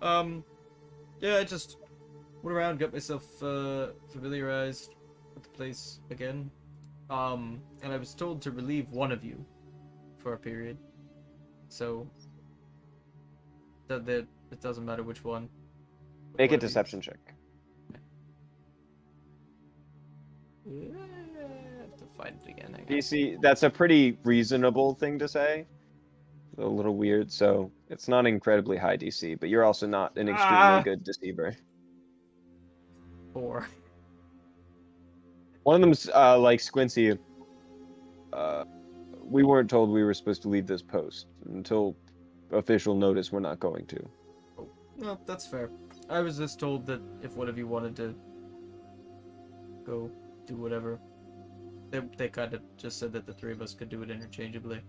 yeah, I just went around, got myself familiarized with the place again. And I was told to relieve one of you for a period. So that it doesn't matter which one. Make One a of you. deception check. Yeah, I have to find it again. Hang on. DC, that's a pretty reasonable thing to say. A little weird, so it's not incredibly high DC, but you're also not an extremely good deceiver. 4. One of them's like Squincy. We weren't told we were supposed to leave this post until official notice. We're not going to. No, that's fair. I was just told that if one of you wanted to go do whatever, they kind of just said that the three of us could do it interchangeably.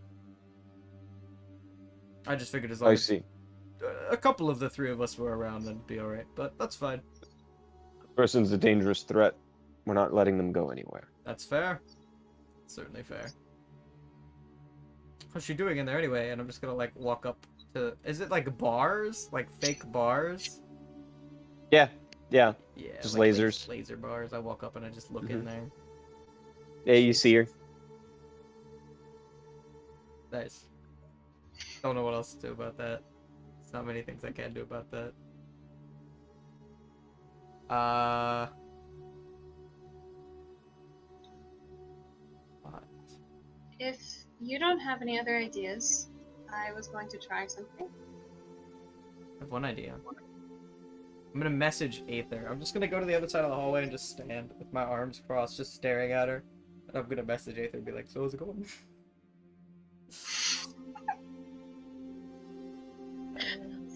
I just figured as long I as see. a couple of the three of us were around, then it'd be alright. But that's fine. Person's a dangerous threat. We're not letting them go anywhere. That's fair. Certainly fair. What's she doing in there anyway? And I'm just gonna like walk up to. Is it like bars? Like fake bars? Yeah. Yeah. Just like lasers. Laser bars. I walk up and I just look in there. Yeah, you see her. Nice. Don't know what else to do about that. There's not many things I can do about that. What? If you don't have any other ideas, I was going to try something. I have one idea. I'm gonna message Aether. I'm just gonna go to the other side of the hallway and just stand with my arms crossed, just staring at her. And I'm gonna message Aether and be like, "So how's it going?" How's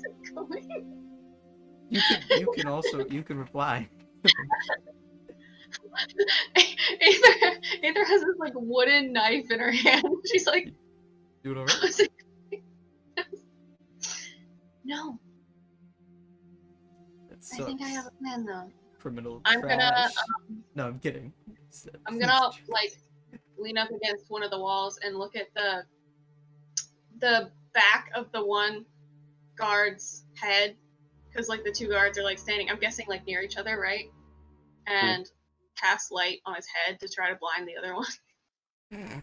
it going? You can reply. Aether has this like wooden knife in her hand. She's like, Doing alright? how's it going? No, That I think I sucks. have a plan though. Criminal I'm trash. gonna, No, I'm kidding. I'm gonna like lean up against one of the walls and look at the back of the one guard's head, because like the two guards are like standing, I'm guessing like near each other, right? And cast light on his head to try to blind the other one.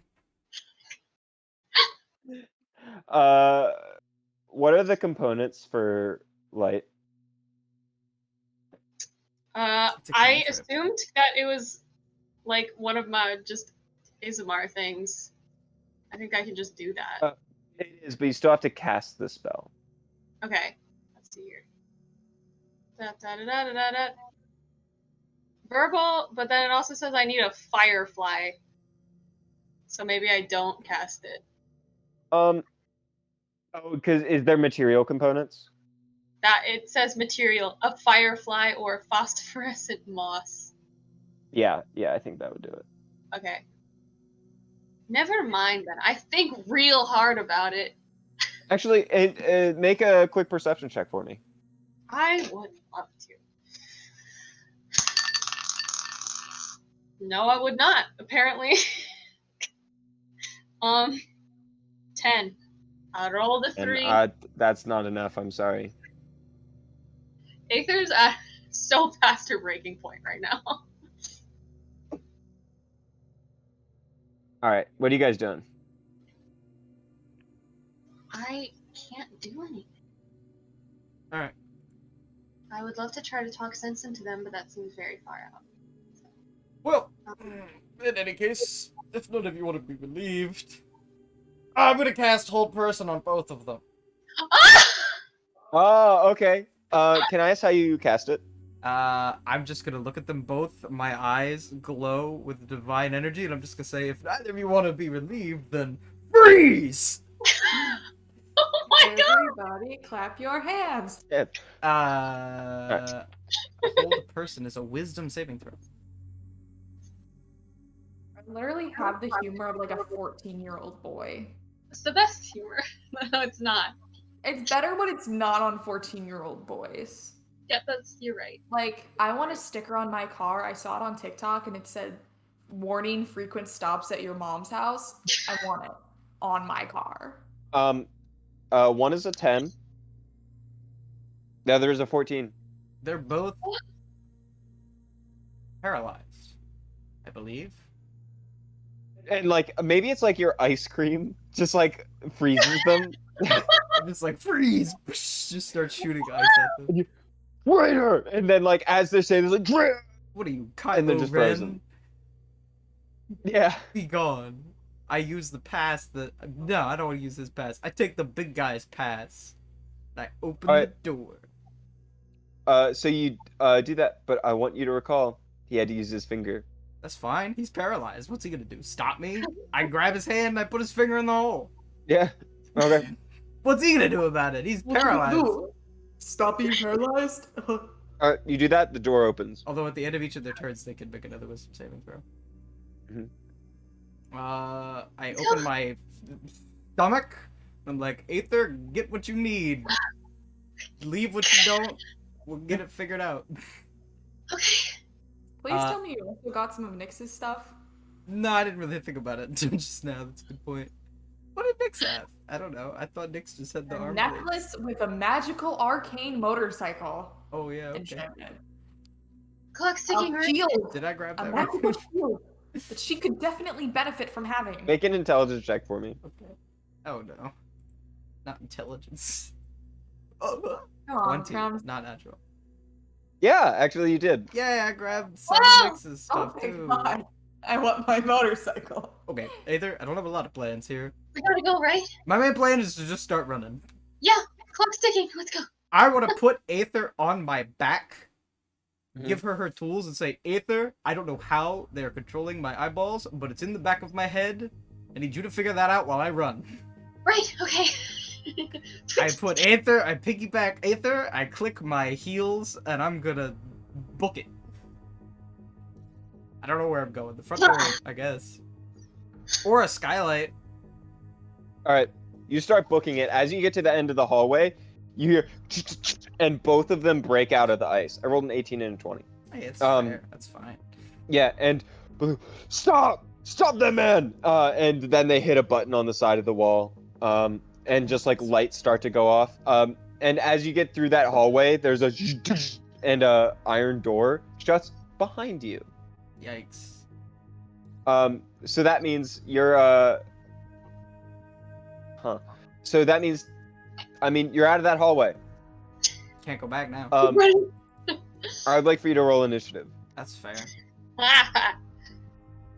What are the components for light? It's a I cantrip. assumed that it was like one of my just Ismar things. I think I can just do that. It is, but you still have to cast the spell. Okay, let's see here. Da, da, da, da, da, da. Verbal, but then it also says I need a firefly. So maybe I don't cast it. Oh, because is there material components? That it says material, a firefly or phosphorescent moss. Yeah, I think that would do it. Okay. Never mind then. I think real hard about it. Actually, make a quick perception check for me. I would love to. No, I would not, apparently. 10. I rolled a 3. And that's not enough. I'm sorry. Aether's at so past her breaking point right now. All right, what are you guys doing? I can't do anything. Alright. I would love to try to talk sense into them, but that seems very far out. Well, in any case, if none of you want to be relieved, I'm gonna cast Hold Person on both of them. Oh, okay. Can I ask how you cast it? I'm just gonna look at them both. My eyes glow with divine energy, and I'm just gonna say, if neither of you want to be relieved, then freeze! Oh my god! Everybody, clap your hands. Yeah. Hold a Person is a Wisdom saving throw. I literally have the humor of like a 14-year-old boy. It's the best humor. No, it's not. It's better when it's not on 14-year-old boys. Yeah, you're right. Like, I want a sticker on my car. I saw it on TikTok and it said, "Warning, frequent stops at your mom's house." I want it on my car. One is a 10. The other is a 14. They're both paralyzed, I believe. And like maybe it's like your ice cream just like freezes them. Just like freeze, just start shooting ice at them. Traitor! And then like as they're saying, it's like "Traitor!" What are you, And they're Kylo just Ren? frozen. Yeah. Be gone. I use the pass that. No, I don't want to use this pass. I take the big guy's pass. And I open Alright. the door. So you do that, but I want you to recall he had to use his finger. That's fine. He's paralyzed. What's he gonna do? Stop me? I grab his hand and I put his finger in the hole. Yeah. Okay. What's he gonna do about it? He's paralyzed. Stop being paralyzed? You do that, the door opens. Although at the end of each of their turns, they can make another wisdom saving throw. Mhm. I open my stomach. I'm like, Aether, get what you need. Leave what you don't. We'll get it figured out. Okay. Please tell me you also got some of Nyx's stuff. No, I didn't really think about it until just now. That's a good point. What did Nyx have? I don't know. I thought Nyx just had the A arm necklace blades. with a magical arcane motorcycle. Oh yeah, okay. Enchanted. Clock's A ticking, right? shield. Did I grab A that? magical shield that she could definitely benefit from having. Make an intelligence check for me. Okay. Oh no. Not intelligence. Oh, Come on, 20. Crumbs. Not natural. Yeah, actually you did. Yeah, I grabbed some Wow! of Nyx's Oh stuff my too. god. I want my motorcycle. Okay, Aether, I don't have a lot of plans here. We gotta go, right? My main plan is to just start running. Yeah, clock's ticking. Let's go. I want to put Aether on my back, Mhm. give her tools, and say, Aether, I don't know how they're controlling my eyeballs, but it's in the back of my head. I need you to figure that out while I run. Right, okay. I put Aether, I piggyback Aether, I click my heels, and I'm gonna book it. I don't know where I'm going. The front door, I guess. Or a skylight. Alright. You start booking it. As you get to the end of the hallway, you hear and both of them break out of the ice. I rolled an 18 and a 20. Hey, it's fair. That's fine. Yeah, and stop! Stop them, man! And then they hit a button on the side of the wall. And just like lights start to go off. And as you get through that hallway, there's a and a iron door shuts behind you. Yikes. So that means you're So that means, I mean, you're out of that hallway. Can't go back now. I'd like for you to roll initiative. That's fair. It's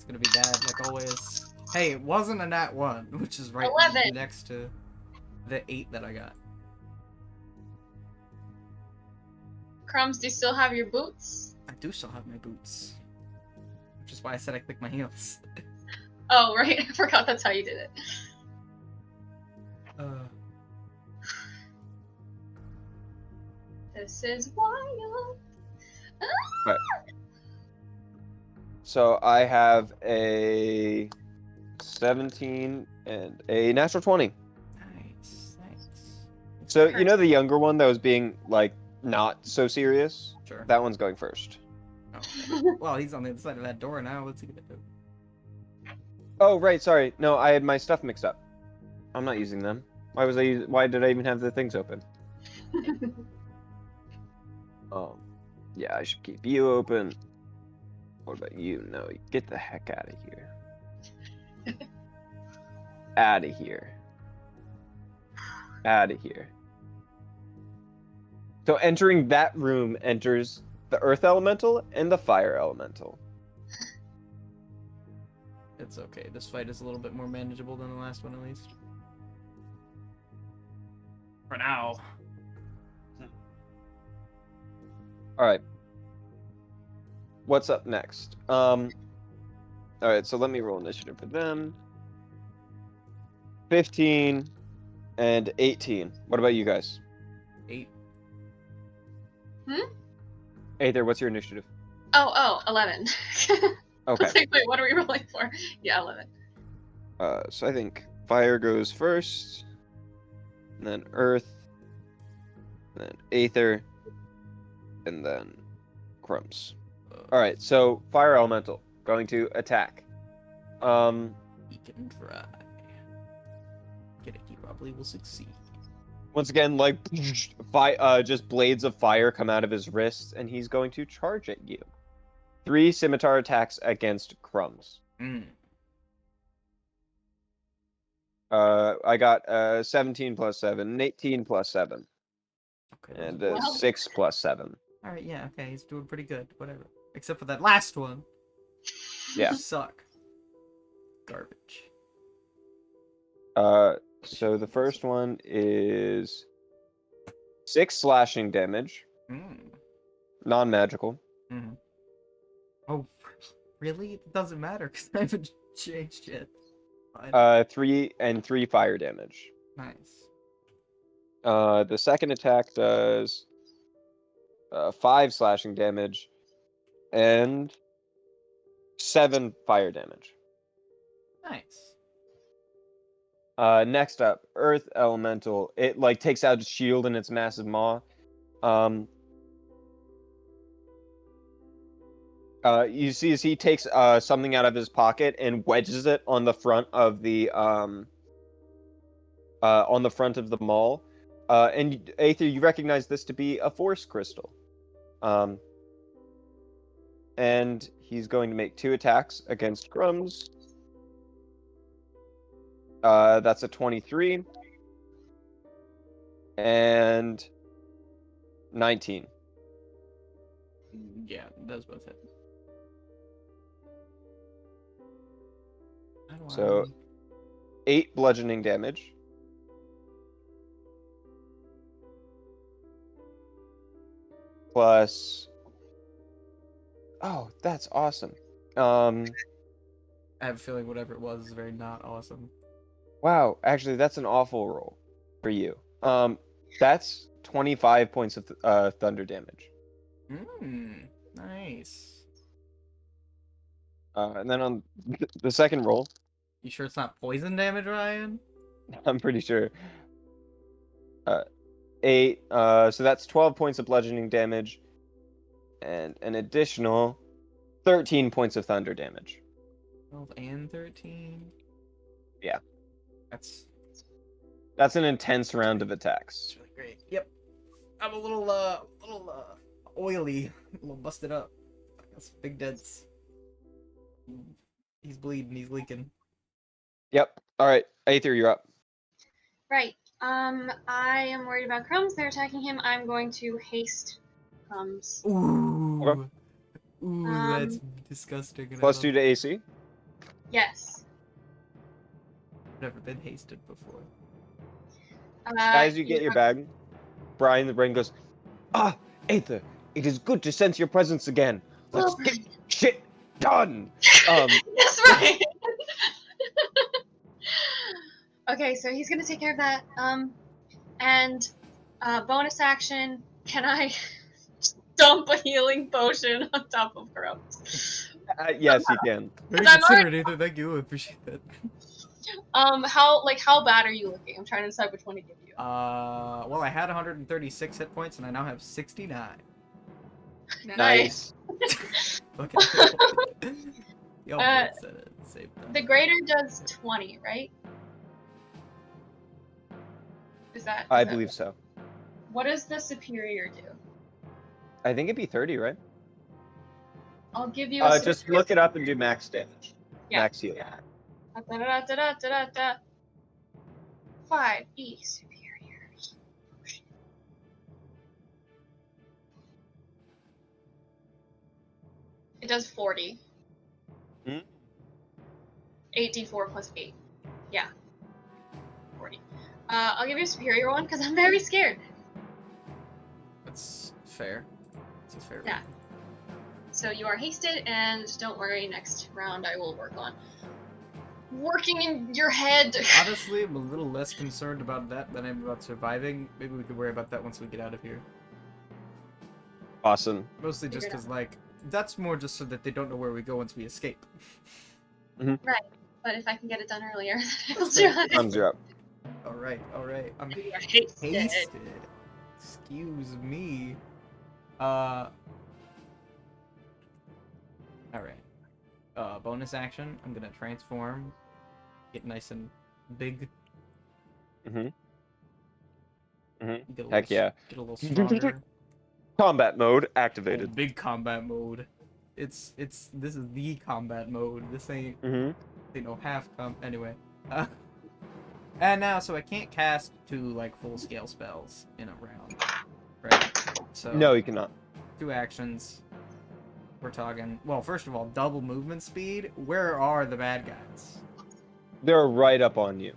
gonna be bad, like always. Hey, it wasn't a nat 1, which is right 11. next to the 8 that I got. Crumbs, do you still have your boots? I do still have my boots. Which is why I said I click my heels. Oh, right. I forgot that's how you did it. This is wild. Right. So I have a 17 and a natural 20. Nice, nice. So you know the younger one that was being like not so serious? Sure. That one's going first. Oh, okay. Well, he's on the other side of that door now. What's he gonna do? Oh, right, sorry. No, I had my stuff mixed up. I'm not using them. Why did I even have the things open? Yeah, I should keep you open. What about you? No, get the heck out of here. Out of here. Out of here. So entering that room enters the earth elemental and the fire elemental. It's okay. This fight is a little bit more manageable than the last one, at least. For now. Alright. What's up next? Alright, so let me roll initiative for them. 15 and 18. What about you guys? 8. Aether, what's your initiative? Oh, 11. I Okay. was like, wait, what are we rolling for? Yeah, 11. So I think fire goes first, and then earth, and then Aether, and then crumbs. Alright, so fire elemental going to attack. He can try. Get it, he probably will succeed. Once again, like just blades of fire come out of his wrists, and he's going to charge at you. 3 scimitar attacks against crumbs. I got 17 plus 7, an 18 plus 7, Okay. and Wow. 6 plus 7. Alright, yeah, okay, he's doing pretty good. Whatever. Except for that last one. Yeah. You suck. Garbage. So the first one is 6 slashing damage, non-magical. Mm-hmm. Oh, really? It doesn't matter because I haven't changed yet. Fine. 3 fire damage. Nice. The second attack does 5 slashing damage and 7 fire damage. Nice. Next up, Earth Elemental. It like takes out its shield and its massive maw. You see as he takes something out of his pocket and wedges it on the front of the mall. And Aether, you recognize this to be a force crystal. And he's going to make 2 attacks against Crumbs. That's a 23 and 19. Yeah, those both hit. How do So 8 bludgeoning damage. Plus. Oh, that's awesome. I have a feeling whatever it was is very not awesome. Wow, actually, that's an awful roll for you. That's 25 points of thunder damage. Nice. And then on the second roll, You sure it's not poison damage, Ryan? I'm pretty sure. 8. So that's 12 points of bludgeoning damage, and an additional 13 points of thunder damage. 12 and 13? Yeah. That's an intense round of attacks. really great. Yep. I'm a little oily, a little busted up. I got some big dents. He's bleeding, he's leaking. Yep. All right, Aether, you're up. Right. I am worried about Crumbs. They're attacking him. I'm going to haste Crumbs. Ooh. Okay. Ooh, that's disgusting. And Plus 2 to AC. Yes. I've never been hasted before. As you get your bag, Brian the Brain goes, "Ah, Aether, it is good to sense your presence again. Let's get shit done." That's right. Okay, so he's gonna take care of that. And bonus action, can I dump a healing potion on top of Crumbs? Yes, you can. Very I'm considerate, Ethan. Thank you. I appreciate that. How bad are you looking? I'm trying to decide which one to give you. Well, I had 136 hit points, and I now have 69. Nice. Okay. Y'all Uh, both said it at the same time. The greater does 20, right? Is that? I believe so. What does the superior do? I think it'd be 30, right? I'll give you a Just look it up and do max damage. Yeah. Max heal. Da-da-da-da-da-da-da. 5e superior. It does 40. Hmm? 8d4 plus 8. Yeah. 40. I'll give you a superior one because I'm very scared. That's fair. That's a fair Yeah. So you are hasted, and don't worry, next round I will work on working in your head. Honestly, I'm a little less concerned about that than I'm about surviving. Maybe we could worry about that once we get out of here. Awesome. Mostly just because, like, that's more just so that they don't know where we go once we escape. Right. But if I can get it done earlier, then I will try. Thumbs are up. Alright, alright. I'm You are hasted. hasted. Excuse me. Alright. Bonus action. I'm gonna transform. Get nice and big. Mm-hmm. Get a Heck little, yeah. Get a little stronger. Combat mode Oh, activated. big combat mode. This is the combat mode. This ain't no half anyway. And now, so I can't cast 2 like full scale spells in a round, right? So No, you cannot. 2 actions. We're talking. Well, first of all, double movement speed. Where are the bad guys? They're right up on you.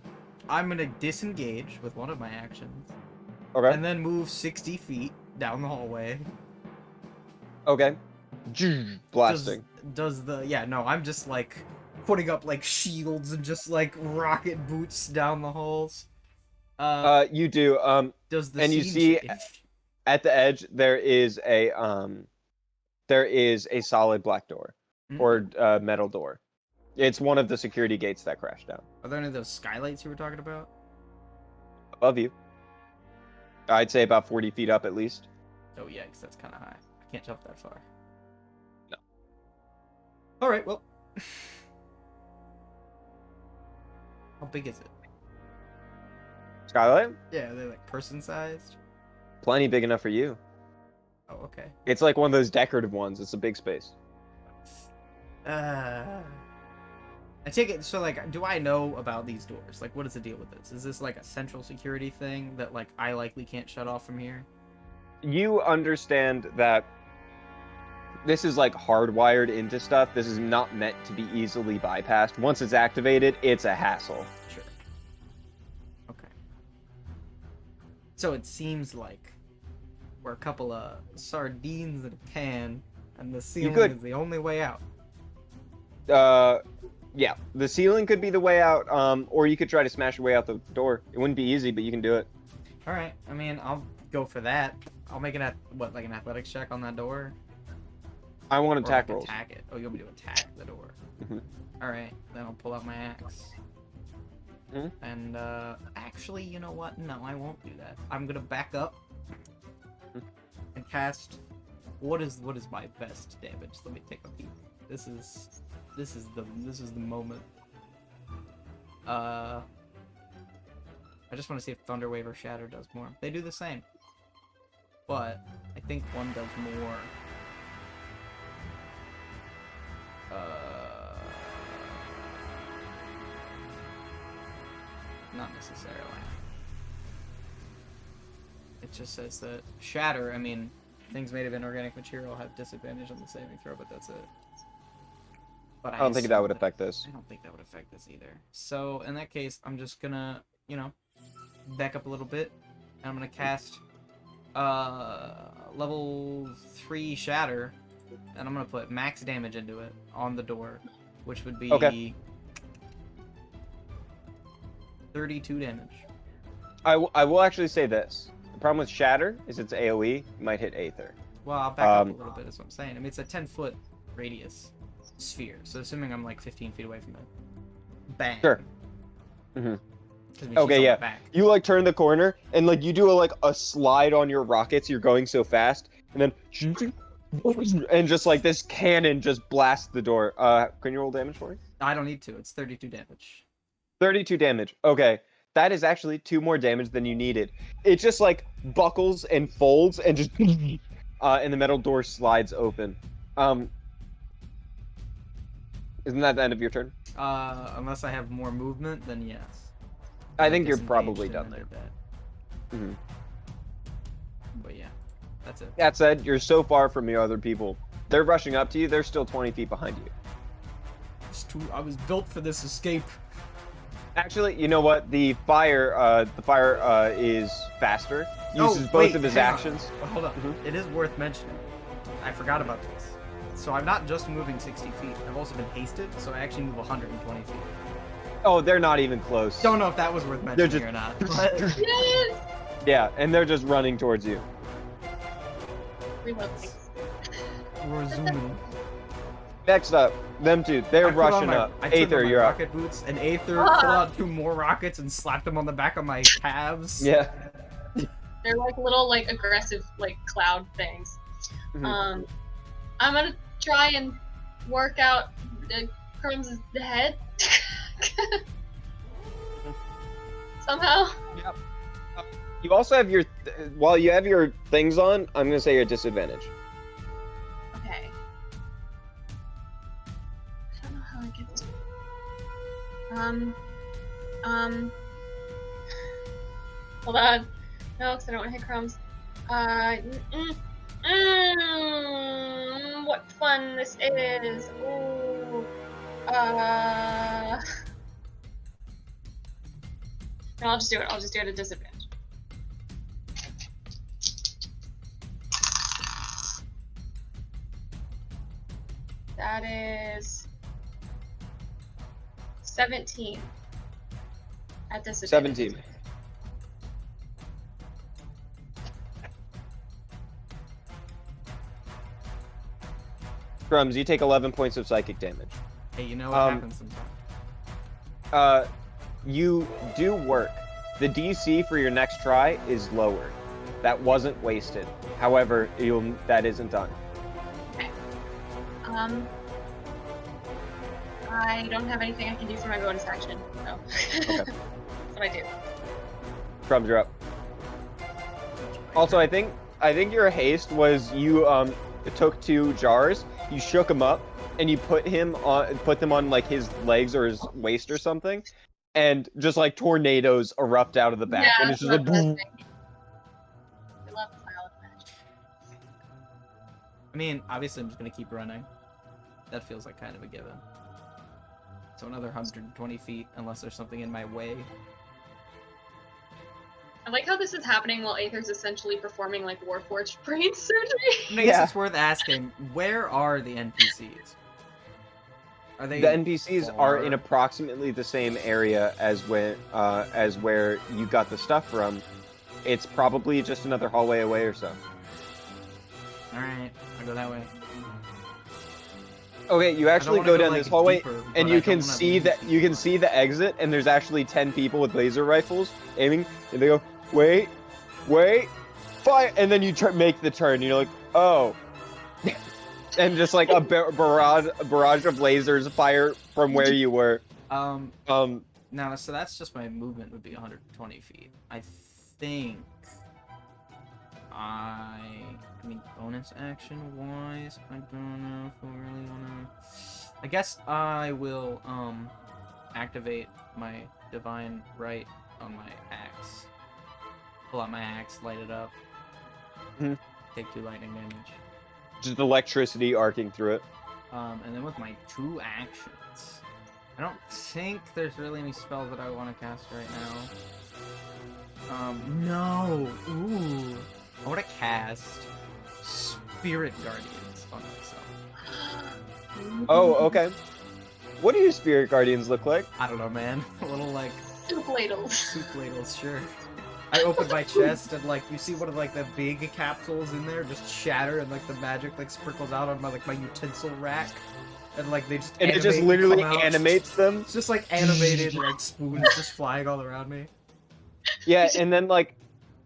I'm gonna disengage with one of my actions, Okay. and then move 60 feet down the hallway. Okay. Blasting. Does the I'm just like putting up like shields and just like rocket boots down the halls. You do. Does the And you scene see change? at the edge there is a solid black door or metal door. It's one of the security gates that crashed down Are there any of those skylights you were talking about? above you. I'd say about 40 feet up at least. Oh yeah, because that's kind of high. I can't jump that far. No. All right, well. How big is it? Skylight? Yeah, are they like person-sized? Plenty big enough for you. Oh, okay. It's like one of those decorative ones. It's a big space. I take it, so like, do I know about these doors? Like, what is the deal with this? Is this like a central security thing that like I likely can't shut off from here? You understand that this is like hardwired into stuff. This is not meant to be easily bypassed. Once it's activated, it's a hassle. Sure. Okay. So it seems like we're a couple of sardines in a can, and the ceiling could- is the only way out. Yeah, the ceiling could be the way out, or you could try to smash your way out the door. It wouldn't be easy, but you can do it. All right. I mean, I'll go for that. I'll make an athletics check on that door. I want Or attack like rolls. attack it. Oh, you want me to attack the door? Mhm. All right. Then I'll pull out my axe. Mhm. And actually, you know what? No, I won't do that. I'm gonna back up and cast. What is my best damage? Let me take a peek. This is the moment. I just want to see if Thunder Wave or Shatter does more. They do the same, but I think one does more. Not necessarily. It just says that Shatter, I mean, things made of inorganic material have disadvantage on the saving throw, but that's it. But I don't think that would affect this. I don't think that would affect this either. So, in that case, I'm just gonna, back up a little bit, and I'm gonna cast level 3 Shatter, and I'm gonna put max damage into it on the door, which would be Okay. 32 damage. I will actually say this. The problem with Shatter is it's AoE. You might hit Aether. Well, I'll back up a little bit, is what I'm saying. I mean, it's a 10-foot radius sphere, so assuming I'm like 15 feet away from it. Bang. Sure. Mhm. 'Cause, I mean, she's Okay, on yeah. my back. You like turn the corner and like you do a slide on your rockets. You're going so fast, and then and just like this cannon just blasts the door. Can you roll damage for me? I don't need to. It's 32 damage. 32 damage. Okay. That is actually 2 more damage than you needed. It just like buckles and folds and just and the metal door slides open. Isn't that the end of your turn? Unless I have more movement, then yes. I think you're Disengaged probably and done then there. did that. Mhm. But yeah, that's it. That said, you're so far from the other people. They're rushing up to you. They're still 20 feet behind you. I was built for this escape. Actually, you know what? The fire is faster. Uses both wait, of his hang on. actions. Hold on. Mhm. It is worth mentioning. I forgot about this. So I'm not just moving 60 feet. I've also been hasted, so I actually move 120 feet. Oh, they're not even close. Don't know if that was worth mentioning just- or not. But Yes! Yeah, and they're just running towards you. Reload, please. we're zooming. Next up, them two. They're I put on rushing my- up. I took Aether, on my you're up. rocket boots, and Aether Ah! pulled out 2 more rockets and slapped them on the back of my calves. Yeah. They're like little like aggressive like cloud things. Mhm. I'm gonna try and work out Crumbs' head somehow. You also have your while you have your things on. I'm gonna say you're at disadvantage. Okay. I don't know how I get. Hold on. No, because I don't want to hit Crumbs. What fun this is. Ooh. No, I'll just do it. I'll just do it at disadvantage. That is 17 at disadvantage. 17. Crumbs, you take 11 points of psychic damage. Hey, you know what happens sometimes. You do work. The DC for your next try is lowered. That wasn't wasted. However, that isn't done. Okay. I don't have anything I can do for my bonus action, so Okay. that's what I do. Crumbs, you're up. Also, I think your haste was you took 2 jars, you shook them up, and you put them on like his legs or his waist or something, and just like tornadoes erupt out of the back, Yeah, and it's just that's like what I was boom. thinking. I love Violet Magic. I mean, obviously I'm just gonna keep running. That feels like kind of a given. So another 120 feet, unless there's something in my way. I like how this is happening while Aether's essentially performing like Warforged brain surgery. I guess it's worth asking, where are the NPCs? Are they The NPCs are in far? approximately the same area as where you got the stuff from. It's probably just another hallway away or so. Alright, I'll go that way. Okay, you actually wanna go go, down like, this hallway, deeper, and but you I can don't wanna see that lose you can people. see the exit, and there's actually 10 people with laser rifles aiming, and they go, wait, fire, and then you make the turn, and you're like, oh, and just like a barrage of lasers fire from where you were. Now, so that's just my movement would be 120 feet. I think I mean, bonus action wise, I don't know if I really wanna. I guess I will activate my divine right on my axe. Pull out my axe, light it up. Mhm. Take 2 lightning damage. Just electricity arcing through it. And then with my 2 actions, I don't think there's really any spells that I want to cast right now. No. Ooh. I want to cast Spirit Guardians on myself. Oh, okay. What do your spirit guardians look like? I don't know, man. A little like Soup ladles. soup ladles, sure. I open my chest and like you see one of like the big capsules in there just shatter and like the magic like sprinkles out on my like my utensil rack. And like they just And it just animate and literally come out. animates them. It's just like animated like spoons just flying all around me. Yeah, and then like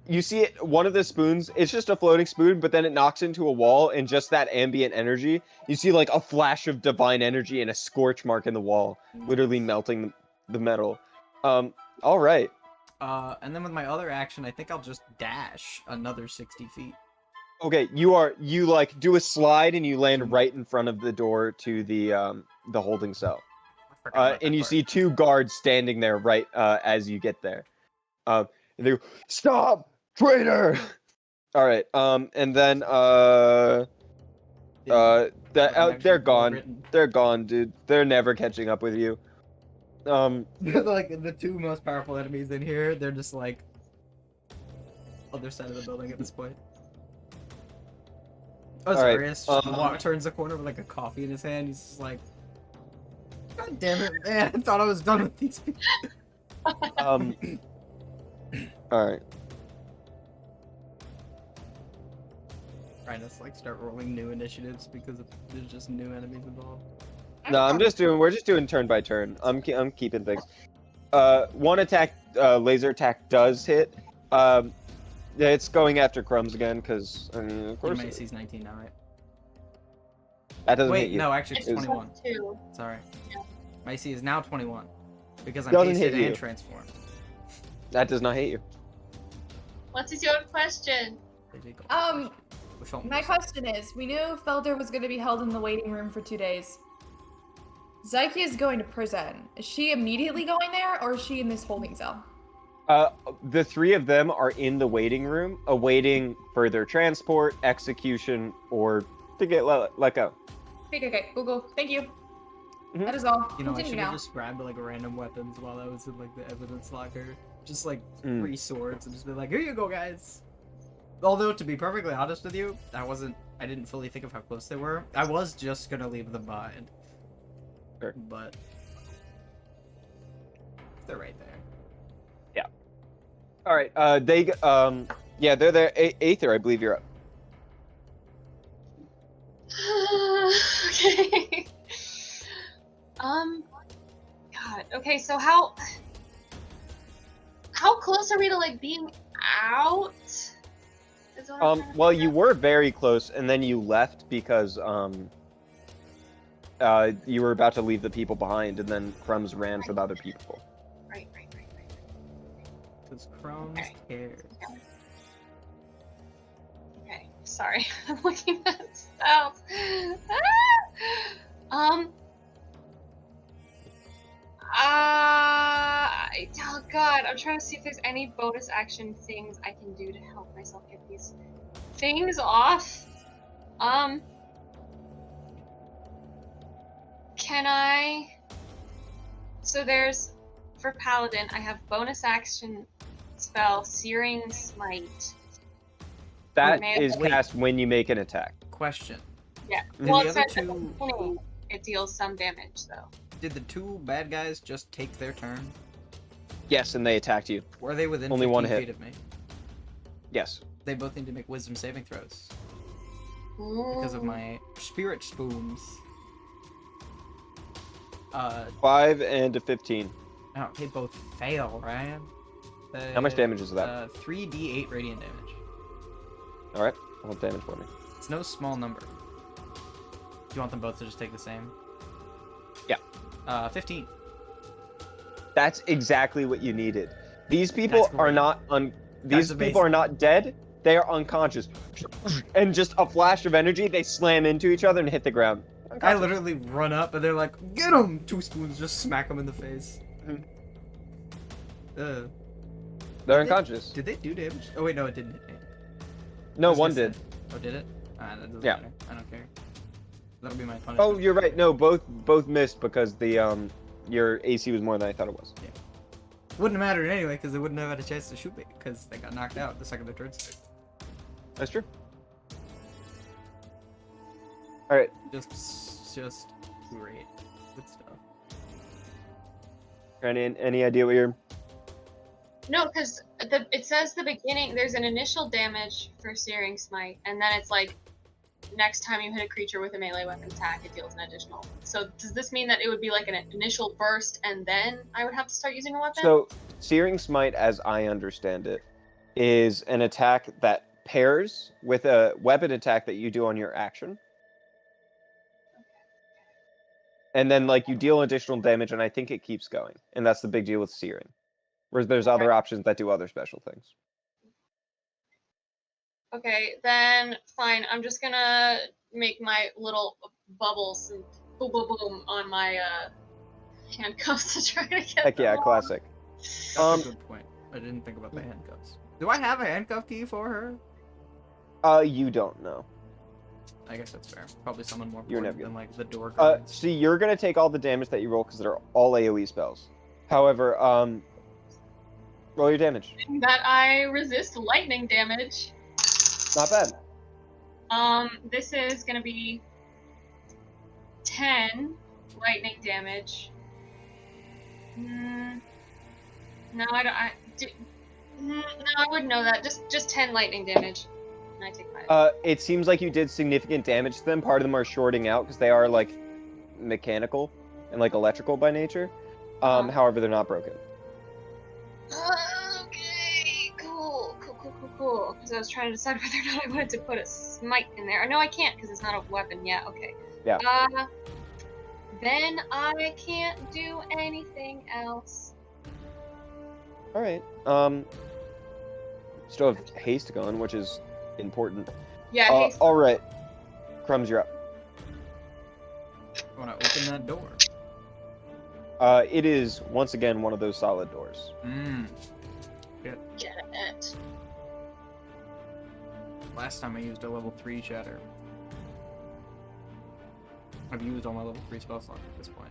you see it, one of the spoons, it's just a floating spoon, but then it knocks into a wall, and just that ambient energy, you see like a flash of divine energy and a scorch mark in the wall, literally melting the metal. All right. And then with my other action, I think I'll just dash another 60 feet. Okay, you like do a slide and you land right in front of the door to the holding cell. I forgot about And that you part. see 2 guards standing there right as you get there. And they go, "Stop, traitor!" All right. And then they're gone. They're gone, dude. They're never catching up with you. Like the 2 most powerful enemies in here, they're just like other side of the building at this point. Oh, All right, Zarius turns the corner with like a coffee in his hand. He's just like, God damn it, man! I thought I was done with these people. All right. Trying to like start rolling new initiatives because there's just new enemies involved. No, we're just doing turn by turn. I'm keeping things. One attack, laser attack does hit. It's going after Crumbs again, because, I mean, of course. My AC's 19 now, right? That doesn't hit Wait, you. no, actually it's It's 21. 2. Sorry. Yeah. My AC is now 21. Because I'm Doesn't hasted hit you. and transformed. That does not hit you. What is your question? My question is, we knew Felder was going to be held in the waiting room for 2 days. Zyke is going to prison. Is she immediately going there, or is she in this holding cell? The 3 of them are in the waiting room, awaiting further transport, execution, or to get let go. Okay, Google. Thank you. Mhm. That is all. You know, I Continue should now. have just grabbed like random weapons while I was in like the evidence locker. Just like Mm. 3 swords and just be like, here you go, guys. Although, to be perfectly honest with you, I didn't fully think of how close they were. I was just gonna leave them behind. Sure. But they're right there. All right. Yeah, they're there. Aether, I believe you're up. God. Okay, so how close are we to like being out? Is what I'm trying to Well, figure you out. were very close, and then you left because you were about to leave the people behind, and then Crumbs ran for the other people. Right. Because Crumbs Okay. cares. Okay. Sorry, I'm looking at stuff. Oh God, I'm trying to see if there's any bonus action things I can do to help myself get these things off. Can I? So there's, for Paladin, I have bonus action spell, Searing Smite. That May I- is Wait. cast when you make an attack. Question. Yeah. Mhm. Well, the it other says at the two- beginning it deals some damage, though. Did the two bad guys just take their turn? Yes, and they attacked you. Were they within Only 15 one hit. feet of me? Yes. They both need to make wisdom saving throws because of Ooh. my spirit spoons. 5 and a 15. Oh, they both fail, right? How much damage is that? 3d8 radiant damage. All right, hold damage for me. It's no small number. Do you want them both to just take the same? Yeah. 15. That's exactly what you needed. These people That's are great. not These That's people are not dead. They are unconscious. And just a flash of energy, they slam into each other and hit the ground. I Unconscious. literally run up and they're like, "Get him!" 2 spoons just smack them in the face. Mhm. Uh, They're Did they- unconscious. Did they do damage? Oh wait, no, it didn't hit me. No, I was one gonna did. say- Oh, did it? That doesn't Yeah. matter. I don't care. That'll be my punishment. Oh, you're right. No, both missed because the your AC was more than I thought it was. Wouldn't have mattered anyway because they wouldn't have had a chance to shoot me because they got knocked out the second their turn started. That's true. All right. Just great. Good stuff. Any idea what you're? No, because it says the beginning. There's an initial damage for Searing Smite, and then it's like next time you hit a creature with a melee weapon attack, it deals an additional. So does this mean that it would be like an initial burst, and then I would have to start using a weapon? So, Searing Smite, as I understand it, is an attack that pairs with a weapon attack that you do on your action. And then, like, you deal additional damage, and I think it keeps going. And that's the big deal with Searing. Whereas there's other options that do other special things. Okay, then fine. I'm just gonna make my little bubbles and boom, boom, boom on my handcuffs to try to get Heck yeah, them off. classic. That's Um, a good point. I didn't think about the handcuffs. Do I have a handcuff key for her? You don't know. I guess that's fair. Probably someone more You're important never than like the door guards. See, you're gonna take all the damage that you roll because they're all AoE spells. However, roll your damage. That I resist lightning damage. Not bad. This is gonna be 10 lightning damage. No, I don't. No, I wouldn't know that. Just 10 lightning damage. And I take 5. It seems like you did significant damage to them. Part of them are shorting out because they are like mechanical and like electrical by nature. However, they're not broken. Okay, cool. Because I was trying to decide whether or not I wanted to put a smite in there. No, I can't because it's not a weapon. Yeah, okay. Yeah. Then I can't do anything else. All right. Still have haste going, which is important. Yeah, haste. All right. Crumbs, you're up. I want to open that door. It is once again one of those solid doors. Get it. Last time I used a level 3 shatter. I've used all my level 3 spell slots at this point.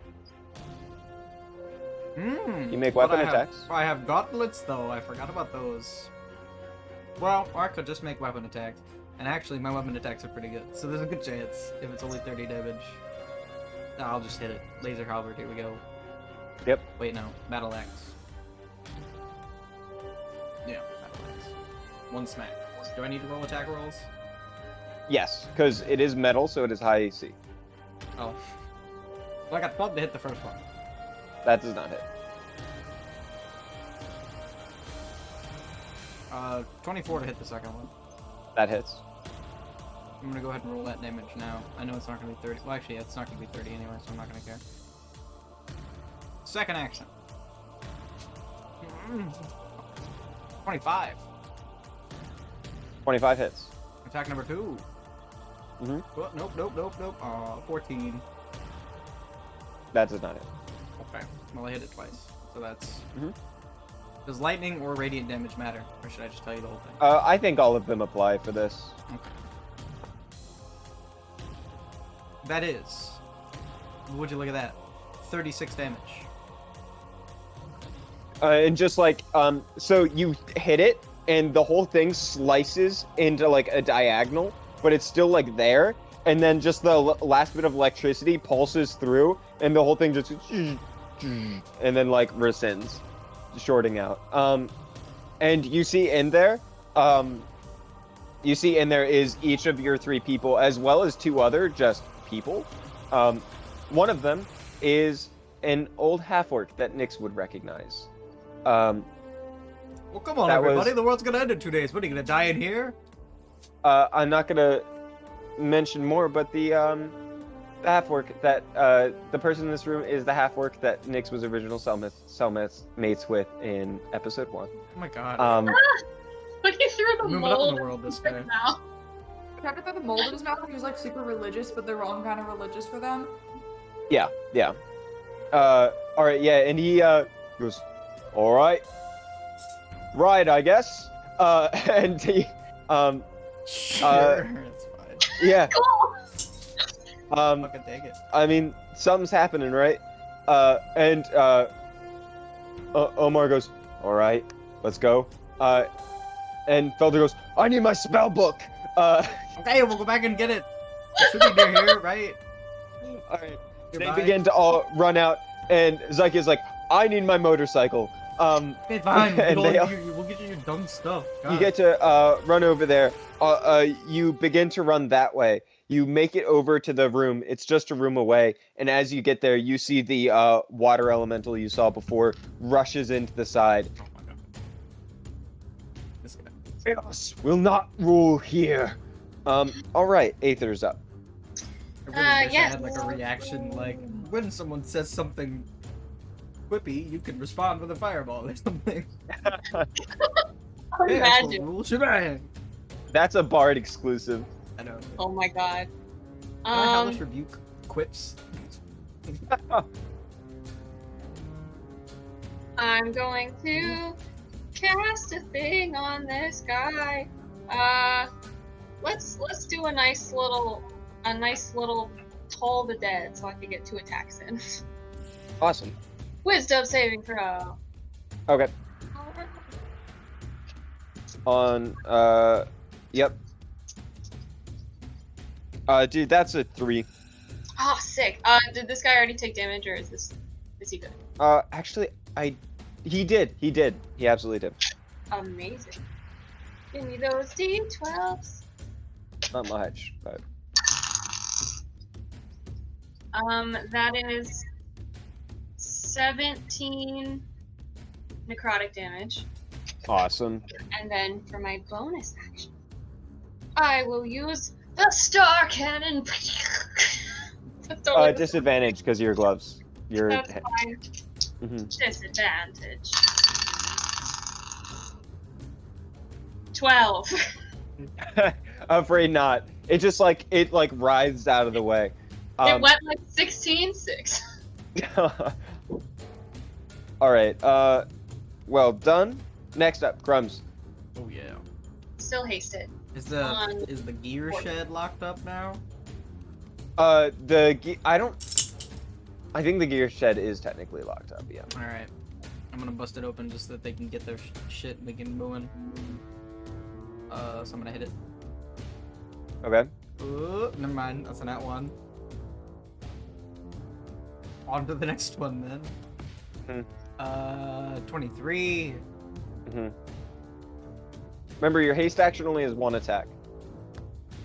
You make but weapon I have- attacks? I have gauntlets though. I forgot about those. Well, or I could just make weapon attacks. And actually, my weapon attacks are pretty good. So there's a good chance if it's only 30 damage. I'll just hit it. Laser halberd. Here we go. Yep. Wait, no. Battle axe. Yeah, battle axe. 1 smack. Do I need to roll attack rolls? Yes, because it is metal, so it is high AC. Oh. Well, I got 12 to hit the first one. That does not hit. 24 to hit the second one. That hits. I'm gonna go ahead and roll that damage now. I know it's not gonna be 30. Well, actually, it's not gonna be 30 anyway, so I'm not gonna care. Second action. 25. 25 hits. Attack number 2. Mm-hmm. Oh, nope. 14. That does not hit. Okay. Well, I hit it twice. So that's... Mhm. Does lightning or radiant damage matter? Or should I just tell you the whole thing? I think all of them apply for this. Okay. That is... Would you look at that? 36 damage. And just like, so you hit it, and the whole thing slices into like a diagonal, but it's still like there, and then just the last bit of electricity pulses through, and the whole thing just, and then like rescinds, shorting out. And you see in there, is each of your 3 people, as well as 2 other just people. One of them is an old half-orc that Nyx would recognize. Well, come on, that everybody. was- The world's gonna end in 2 days. What, are you gonna die in here? I'm not gonna mention more, but the half-orc that the person in this room is the half-orc that Nyx was original cellmates with in episode 1. Oh my god. Look, he threw the Moving up in mold the world, this in guy. his mouth. Kevin threw the mold in his mouth and he was like super religious, but the wrong kind of religious for them. Yeah. All right, yeah, and he goes, all right, I guess. And he, Sure, it's fine. yeah, Cool. Fucking take it. I mean, something's happening, right? And Omar goes, all right, let's go. And Felder goes, I need my spell book. Okay, we'll go back and get it. It should be near here, right? All right. Goodbye. They begin to all run out, and Zyke is like, I need my motorcycle. Okay, fine. and We'll they get you your dumb stuff. You God. get to run over there. You begin to run that way. You make it over to the room. It's just a room away. And as you get there, you see the water elemental you saw before rushes into the side. Oh my god. This guy. Chaos will not rule here. All right, Aether's up. I really wish I yes. had like a reaction, like when someone says something quippy, you can respond with a fireball or something. Hey, that's Imagine. a rule shebang. That's a bard exclusive. I know. Oh my god. Can I hellish rebuke quips? I'm going to cast a thing on this guy. Let's do a nice little Toll the Dead so I can get 2 attacks in. Awesome. Wisdom saving throw. Okay. On, yep. Dude, that's a 3. Oh, sick. Did this guy already take damage, or is he good? Actually, he did. He absolutely did. Amazing. Give me those D12s. Not much, but That is 17 necrotic damage. awesome. And then for my bonus action, I will use the Star Cannon. That's totally Disadvantage because of your gloves. Your That's fine. Mhm. Disadvantage. 12. Afraid not. It just like writhes out of the way. It went like 16-6. All right. Well done. Next up, Crumbs. Oh yeah. Still hasted. Is On the gear shed locked up now? I think the gear shed is technically locked up. Yeah. All right. I'm gonna bust it open just so that they can get their shit and we can move in. So I'm gonna hit it. Okay. Never mind. That's a nat 1. On to the next one then. 23. Remember, your haste action only has 1 attack.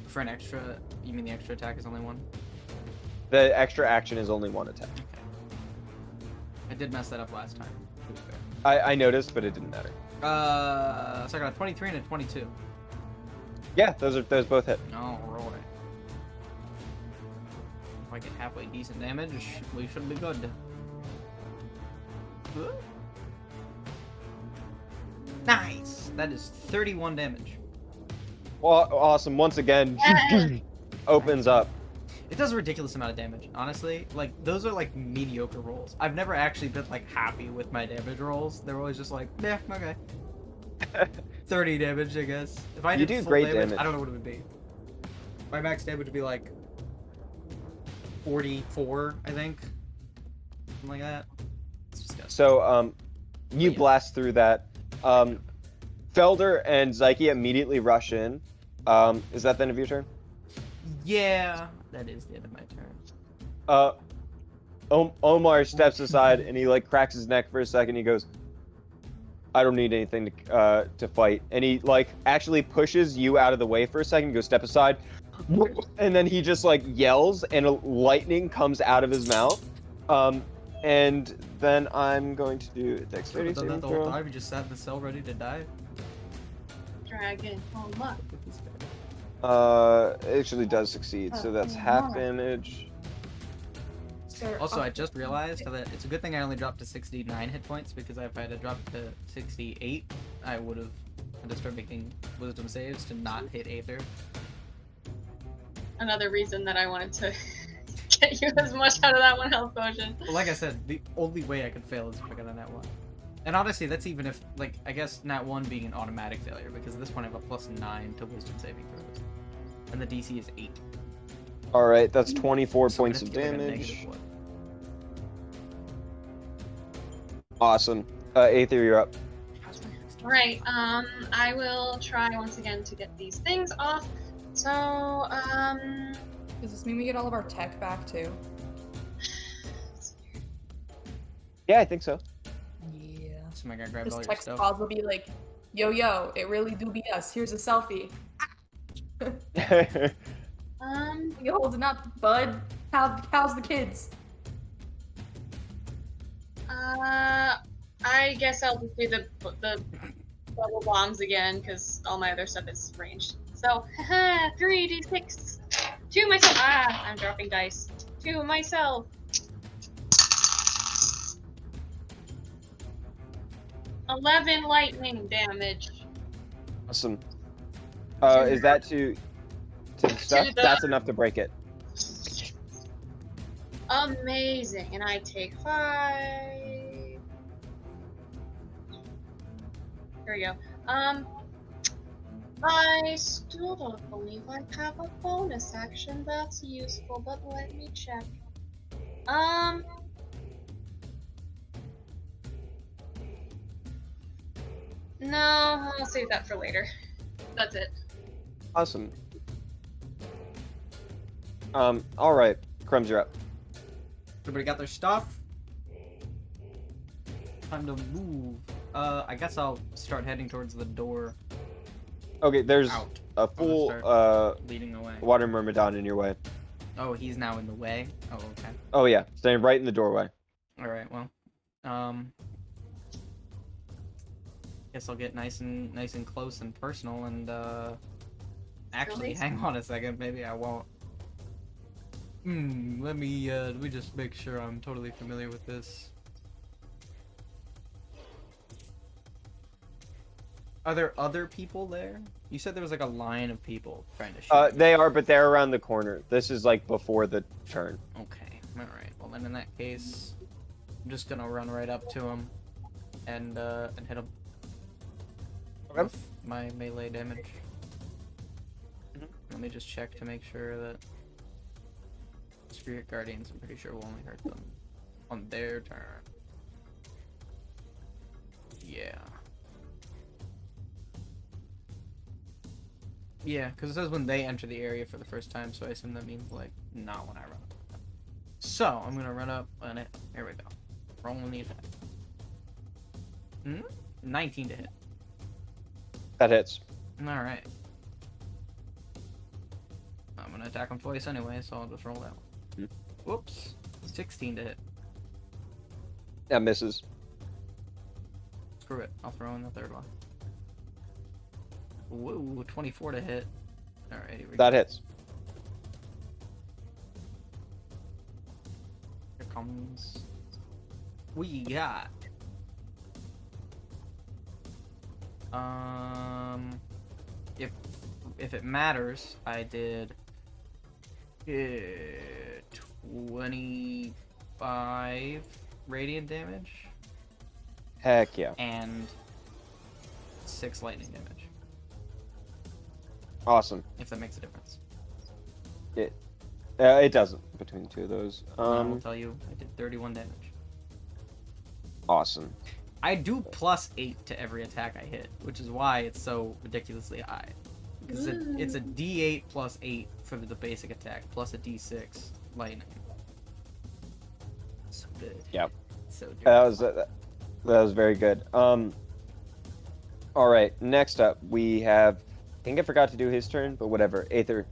For an extra, you mean the extra attack is only 1? The extra action is only one attack. Okay. I did mess that up last time. To be fair. I noticed, but it didn't matter. So I got a 23 and a 22. Yeah, those both hit. All right. If I get halfway decent damage, we should be good. Nice. That is 31 damage. Awesome. Once again, opens up. It does a ridiculous amount of damage, honestly. Like, those are like mediocre rolls. I've never actually been like happy with my damage rolls. They're always just like, yeah, okay. 30 damage, I guess. If I You did do full great damage, damage. I don't know what it would be. My max damage would be like 44, I think. Something like that. It's disgusting. So, you Yeah. blast through that. Felder and Zyke immediately rush in. Is that the end of your turn? Yeah, that is the end of my turn. Omar steps aside and he like cracks his neck for a second. He goes, "I don't need anything to fight." And he like actually pushes you out of the way for a second. He goes, "Step aside," and then he just like yells, and lightning comes out of his mouth. And then I'm going to do a I've dexterity done that saving the whole throw. time. You just sat in the cell ready to die. Dragon. Oh, look. Look at this guy. It actually does succeed, so that's half damage. Sir, Also, I just realized that it's a good thing I only dropped to 69 hit points, because if I had dropped to 68, I would have had to start making wisdom saves to not hit Aether. Another reason that I wanted to get you as much out of that one health potion. Well, like I said, the only way I could fail is if I got a nat 1. And honestly, that's even if, like, I guess nat 1 being an automatic failure, because at this point I have a +9 to wisdom saving throws. And the DC is 8. All right, that's 24 So I'm points gonna of have to get, like, a damage. -1. Awesome. Aether, you're up. Alright, I will try once again to get these things off. So, Does this mean we get all of our tech back too? Yeah, I think so. Yeah. So I gotta grab This all your text stuff. calls will be like, yo, it really do be us. Here's a selfie. You holding up, bud? How's the kids? I guess I'll just do the double bombs again, because all my other stuff is ranged. So, 3d6 to myself. I'm dropping dice. To myself. 11 lightning damage. Awesome. Is that to the stuff? the- That's enough to break it. Amazing. And I take 5. There we go. I still don't believe I have a bonus action that's useful, but let me check. No, I'll save that for later. That's it. Awesome. All right. Crumbs, you're up. Everybody got their stuff? Time to move. I guess I'll start heading towards the door. Okay, there's Out. a full Leading away. water myrmidon in your way. Oh, he's now in the way? Oh, okay. Oh yeah, standing right in the doorway. Alright, well. Guess I'll get nice and close and personal and actually Nice. hang on a second, maybe I won't. Let me just make sure I'm totally familiar with this. Are there other people there? You said there was like a line of people trying to shoot. me. They are, but they're around the corner. This is like before the turn. Okay, alright. Well then in that case, I'm just gonna run right up to him and hit him Okay. with my melee damage. Mhm. Let me just check to make sure that Spirit Guardians, I'm pretty sure, will only hurt them on their turn. Yeah. Yeah, because it says when they enter the area for the first time, so I assume that means, like, not when I run up. So, I'm gonna run up on it. Here we go. Rolling the attack. 19 to hit. That hits. Alright. I'm gonna attack him twice anyway, so I'll just roll that one. Whoops. 16 to hit. That misses. Screw it. I'll throw in the third one. Whoa, 24 to hit. Alright, here we That go. hits. Here comes... We got... If it matters, I did 25 radiant damage Heck yeah. and 6 lightning damage. Awesome. If that makes a difference. It doesn't between the two of those. I will tell you, I did 31 damage. Awesome. I do +8 to every attack I hit, which is why it's so ridiculously high. Because it's a D8 plus 8 for the basic attack, plus a D6 lightning. So good. Yep. So good. That was very good. All right. Next up, we have. I think I forgot to do his turn, but whatever. Aether.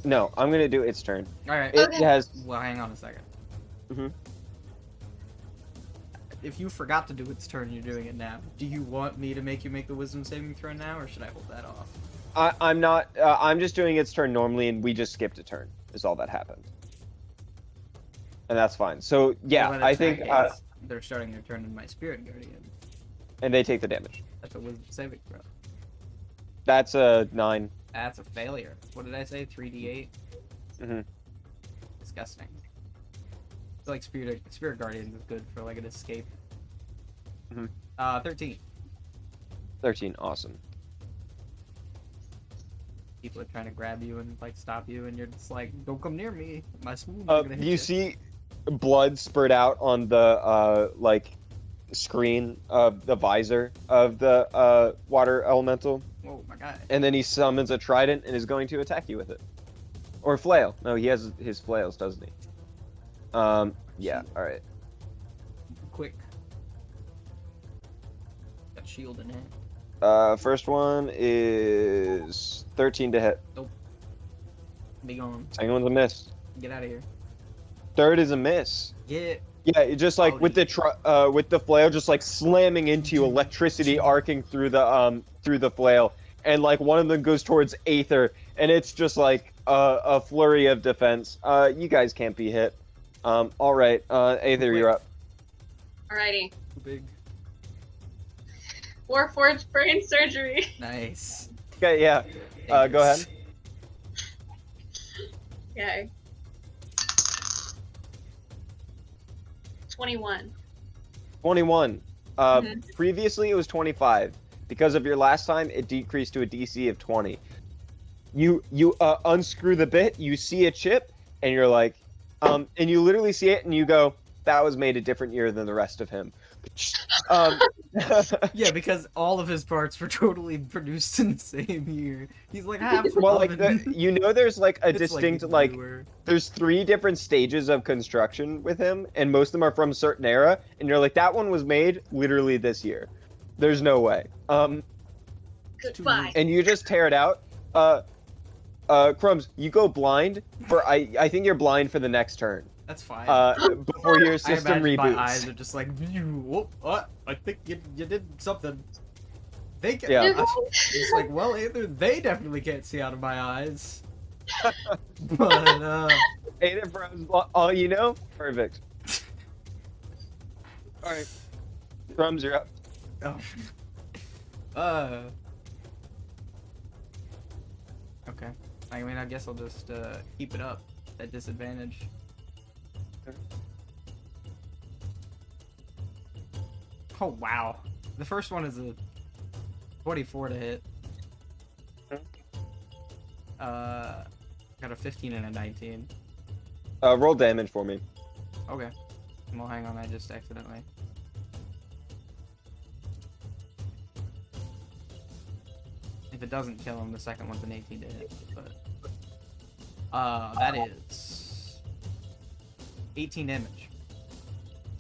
No, I'm gonna do its turn. All right. It Okay. has. Well, hang on a second. Mhm. If you forgot to do its turn, you're doing it now. Do you want me to make you make the wisdom saving throw now, or should I hold that off? I'm not. I'm just doing its turn normally, and we just skipped a turn. Is all that happened. And that's fine. So yeah, Well, in I that think. case, they're starting their turn in my spirit guardian. And they take the damage. That's a wisdom saving throw. That's a 9. That's a failure. What did I say? 3d8. Mhm. Disgusting. I feel like spirit guardian is good for like an escape. Mhm. 13. 13. Awesome. People are trying to grab you and like stop you, and you're just like, "Don't come near me. My spoons are gonna hit You see blood spurt out on the like screen of the visor of the water elemental, Oh my god. and then he summons a trident and is going to attack you with it, or flail. No, he has his flails, doesn't he? Yeah. All right. Quick. Got shield in hand. First one is 13 to hit. Be gone. Second one's a miss. Get out of here. Third is a miss. Get. Yeah, it just like with Howdy. the flail just like slamming into you, electricity arcing through the flail, and like one of them goes towards Aether, and it's just like a flurry of defense. You guys can't be hit. All right, Aether, you're up. Alrighty. Too big. Warforged brain surgery. Nice. Okay, yeah. Go ahead. Okay. 21. 21. Mhm. Previously it was 25. Because of your last time, it decreased to a DC of 20. You unscrew the bit, you see a chip, and you're like, and you literally see it, and you go, that was made a different year than the rest of him. Yeah, because all of his parts were totally produced in the same year. He's like half Well, like oven. there's like a It's, distinct like newer. there's 3 different stages of construction with him, and most of them are from a certain era, and you're like, that one was made literally this year. There's no way. Goodbye. And you just tear it out. Crumbs, you go blind for I think you're blind for the next turn. That's fine. Before your I system imagine reboots. my eyes are just like, whoop, I think you did something. They can. Yeah. It's like, well, either they definitely can't see out of my eyes. But Aiden Crumbs, all you know, perfect. All right, Crumbs, you're up. oh. Okay. I mean, I guess I'll just keep it up at disadvantage. Oh wow. The first one is a 24 to hit. Got a 15 and a 19. Roll damage for me. Okay. Well, hang on, I just accidentally. If it doesn't kill him, the second one's an 18 to hit. But that is 18 damage.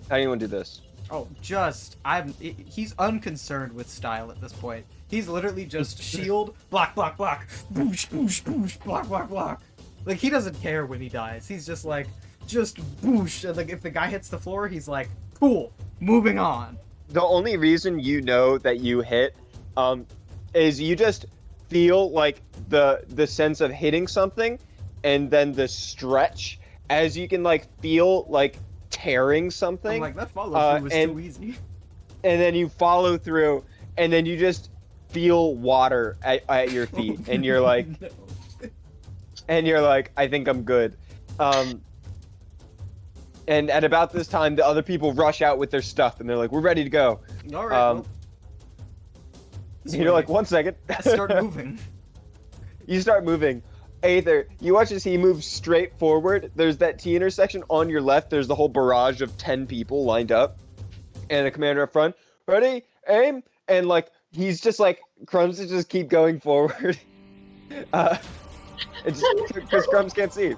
How do you want to do this? Oh, he's unconcerned with style at this point. He's literally just shield, block, boosh, boosh, block. Like, he doesn't care when he dies. He's just like, just whoosh, and like if the guy hits the floor, he's like, cool, moving on. The only reason you know that you hit, is you just feel like the sense of hitting something, and then the stretch as you can like feel like tearing I'm something, like, that follow through was and too easy. and then you follow through, and then you just feel water at your feet, and you're like, No. I think I'm good. And at about this time, the other people rush out with their stuff, and they're like, we're ready to go. All right, well, You're like, 1 second. start moving. You start moving. Aether, you watch as he moves straight forward. There's that T intersection on your left. There's the whole barrage of 10 people lined up, and a commander up front. Ready, aim, and like he's just like Crumbs to just keep going forward. It's just because Crumbs can't see.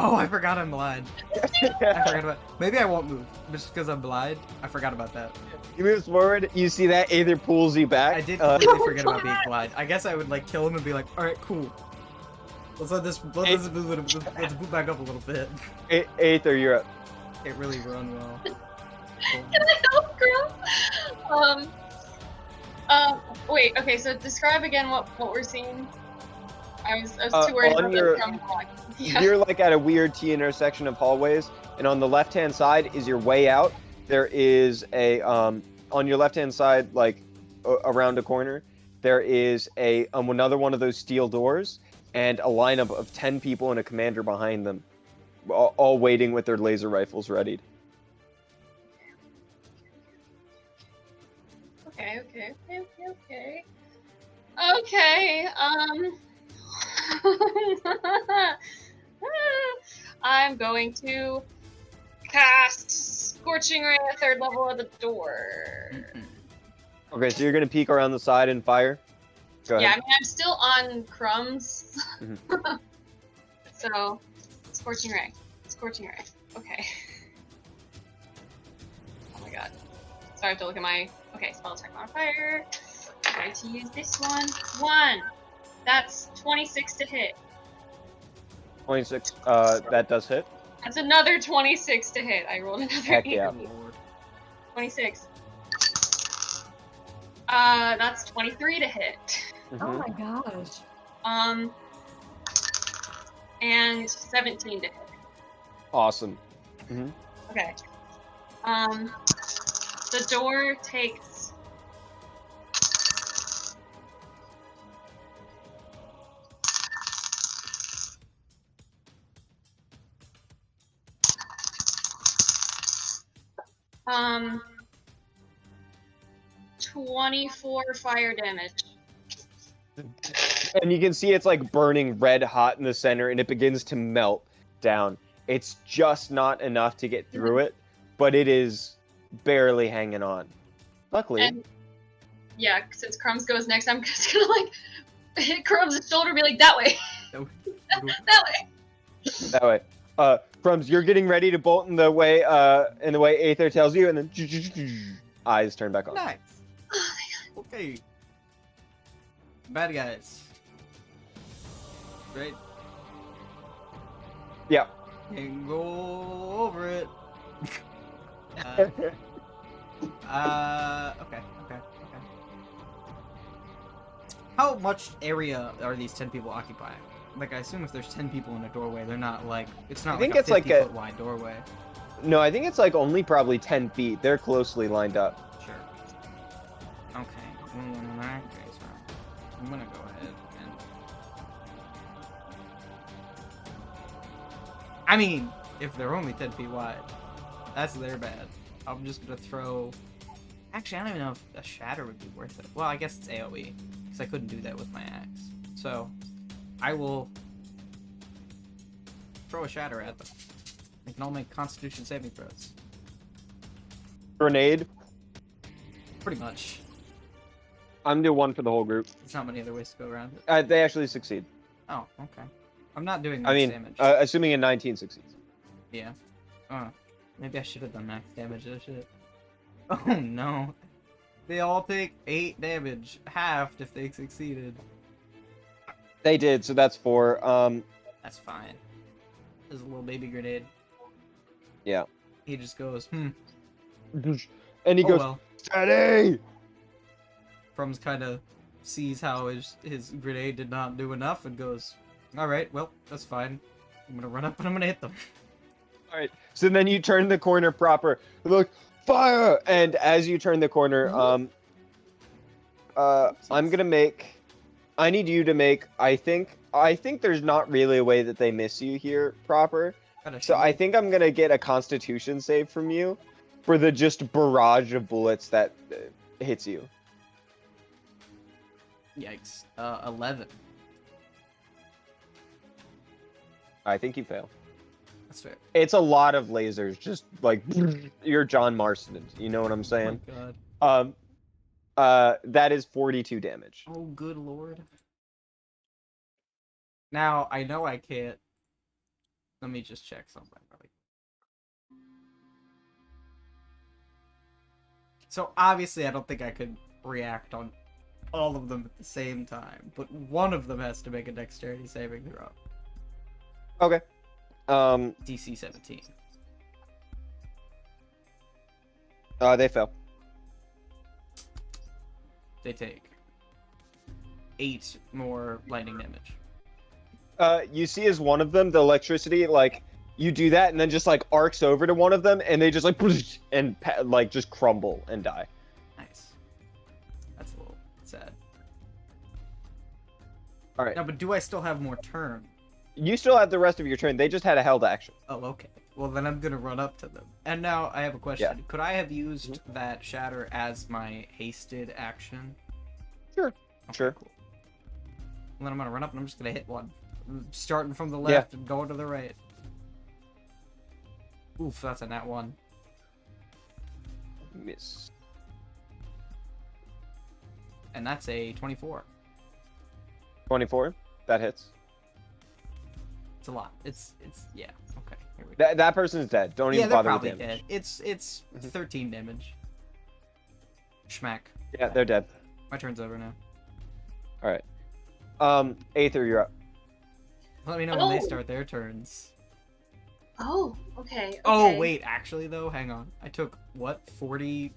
Oh, I forgot I'm blind. I forgot about. Maybe I won't move just because I'm blind. I forgot about that. He moves forward. You see that Aether pulls you back. I did completely forget about being blind. I guess I would like kill him and be like, all right, cool. Let's move back up a little bit. Aether, you're up. Can't really run well. Can I help, girl? Wait. Okay. So describe again what we're seeing. I was too worried on about your- the drum block. Yeah. You're like at a weird T intersection of hallways, and on the left-hand side is your way out. There is a on your left-hand side, like around a corner, there is a another one of those steel doors, and a lineup of 10 people and a commander behind them, all waiting with their laser rifles readied. Okay. Okay. I'm going to cast Scorching Ray at 3rd level of the door. Okay, so you're gonna peek around the side and fire. Go Yeah, I ahead. mean, I'm still on crumbs. Mhm. So, Scorching Ray. Okay. Oh my god. So I have to look at my... Okay, spell attack modifier. I'm going to use this one. 1! That's 26 to hit. 26. That does hit. That's another 26 to hit. I rolled another Heck 8. yeah. 26. That's 23 to hit. Oh Mhm. my gosh. And 17 to hit. Awesome. Okay. The door takes... Um... 24 fire damage. And you can see it's like burning red hot in the center, and it begins to melt down. It's just not enough to get through it, but it is barely hanging on. Luckily, And yeah, since Crumbs goes next, I'm just gonna like hit Crumbs' shoulder and be like, that way. That way. that way. Crumbs, you're getting ready to bolt in the way Aether tells you, and then eyes turn back on. Nice. Okay. Bad guys. Right? Yeah. Can go over it. Okay. How much area are these 10 people occupying? Like, I assume if there's 10 people in a doorway, they're not like, it's not I think like it's a like 50-foot wide doorway. No, I think it's like only probably 10 feet. They're closely lined up. Sure. Okay. In that case, I'm gonna go ahead and... I mean, if they're only 10 feet wide, that's their bad. I'm just gonna throw... Actually, I don't even know if a shatter would be worth it. Well, I guess it's AoE, because I couldn't do that with my axe. So, I will throw a shatter at them. They can all make Constitution saving throws. Grenade. Pretty much. I'm doing one for the whole group. There's not many other ways to go around it. They actually succeed. Oh, okay. I'm not doing I max mean, damage. assuming a 19 succeeds. Yeah. Oh, maybe I should have done max damage. I should. Oh no. They all take 8 damage, halved if they succeeded. They did, so that's 4. That's fine. There's a little baby grenade. Yeah. He just goes, And he oh goes, well. steady! Frums kind of sees how his grenade did not do enough and goes, alright, well, that's fine. I'm gonna run up and I'm gonna hit them. Alright, so then you turn the corner proper. Look, fire! And as you turn the corner, I'm gonna make... I need you to make... I think there's not really a way that they miss you here proper. So I think I'm gonna get a Constitution save from you for the just barrage of bullets that hits you. Yikes. 11. I think you fail. That's fair. It's a lot of lasers, just like you're John Marston. You know what I'm Oh saying? my god. That is 42 damage. Oh, good lord. Now, I know I can't... Let me just check something. So, obviously, I don't think I could react on all of them at the same time, but one of them has to make a dexterity saving throw. Okay. DC 17. They fail. They take 8 more lightning damage. You see as one of them, the electricity, like, you do that and then just, like, arcs over to one of them, and they just, like, and, like, just crumble and die. Nice. That's a little sad. Alright. No, but do I still have more turn? You still have the rest of your turn. They just had a held action. Oh, okay. Well, then I'm gonna run up to them. And now I have a question. Yeah. Could I have used that shatter as my hasted action? Sure. Okay, Sure. Cool. And then I'm gonna run up and I'm just gonna hit one. Starting from the left and going to the right. Oof, that's a nat 1. Miss. And that's a 24. 24. That hits. It's a lot. It's yeah. Okay. Here we go. That person is dead. Don't Yeah, even they're bother with probably damage. dead. It's 13 damage. Schmack. Yeah, they're dead. My turn's over now. All right. Aether, you're up. Let me know when they Oh. start their turns. Oh, okay. Oh, okay. wait, actually, though, hang on. I took, what, 40...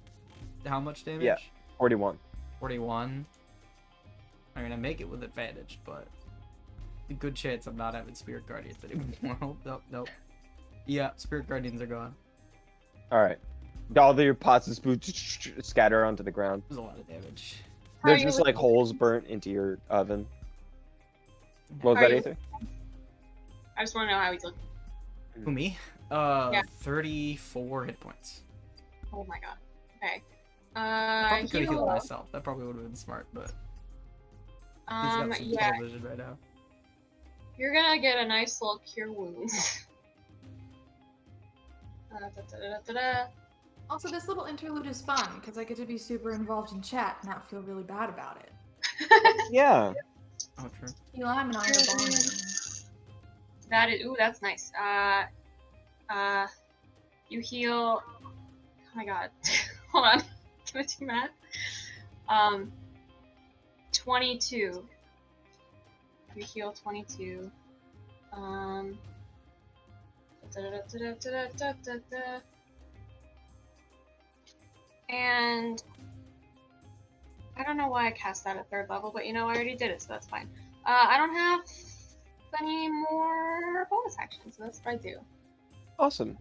How much damage? Yeah. 41. 41. I mean, I make it with advantage, but... A good chance I'm not having Spirit Guardians anymore. Nope, nope. Yeah, Spirit Guardians are gone. All right. All your pots and spoons scatter onto the ground. There's a lot of damage. How are There's you just with- like holes burnt into your oven. What was Are that, you- Aether? I just want to know how he's looking. Who, me? Yeah. 34 hit points. Oh my god. Okay. Probably could have healed heal. myself. That probably would have been smart, but he's got some Yeah. tunnel vision right now. You're gonna get a nice little cure wounds. Da-da-da-da-da-da. Also, this little interlude is fun because I get to be super involved in chat and not feel really bad about it. Yeah. Oh, true. Eli, I'm an iron bomb. That is, ooh, that's nice. You heal. Oh my god. Hold on. Can I do math? 22. You heal 22. Da-da-da-da-da-da-da-da. And I don't know why I cast that at 3rd level, but you know, I already did it, so that's fine. I don't have any more bonus actions, so that's what I do. Awesome.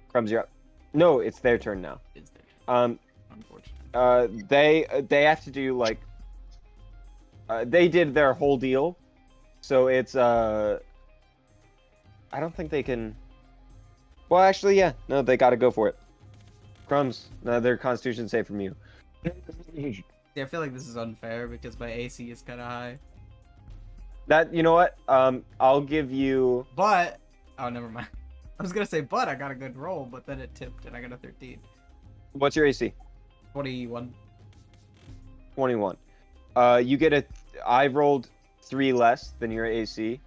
Crumbs, you're up. No, it's their turn now. Is there? Unfortunately. They have to do like they did their whole deal, so it's I don't think they can. Well, actually, yeah, no, they got to go for it. Crumbs, another Constitution save from you. Yeah, I feel like this is unfair because my AC is kind of high. That, you know what? I'll give you. But oh, never mind. I was gonna say, but I got a good roll, but then it tipped and I got a 13. What's your AC? 21. 21. You get a. I rolled 3 less than your AC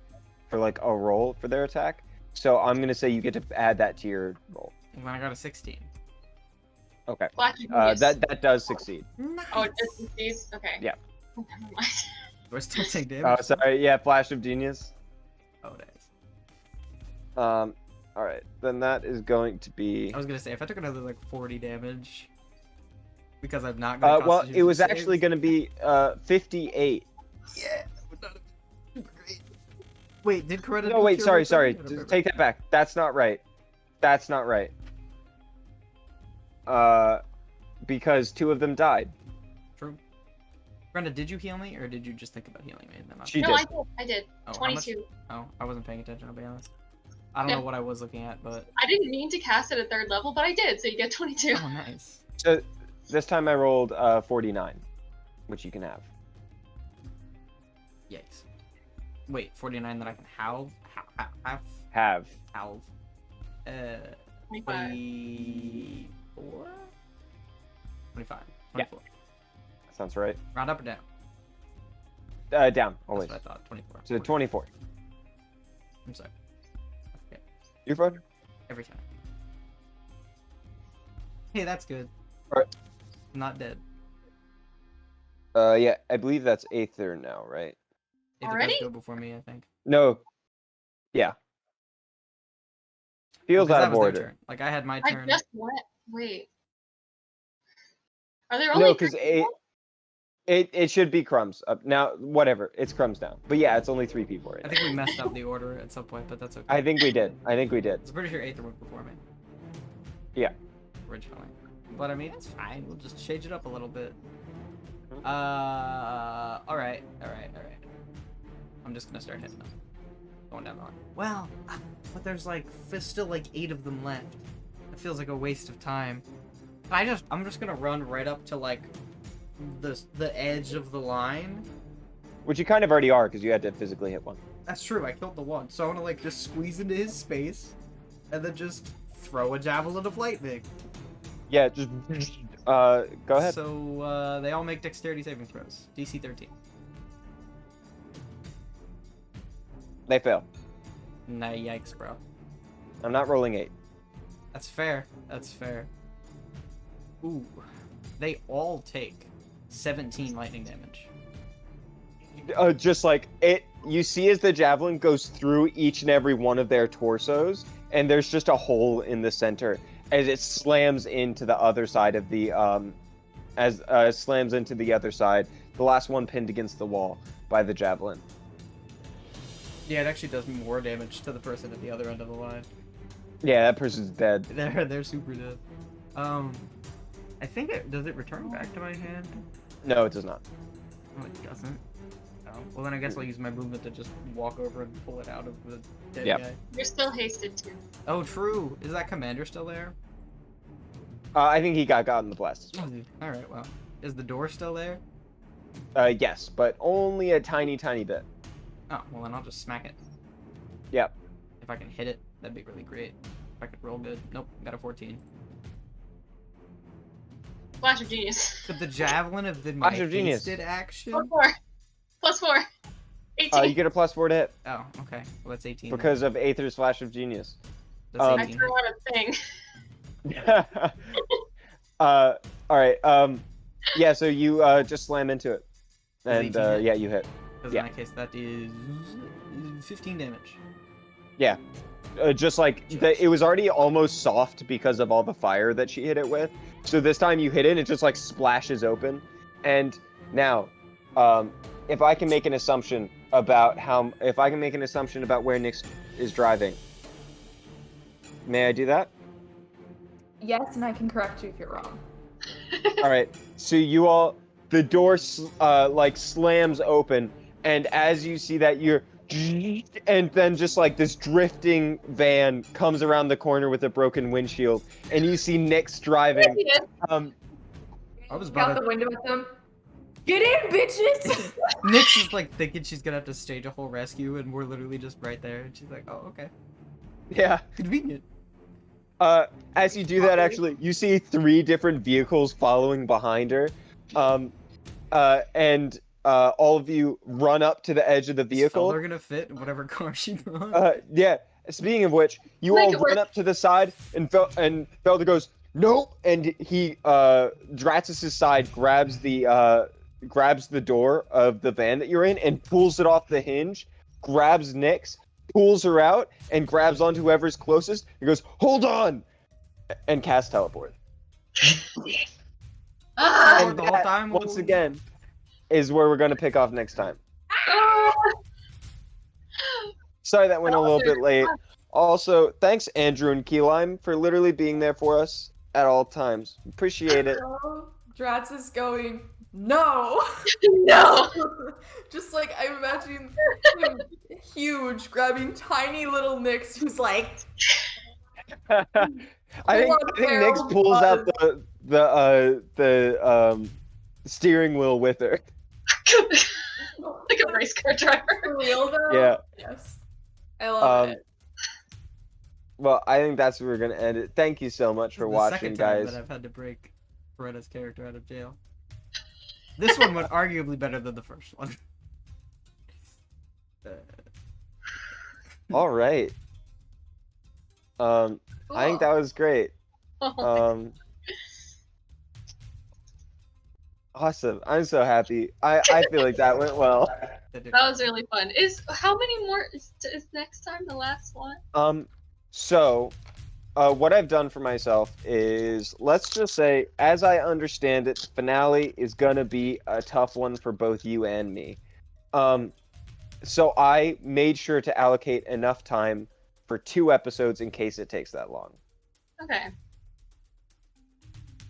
for like a roll for their attack, so I'm gonna say you get to add that to your roll. And then I got a 16. Okay. Flash of genius. That does succeed. Oh, it just succeeds? Okay. Yeah. Oh, never mind. Do I still take Oh, damage? sorry. Yeah, flash of genius. Oh, it is. All right, then that is going to be. I was gonna say if I took another like 40 damage because I'm not gonna. Well, it Constitution was save. actually going to be 58. Yeah, that would not have been super great. Wait, did Coretta? No, do wait, cure sorry, wounds? sorry. I don't remember. Take that back. That's not right. That's not right. Because 2 of them died. True. Brenda, did you heal me, or did you just think about healing me? Then She No, did. I did. Oh, how much? 22. Oh, I wasn't paying attention. I'll be honest. I don't Yeah. know what I was looking at, but I didn't mean to cast it at 3rd level, but I did, so you get 22. oh, nice. So this time I rolled 49, which you can have. Yikes. Wait, 49 that I can halve? Have. Halve. 25. 24? 25. Yeah. 24. Sounds right. Round up or down? Down, always. That's what I thought. 24. So 24. I'm sorry. Okay. You're fine. Every time. Hey, that's good. Alright. I'm not dead. Yeah, I believe that's Aether now, right? If it Already? does go before me, I think. No. Yeah. Feels Because out that of was their order. turn. Like, I had my I turn. just went. Wait. Are there only No, 3 because people? it should be Crumbs. Now, whatever. It's Crumbs now. But yeah, it's only 3 people right I now. think we messed up the order at some point, but that's okay. I think we did. I think we did. I'm pretty sure Aether went before me. Yeah. Originally. But I mean, it's fine. We'll just change it up a little bit. Mhm. Alright. I'm just gonna start hitting them. Going down the line. Well, but there's like, still like 8 of them left. It feels like a waste of time. I'm just gonna run right up to like, the edge of the line. Which you kind of already are, because you had to physically hit one. That's true, I killed the one. So I wanna like just squeeze into his space, and then just throw a javelin of lightning. Yeah, just go ahead. So they all make dexterity saving throws. DC 13. They fail. Nah, yikes, bro. I'm not rolling 8. That's fair. That's fair. Ooh. They all take 17 lightning damage. Just like it, you see as the javelin goes through each and every one of their torsos, and there's just a hole in the center as it slams into the other side of the slams into the other side. The last one pinned against the wall by the javelin. Yeah, it actually does more damage to the person at the other end of the line. Yeah, that person's dead. They're super dead. I think does it return back to my hand? No, it does not. Oh, it doesn't. Oh, well then I guess I'll use my movement to just walk over and pull it out of the dead Yep. guy. You're still hasted too. Oh, true. Is that commander still there? I think he got in the blast as well. All right. Well, is the door still there? Yes, but only a tiny, tiny bit. Oh, well then I'll just smack it. Yep. If I can hit it, that'd be really great. If I could roll good. Nope, got a 14. Flash of genius. Could the javelin have been my Flash of genius. hasted action? +4. 18. You get a +4 to hit Oh, okay. Well, that's 18. then. because of Aether's Flash of Genius. That's I I 18. threw out a thing. All right. Yeah. So you just slam into it, Does and 18 hit? yeah, you hit. Because yeah. in that case, that is 15 damage. Yeah. Just like it was already almost soft because of all the fire that she hit it with. So this time you hit it, it just like splashes open. And now, if I can make an assumption about where Nyx is driving, may I do that? Yes, and I can correct you if you're wrong. All right. So the door like slams open, and as you see that, and then just like this drifting van comes around the corner with a broken windshield, and you see Nyx driving. I was Out about the to... window at them. Get in, bitches! Nyx is like thinking she's gonna have to stage a whole rescue, and we're literally just right there. And she's like, "Oh, okay, Yeah. convenient." As you do that, actually, you see 3 different vehicles following behind her, and all of you run up to the edge of the vehicle. They're gonna fit in whatever car she brought. Yeah. Speaking of which, you Make all it work. run up to the side, and Felder goes, "Nope!" And he, Draxus's side grabs the door of the van that you're in and pulls it off the hinge, grabs Nyx, pulls her out and grabs onto whoever's closest. He goes, "Hold on," and casts teleport. Ah! And the whole that, time? once again, is where we're gonna pick off next time. Sorry that went a little bit late. Also, thanks Andrew and Keylime for literally being there for us at all times. Appreciate it. Dratz is going, no! No. Just like I imagine him huge, grabbing tiny little Nyx who's like, I think Nyx barrel pulls out buzz. the steering wheel with her. Like a race car driver. For real though? Yeah. Yes. I love it. Well, I think that's where we're gonna end it. Thank you so much for The watching, second time guys. that I've had to break Beretta's character out of jail. This one went arguably better than the first one. All right. I think that was great. Awesome. I'm so happy. I feel like that went well. That was really fun. How many more is next time the last one? So what I've done for myself is, let's just say, as I understand it, the finale is gonna be a tough one for both you and me. So I made sure to allocate enough time for 2 episodes in case it takes that long. Okay.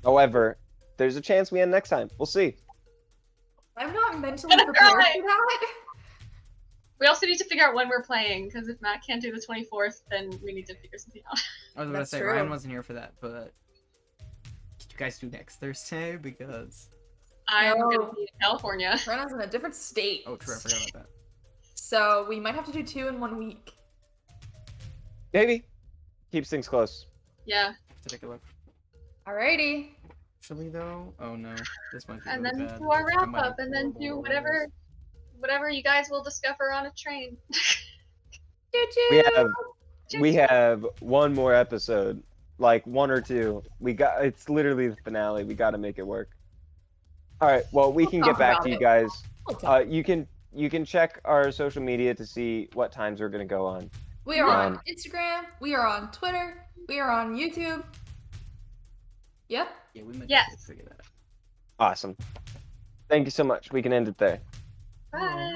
However, there's a chance we end next time. We'll see. I'm not mentally prepared for that. We also need to figure out when we're playing, because if Matt can't do the 24th, then we need to figure something out. I was gonna That's say true. Ryan wasn't here for that, but did you guys do next Thursday? Because I'm No. gonna be in California. Rena's in a different state. oh, true, I forgot about that. So we might have to do 2 in 1 week. Maybe. Keeps things close. Yeah. To take a look. Alrighty. Actually, though, oh no, this might be And really then bad. do our I wrap might up, have and then horrible do rolls. whatever you guys will discover on a train. We have one more episode, like 1 or 2. It's literally the finale. We got to make it work. All right. Well, we can get talk back about to you it. guys. We'll talk. You can check our social media to see what times we're gonna go on. We are on Um, Instagram. We are on Twitter. We are on YouTube. Yep. Yeah, we might Yes. have to figure that out. Awesome. Thank you so much. We can end it there. Bye.